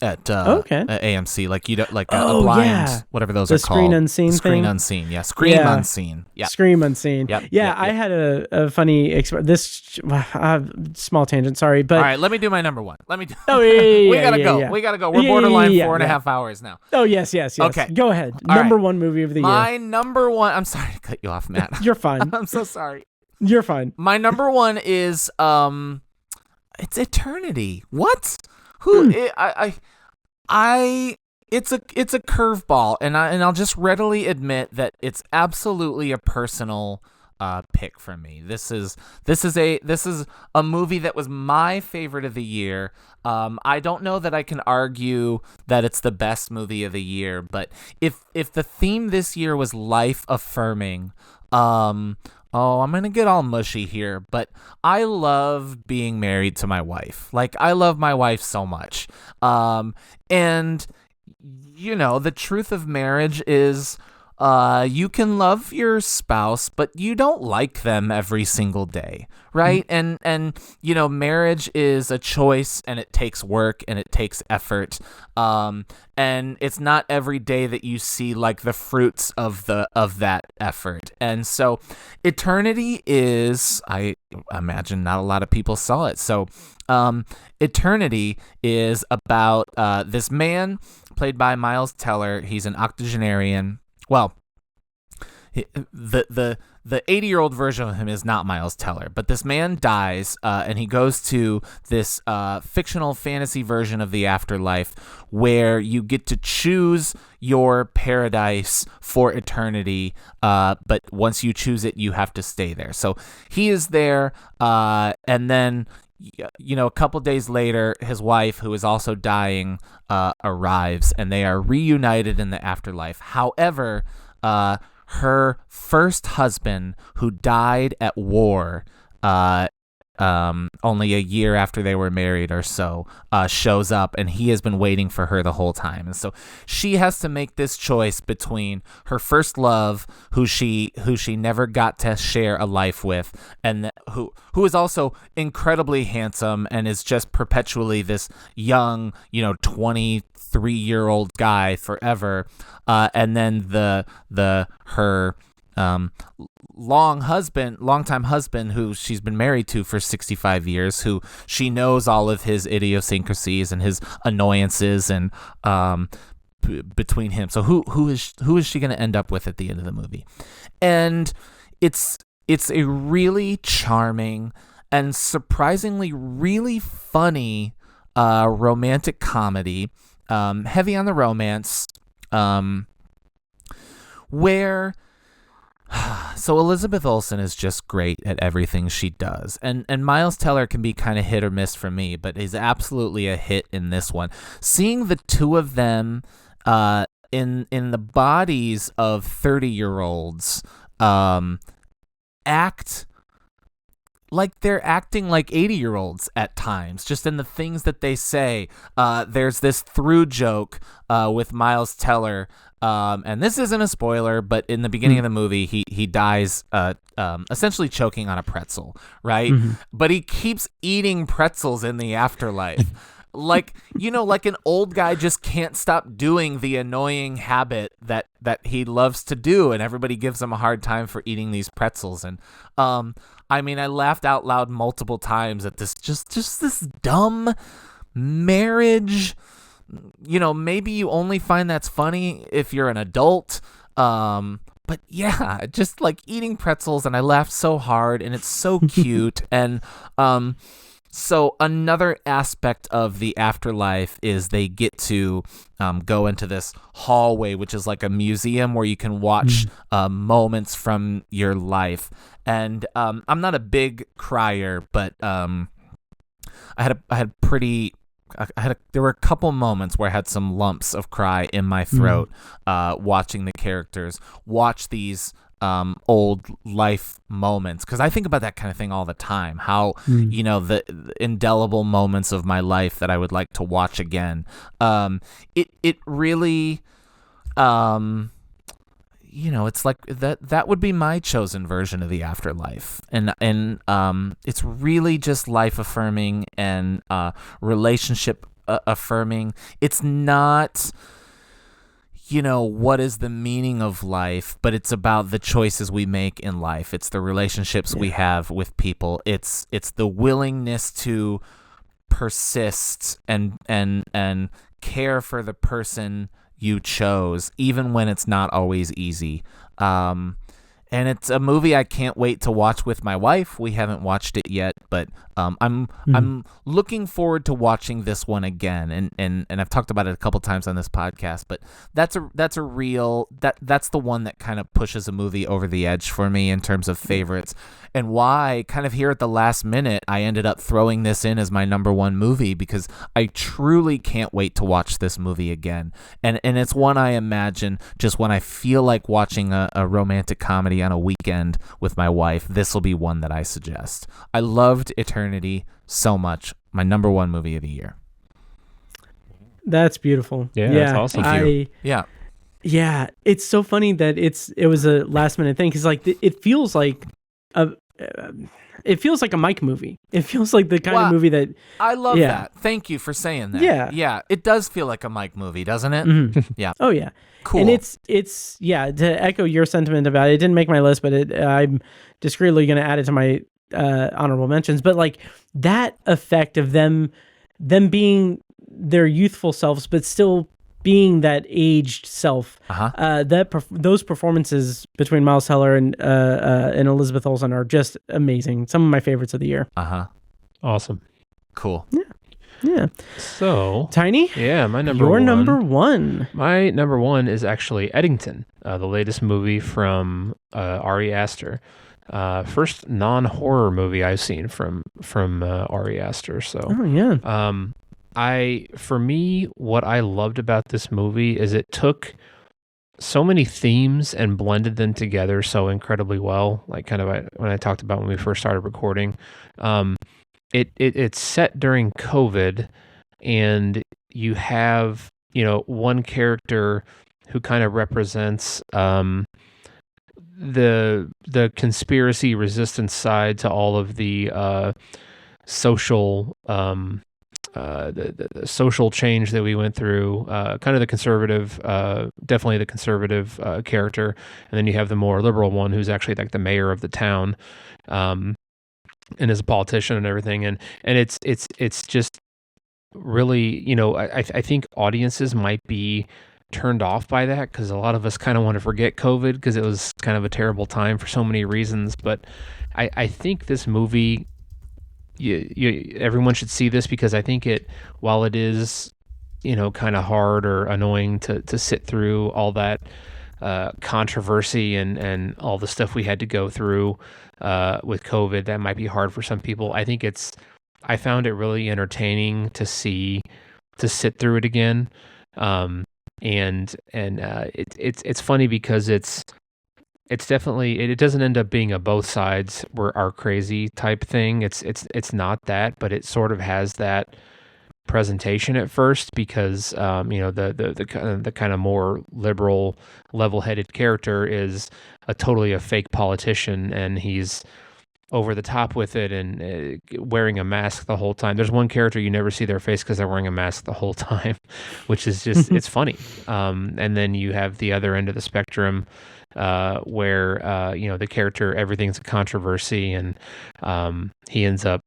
at AMC, a blind, whatever those are called. Screen Unseen. Yeah, Scream Unseen. Yeah, Scream Unseen. Yep. I had a funny small tangent. Sorry, but all right, let me do my number one. We gotta go. We gotta go. We're borderline 4.5 hours now. Oh yes. Okay, go ahead. Number one movie of the year. My number one. I'm sorry to cut you off, Matt. You're fine. I'm so sorry. You're fine. My number one is it's Eternity. What? It's a curveball, and I'll just readily admit that it's absolutely a personal pick for me. This is a movie that was my favorite of the year. I don't know that I can argue that it's the best movie of the year, but if the theme this year was life affirming, I'm going to get all mushy here, but I love being married to my wife. Like, I love my wife so much. And, the truth of marriage is you can love your spouse, but you don't like them every single day, right? And marriage is a choice, and it takes work, and it takes effort. And it's not every day that you see the fruits of that effort. And so Eternity is, I imagine not a lot of people saw it. So Eternity is about this man played by Miles Teller. He's an octogenarian. Well, the 80-year-old version of him is not Miles Teller, but this man dies, and he goes to this fictional fantasy version of the afterlife where you get to choose your paradise for eternity, but once you choose it, you have to stay there. So he is there, and then a couple days later, his wife, who is also dying, arrives, and they are reunited in the afterlife. However, her first husband, who died at war only a year after they were married or so, shows up, and he has been waiting for her the whole time. And so she has to make this choice between her first love, who she never got to share a life with, and who is also incredibly handsome and is just perpetually this young, 23-year-old guy forever, and then her longtime husband, who she's been married to for 65 years, who she knows all of his idiosyncrasies and his annoyances, and between him. So who is she going to end up with at the end of the movie? And it's a really charming and surprisingly really funny romantic comedy, heavy on the romance, where So Elizabeth Olsen is just great at everything she does. And Miles Teller can be kind of hit or miss for me, but is absolutely a hit in this one. Seeing the two of them in the bodies of 30-year-olds act like they're acting like 80-year-olds at times, just in the things that they say. There's this through joke with Miles Teller, and this isn't a spoiler, but in the beginning of the movie, he dies essentially choking on a pretzel, right? But he keeps eating pretzels in the afterlife. Like, like an old guy just can't stop doing the annoying habit that he loves to do, and everybody gives him a hard time for eating these pretzels. And I mean, I laughed out loud multiple times at this just this dumb marriage. Maybe you only find that's funny if you're an adult. But yeah, just like eating pretzels, and I laughed so hard, and it's so cute. And so another aspect of the afterlife is they get to go into this hallway, which is like a museum where you can watch moments from your life. And I'm not a big crier, but there were a couple moments where I had some lumps of cry in my throat watching the characters watch these old life moments, because I think about that kind of thing all the time, how the indelible moments of my life that I would like to watch again. It really it's like that would be my chosen version of the afterlife. And it's really just life affirming and relationship affirming. It's not what is the meaning of life, but it's about the choices we make in life. It's the relationships we have with people. It's the willingness to persist and care for the person you chose, even when it's not always easy. And it's a movie I can't wait to watch with my wife. We haven't watched it yet, but I'm looking forward to watching this one again. And I've talked about it a couple times on this podcast, but that's the one that kind of pushes a movie over the edge for me in terms of favorites, and why kind of here at the last minute I ended up throwing this in as my number one movie, because I truly can't wait to watch this movie again. And it's one I imagine just when I feel like watching a romantic comedy on a weekend with my wife, this will be one that I suggest. I loved Eternity so much. My number one movie of the year. That's beautiful. Yeah, that's awesome. Yeah, it's so funny that it was a last minute thing, because like it feels like a Mike movie. It feels like the kind of movie that I love that. Thank you for saying that. Yeah, it does feel like a Mike movie, doesn't it? Yeah. Oh yeah. Cool. And it's to echo your sentiment about it. It didn't make my list, but I'm discreetly going to add it to my honorable mentions. But like that effect of them being their youthful selves, but still being that aged self. Those performances between Miles Teller and Elizabeth Olsen are just amazing. Some of my favorites of the year. Awesome. Cool. Yeah. So Tiny. Yeah, my number one. My number one is actually Eddington, the latest movie from Ari Aster. First non-horror movie I've seen from Ari Aster. So. Oh yeah. For me, what I loved about this movie is it took so many themes and blended them together so incredibly well. Like kind of when I talked about when we first started recording, it's set during COVID, and you have one character who kind of represents the conspiracy resistance side to all of the social the social change that we went through, kind of the conservative, definitely the conservative character, and then you have the more liberal one who's actually like the mayor of the town, and is a politician and everything, and it's just really, I think audiences might be turned off by that, because a lot of us kind of want to forget COVID because it was kind of a terrible time for so many reasons, but I think this movie, everyone should see this, because I think while it is, kind of hard or annoying to sit through all that controversy and all the stuff we had to go through with COVID. That might be hard for some people. I found it really entertaining to sit through it again. It's funny because it's definitely, it doesn't end up being a both sides are crazy type thing. It's not that, but it sort of has that presentation at first because the kind of more liberal, level-headed character is totally a fake politician, and he's over the top with it and wearing a mask the whole time. There's one character you never see their face because they're wearing a mask the whole time, which is just it's funny. And then you have the other end of the spectrum where the character, everything's a controversy, and he ends up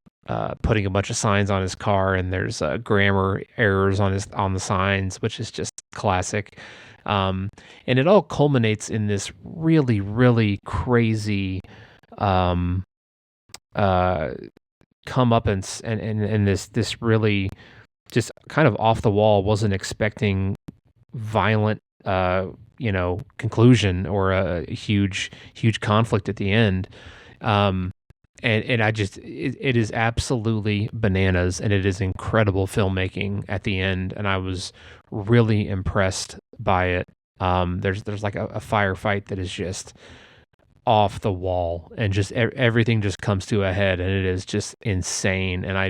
putting a bunch of signs on his car, and there's grammar errors on the signs, which is just classic. And it all culminates in this really, really crazy come up and this really just kind of off the wall, wasn't expecting violent conclusion or a huge conflict at the end. And it is absolutely bananas, and it is incredible filmmaking at the end, and I was really impressed by it. There's like a firefight that is just off the wall, and just everything just comes to a head, and it is just insane. And I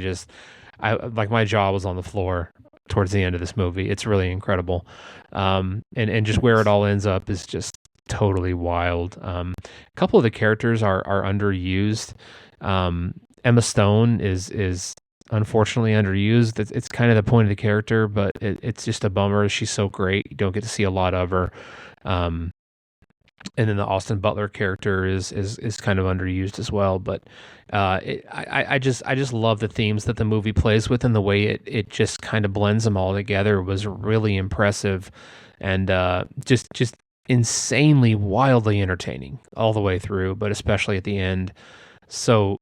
like, my jaw was on the floor towards the end of this movie. It's really incredible. And just where it all ends up is just totally wild. A couple of the characters are underused. Emma Stone is unfortunately underused. It's kind of the point of the character, but it's just a bummer. She's so great. You don't get to see a lot of her. And then the Austin Butler character is kind of underused as well. But I just love the themes that the movie plays with, and the way it just kind of blends them all together was really impressive, and just insanely, wildly entertaining all the way through, but especially at the end. So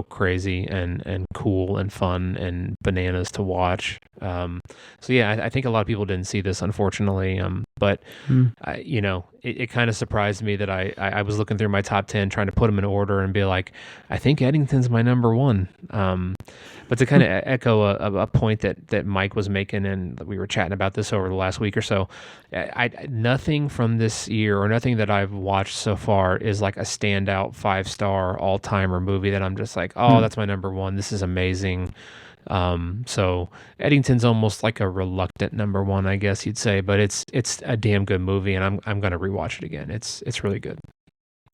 crazy and cool and fun and bananas to watch. So yeah, I think a lot of people didn't see this, unfortunately. But it kind of surprised me that I was looking through my top 10, trying to put them in order and be like, I think Eddington's my number one. But to kind of echo a point that Mike was making, and we were chatting about this over the last week or so, nothing from this year, or nothing that I've watched so far, is like a standout 5-star all-timer movie that I'm just like, oh, that's my number one. This is amazing. So Eddington's almost like a reluctant number one, I guess you'd say, but it's a damn good movie, and I'm gonna rewatch it again. It's really good.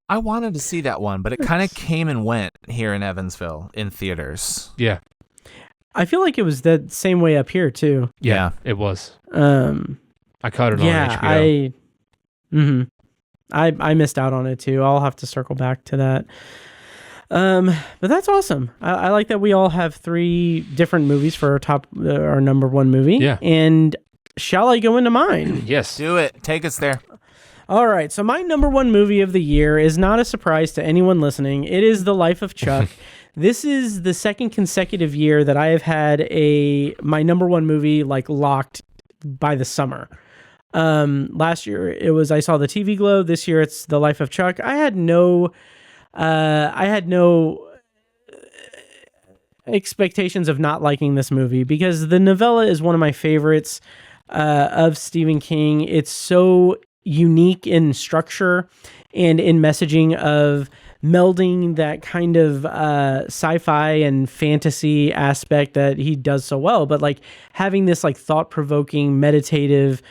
I wanted to see that one, but it kind of came and went here in Evansville in theaters. Yeah. I feel like it was the same way up here too. Yeah, it was. I caught it on HBO. I missed out on it too. I'll have to circle back to that. But that's awesome. I like that we all have 3 different movies for our number one movie. Yeah. And shall I go into mine? Yes. Do it. Take us there. All right. So my number one movie of the year is not a surprise to anyone listening. It is The Life of Chuck. This is the second consecutive year that I have had my number one movie like locked by the summer. Last year I saw The TV Globe. This year it's The Life of Chuck. I had no expectations of not liking this movie, because the novella is one of my favorites of Stephen King. It's so unique in structure and in messaging, of melding that kind of sci-fi and fantasy aspect that he does so well, but like having this like thought-provoking, meditative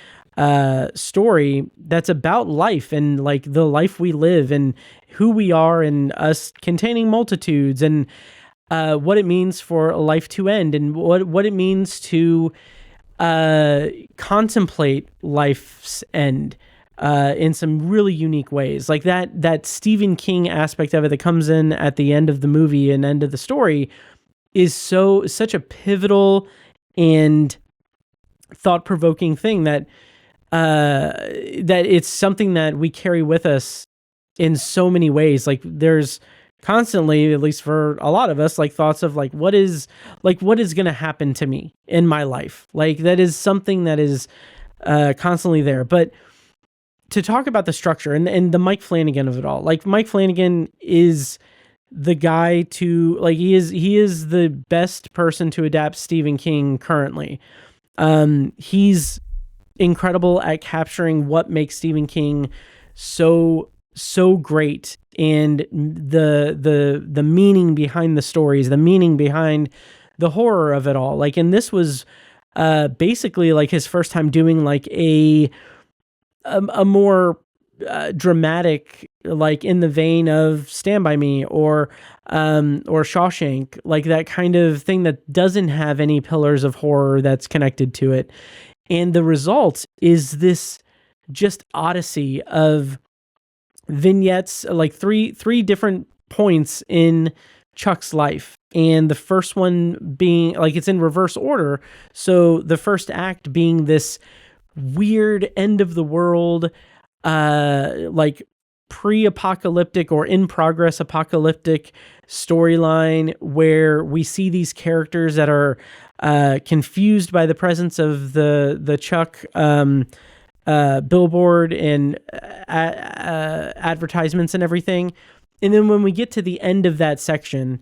story that's about life, and like the life we live, and who we are, and us containing multitudes, and what it means for a life to end, and what it means to contemplate life's end in some really unique ways. Like that Stephen King aspect of it that comes in at the end of the movie and end of the story is such a pivotal and thought-provoking thing that it's something that we carry with us in so many ways. Like there's constantly, at least for a lot of us, like thoughts of like what is going to happen to me in my life. Like that is something that is constantly there. But to talk about the structure and the Mike Flanagan of it all. Like, Mike Flanagan is the guy to, like, he is the best person to adapt Stephen King currently. He's incredible at capturing what makes Stephen King so great, and the meaning behind the stories, the meaning behind the horror of it all. Like, and this was basically like his first time doing like a more dramatic, like in the vein of Stand By Me or Shawshank, like that kind of thing that doesn't have any pillars of horror that's connected to it. And the result is this just odyssey of vignettes, like three different points in Chuck's life. And the first one being, like, it's in reverse order. So the first act being this weird end of the world, like pre-apocalyptic or in progress apocalyptic storyline, where we see these characters that are confused by the presence of the Chuck billboard and advertisements and everything. And then when we get to the end of that section,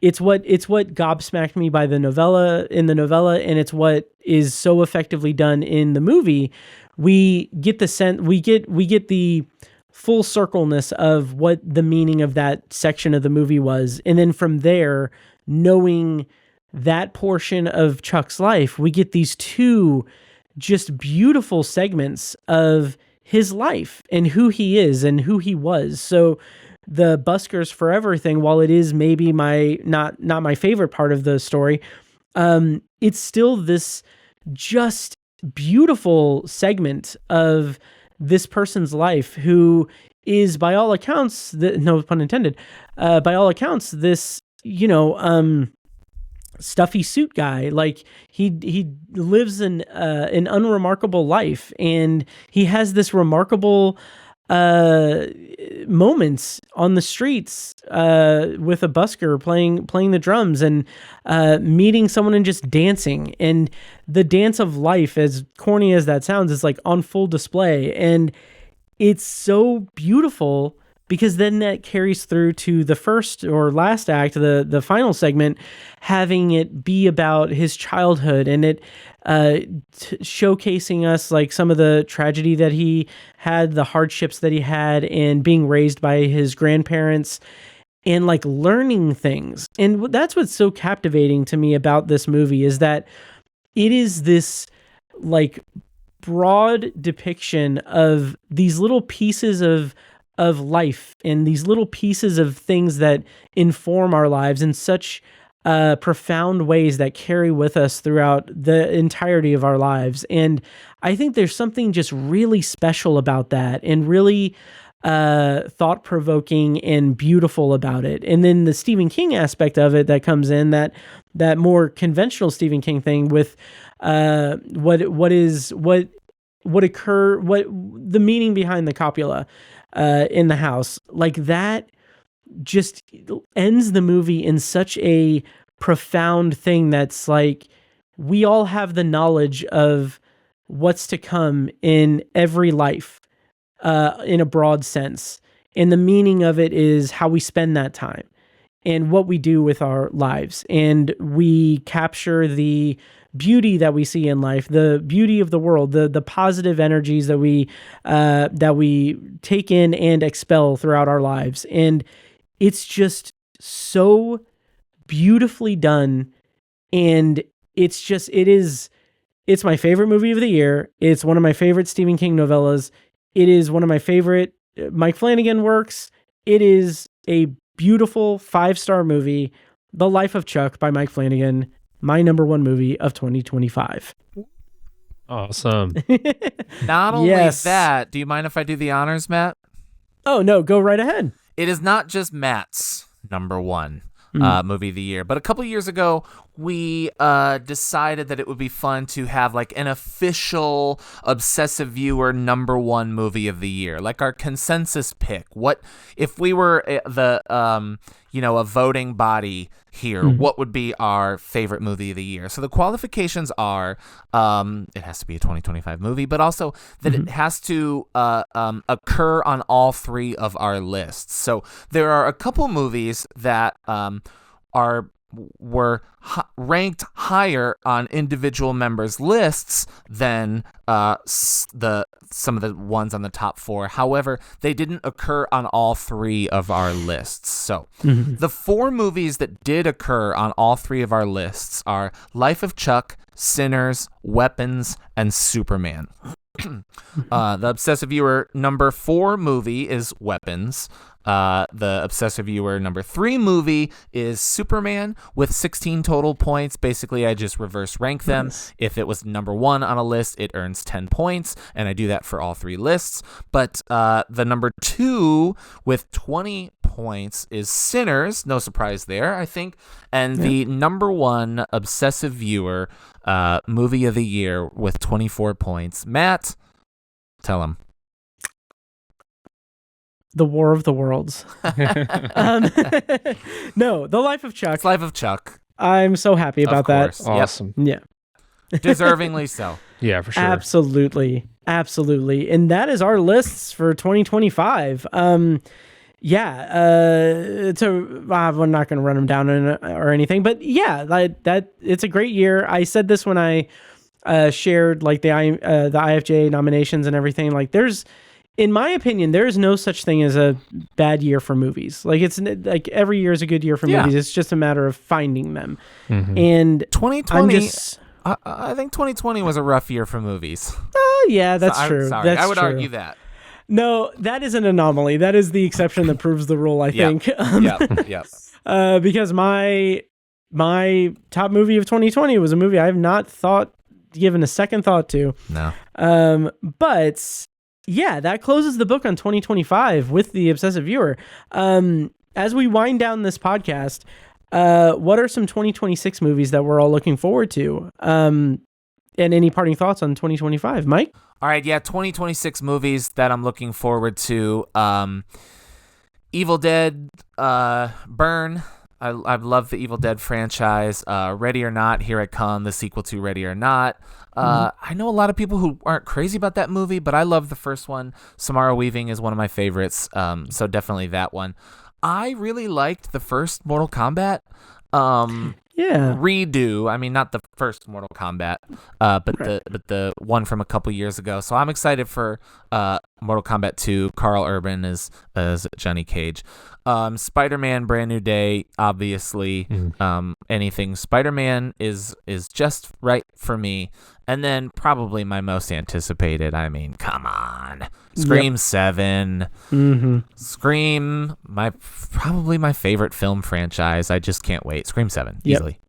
it's what gobsmacked me by the novella, and it's what is so effectively done in the movie. We get the full circleness of what the meaning of that section of the movie was. And then from there, knowing that portion of Chuck's life, we get these two just beautiful segments of his life and who he is and who he was. So the Buskers Forever thing, while it is maybe not my favorite part of the story, it's still this just beautiful segment of this person's life who is, by all accounts, no pun intended, by all accounts, this, stuffy suit guy. Like, he lives an unremarkable life, and he has this remarkable moments on the streets with a busker playing the drums, and meeting someone and just dancing. And the dance of life, as corny as that sounds, is like on full display. And it's so beautiful, because then that carries through to the first or last act, the final segment, having it be about his childhood, and it showcasing us like some of the tragedy that he had, the hardships that he had, and being raised by his grandparents, and like learning things. And that's what's so captivating to me about this movie, is that it is this like broad depiction of these little pieces of life, and these little pieces of things that inform our lives in such profound ways that carry with us throughout the entirety of our lives. And I think there's something just really special about that, and really thought-provoking and beautiful about it. And then the Stephen King aspect of it that comes in, that more conventional Stephen King thing with what the meaning behind the copula in the house, like that just ends the movie in such a profound thing that's like, we all have the knowledge of what's to come in every life, in a broad sense. And the meaning of it is how we spend that time and what we do with our lives. And we capture the beauty that we see in life, the beauty of the world, the positive energies that we take in and expel throughout our lives. And it's just so beautifully done. And it's my favorite movie of the year. It's one of my favorite Stephen King novellas. It is one of my favorite Mike Flanagan works. It is a beautiful 5-star movie, The Life of Chuck by Mike Flanagan, my number one movie of 2025. Awesome. Not only that, do you mind if I do the honors, Matt? Oh, no, go right ahead. It is not just Matt's number one. movie of the year. But a couple years ago, we decided that it would be fun to have like an official Obsessive Viewer #1 movie of the year, like our consensus pick. What if we were a voting body here? What would be our favorite movie of the year? So the qualifications are it has to be a 2025 movie, but also that it has to occur on all 3 of our lists. So there are a couple movies that were ranked higher on individual members' lists than some of the ones on the top 4. However, they didn't occur on all 3 of our lists. So the 4 movies that did occur on all 3 of our lists are Life of Chuck, Sinners, Weapons, and Superman. The Obsessive Viewer #4 movie is Weapons. The Obsessive Viewer #3 movie is Superman with 16 total points. Basically, I just reverse rank them. Nice. If it was #1 on a list, it earns 10 points, and I do that for all 3 lists. But the #2 with 20 points is Sinners. No surprise there, I think. And the #1 Obsessive Viewer movie of the year with 24 points. Matt, tell him. The War of the Worlds. No, The Life of Chuck. It's Life of Chuck. I'm so happy about that. Awesome. Yeah. Deservingly so. Yeah, for sure. Absolutely. And that is our lists for 2025. We're not going to run them down or anything, but that it's a great year. I said this when I shared like the IFJ nominations and everything. Like in my opinion, there is no such thing as a bad year for movies. Like it's like every year is a good year for movies. It's just a matter of finding them. And 2020, I think 2020 was a rough year for movies. Yeah, that's true. Sorry, that's I would true. argue that. No, that is an anomaly. That is the exception that proves the rule, I think. Yep. Because my top movie of 2020 was a movie I have not given a second thought to. No. But yeah, that closes the book on 2025 with the Obsessive Viewer. As we wind down this podcast, what are some 2026 movies that we're all looking forward to? And any parting thoughts on 2025, Mike? All right, 2026 movies that I'm looking forward to. Evil Dead, Burn. I love the Evil Dead franchise. Ready or Not, Here I Come, the sequel to Ready or Not. I know a lot of people who aren't crazy about that movie, but I love the first one. Samara Weaving is one of my favorites, so definitely that one. I really liked the first Mortal Kombat. Redo. I mean, not the first Mortal Kombat, but the one from a couple years ago. So I'm excited for Mortal Kombat 2. Carl Urban as Johnny Cage. Spider-Man: Brand New Day. Obviously, anything Spider-Man is just right for me. And then probably my most anticipated. I mean, come on, Scream 7. Scream, probably my favorite film franchise. I just can't wait. Scream 7, easily.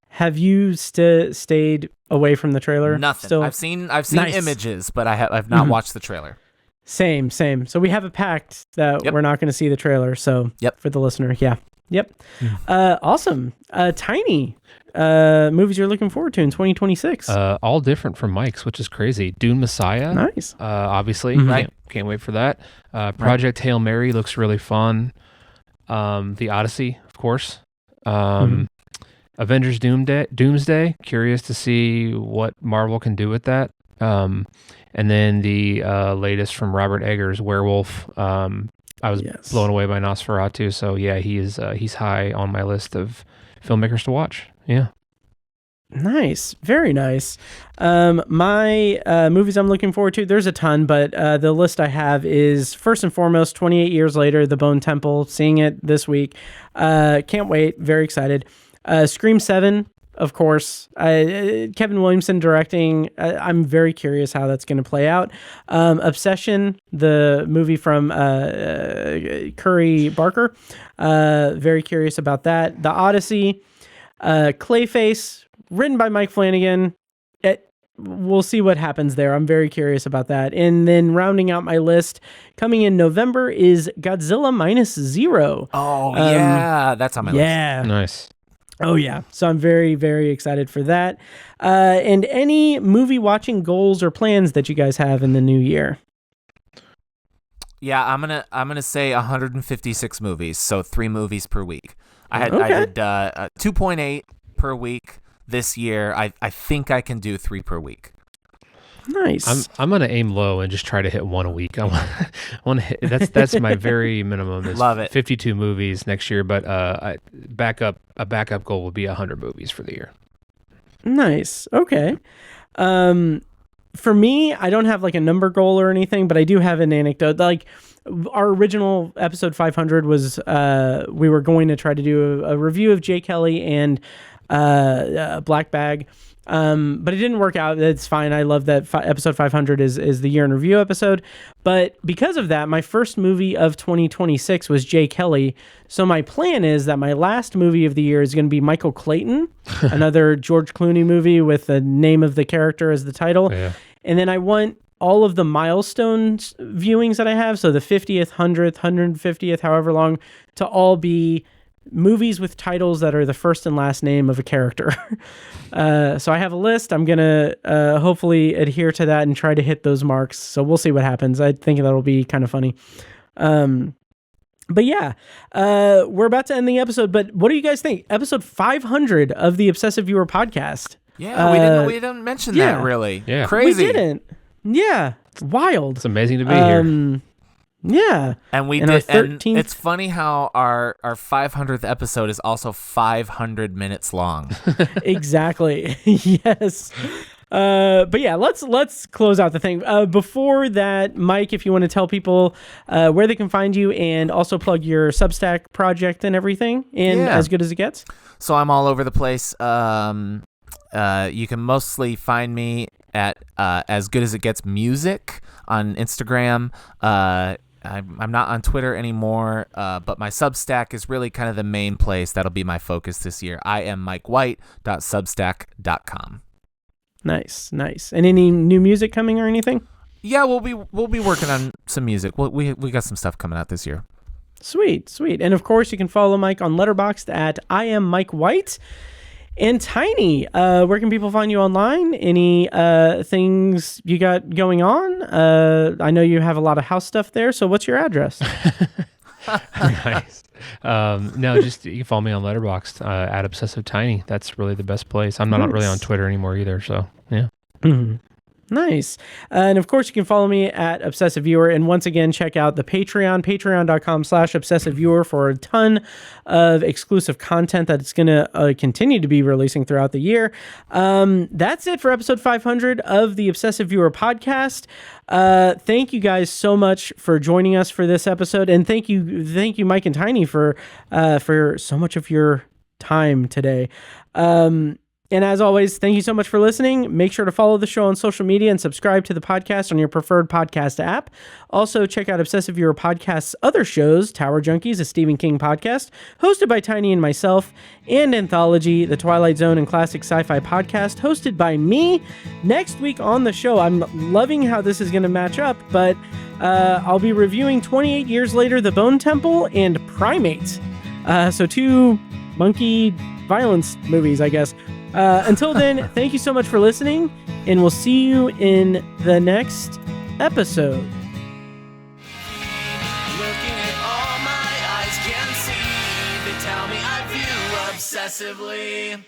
Have you stayed away from the trailer? Nothing. Still? I've seen images, but I've not watched the trailer. Same. So we have a pact that we're not going to see the trailer. So for the listener, awesome. Tiny movies you're looking forward to in 2026. All different from Mike's, which is crazy. Dune Messiah. Nice. Obviously, can't wait for that. Project Hail Mary looks really fun. The Odyssey, of course. Avengers Doomsday. Curious to see what Marvel can do with that. And then the latest from Robert Eggers, Werewolf. I was blown away by Nosferatu, so he's high on my list of filmmakers to watch. Yeah. Nice. Very nice. My movies I'm looking forward to, there's a ton, but the list I have is first and foremost 28 Years Later, The Bone Temple, seeing it this week. Can't wait. Very excited. Scream 7, of course. Kevin Williamson directing. I'm very curious how that's going to play out. Obsession, the movie from Curry Barker. Very curious about that. The Odyssey. Clayface, written by Mike Flanagan. we'll see what happens there. I'm very curious about that. And then rounding out my list, coming in November is Godzilla Minus Zero. Oh, yeah. That's on my list. Yeah. Nice. Oh, yeah. So I'm very, very excited for that. And any movie watching goals or plans that you guys have in the new year? Yeah, I'm gonna say 156 movies, so 3 movies per week. I Okay. did 2.8 per week this year. I think I can do 3 per week. Nice. I'm gonna aim low and just try to hit 1 a week. I want to hit, that's my very minimum. Is Love it. 52 movies next year, but a backup goal would be 100 movies for the year. Nice. Okay. For me, I don't have like a number goal or anything, but I do have an anecdote. Like our original episode 500 was, we were going to try to do a review of Jay Kelly and Black Bag. But it didn't work out. It's fine. I love that episode 500 is the year in review episode. But because of that, my first movie of 2026 was Jay Kelly. So my plan is that my last movie of the year is going to be Michael Clayton, another George Clooney movie with the name of the character as the title. Yeah. And then I want all of the milestones viewings that I have, so the 50th, 100th, 150th, however long, to all be movies with titles that are the first and last name of a character. So I have a list. I'm going to hopefully adhere to that and try to hit those marks. So we'll see what happens. I think that'll be kind of funny. But yeah, we're about to end the episode, but what do you guys think? Episode 500 of the Obsessive Viewer podcast. Yeah, we didn't mention that really. Yeah. Crazy. We didn't. Yeah, it's wild. It's amazing to be here. Yeah. And we And did. our And 13th it's funny how our 500th episode is also 500 minutes long. Exactly. Yes. But yeah, let's close out the thing. Before that, Mike, if you want to tell people where they can find you and also plug your Substack project and everything, and As Good as It Gets. So I'm all over the place. You can mostly find me at As Good as It Gets Music on Instagram. I'm not on Twitter anymore, but my Substack is really kind of the main place. That'll be my focus this year. I am MikeWhite.substack.com. Nice. And any new music coming or anything? Yeah, we'll be working on some music. We got some stuff coming out this year. Sweet. And of course, you can follow Mike on Letterboxd at I am Mike White. And Tiny, where can people find you online? Any things you got going on? I know you have a lot of house stuff there, so what's your address? Nice. No, just you can follow me on Letterboxd at Obsessive Tiny. That's really the best place. I'm not really on Twitter anymore either, so yeah. Mm-hmm. Nice. And of course, you can follow me at Obsessive Viewer. And once again, check out the Patreon, patreon.com/Obsessive Viewer for a ton of exclusive content that it's going to continue to be releasing throughout the year. That's it for episode 500 of the Obsessive Viewer podcast. Thank you guys so much for joining us for this episode. And thank you, Mike and Tiny, for so much of your time today. And as always, thank you so much for listening. Make sure to follow the show on social media and subscribe to the podcast on your preferred podcast app. Also, check out Obsessive Viewer Podcast's other shows, Tower Junkies, a Stephen King podcast, hosted by Tiny and myself, and Anthology, the Twilight Zone and Classic Sci-Fi podcast, hosted by me. Next week on the show, I'm loving how this is going to match up, but I'll be reviewing 28 Years Later, The Bone Temple, and Primates. So 2 monkey violence movies, I guess. Until then, thank you so much for listening, and we'll see you in the next episode. Looking at all my eyes can see, they tell me I view obsessively.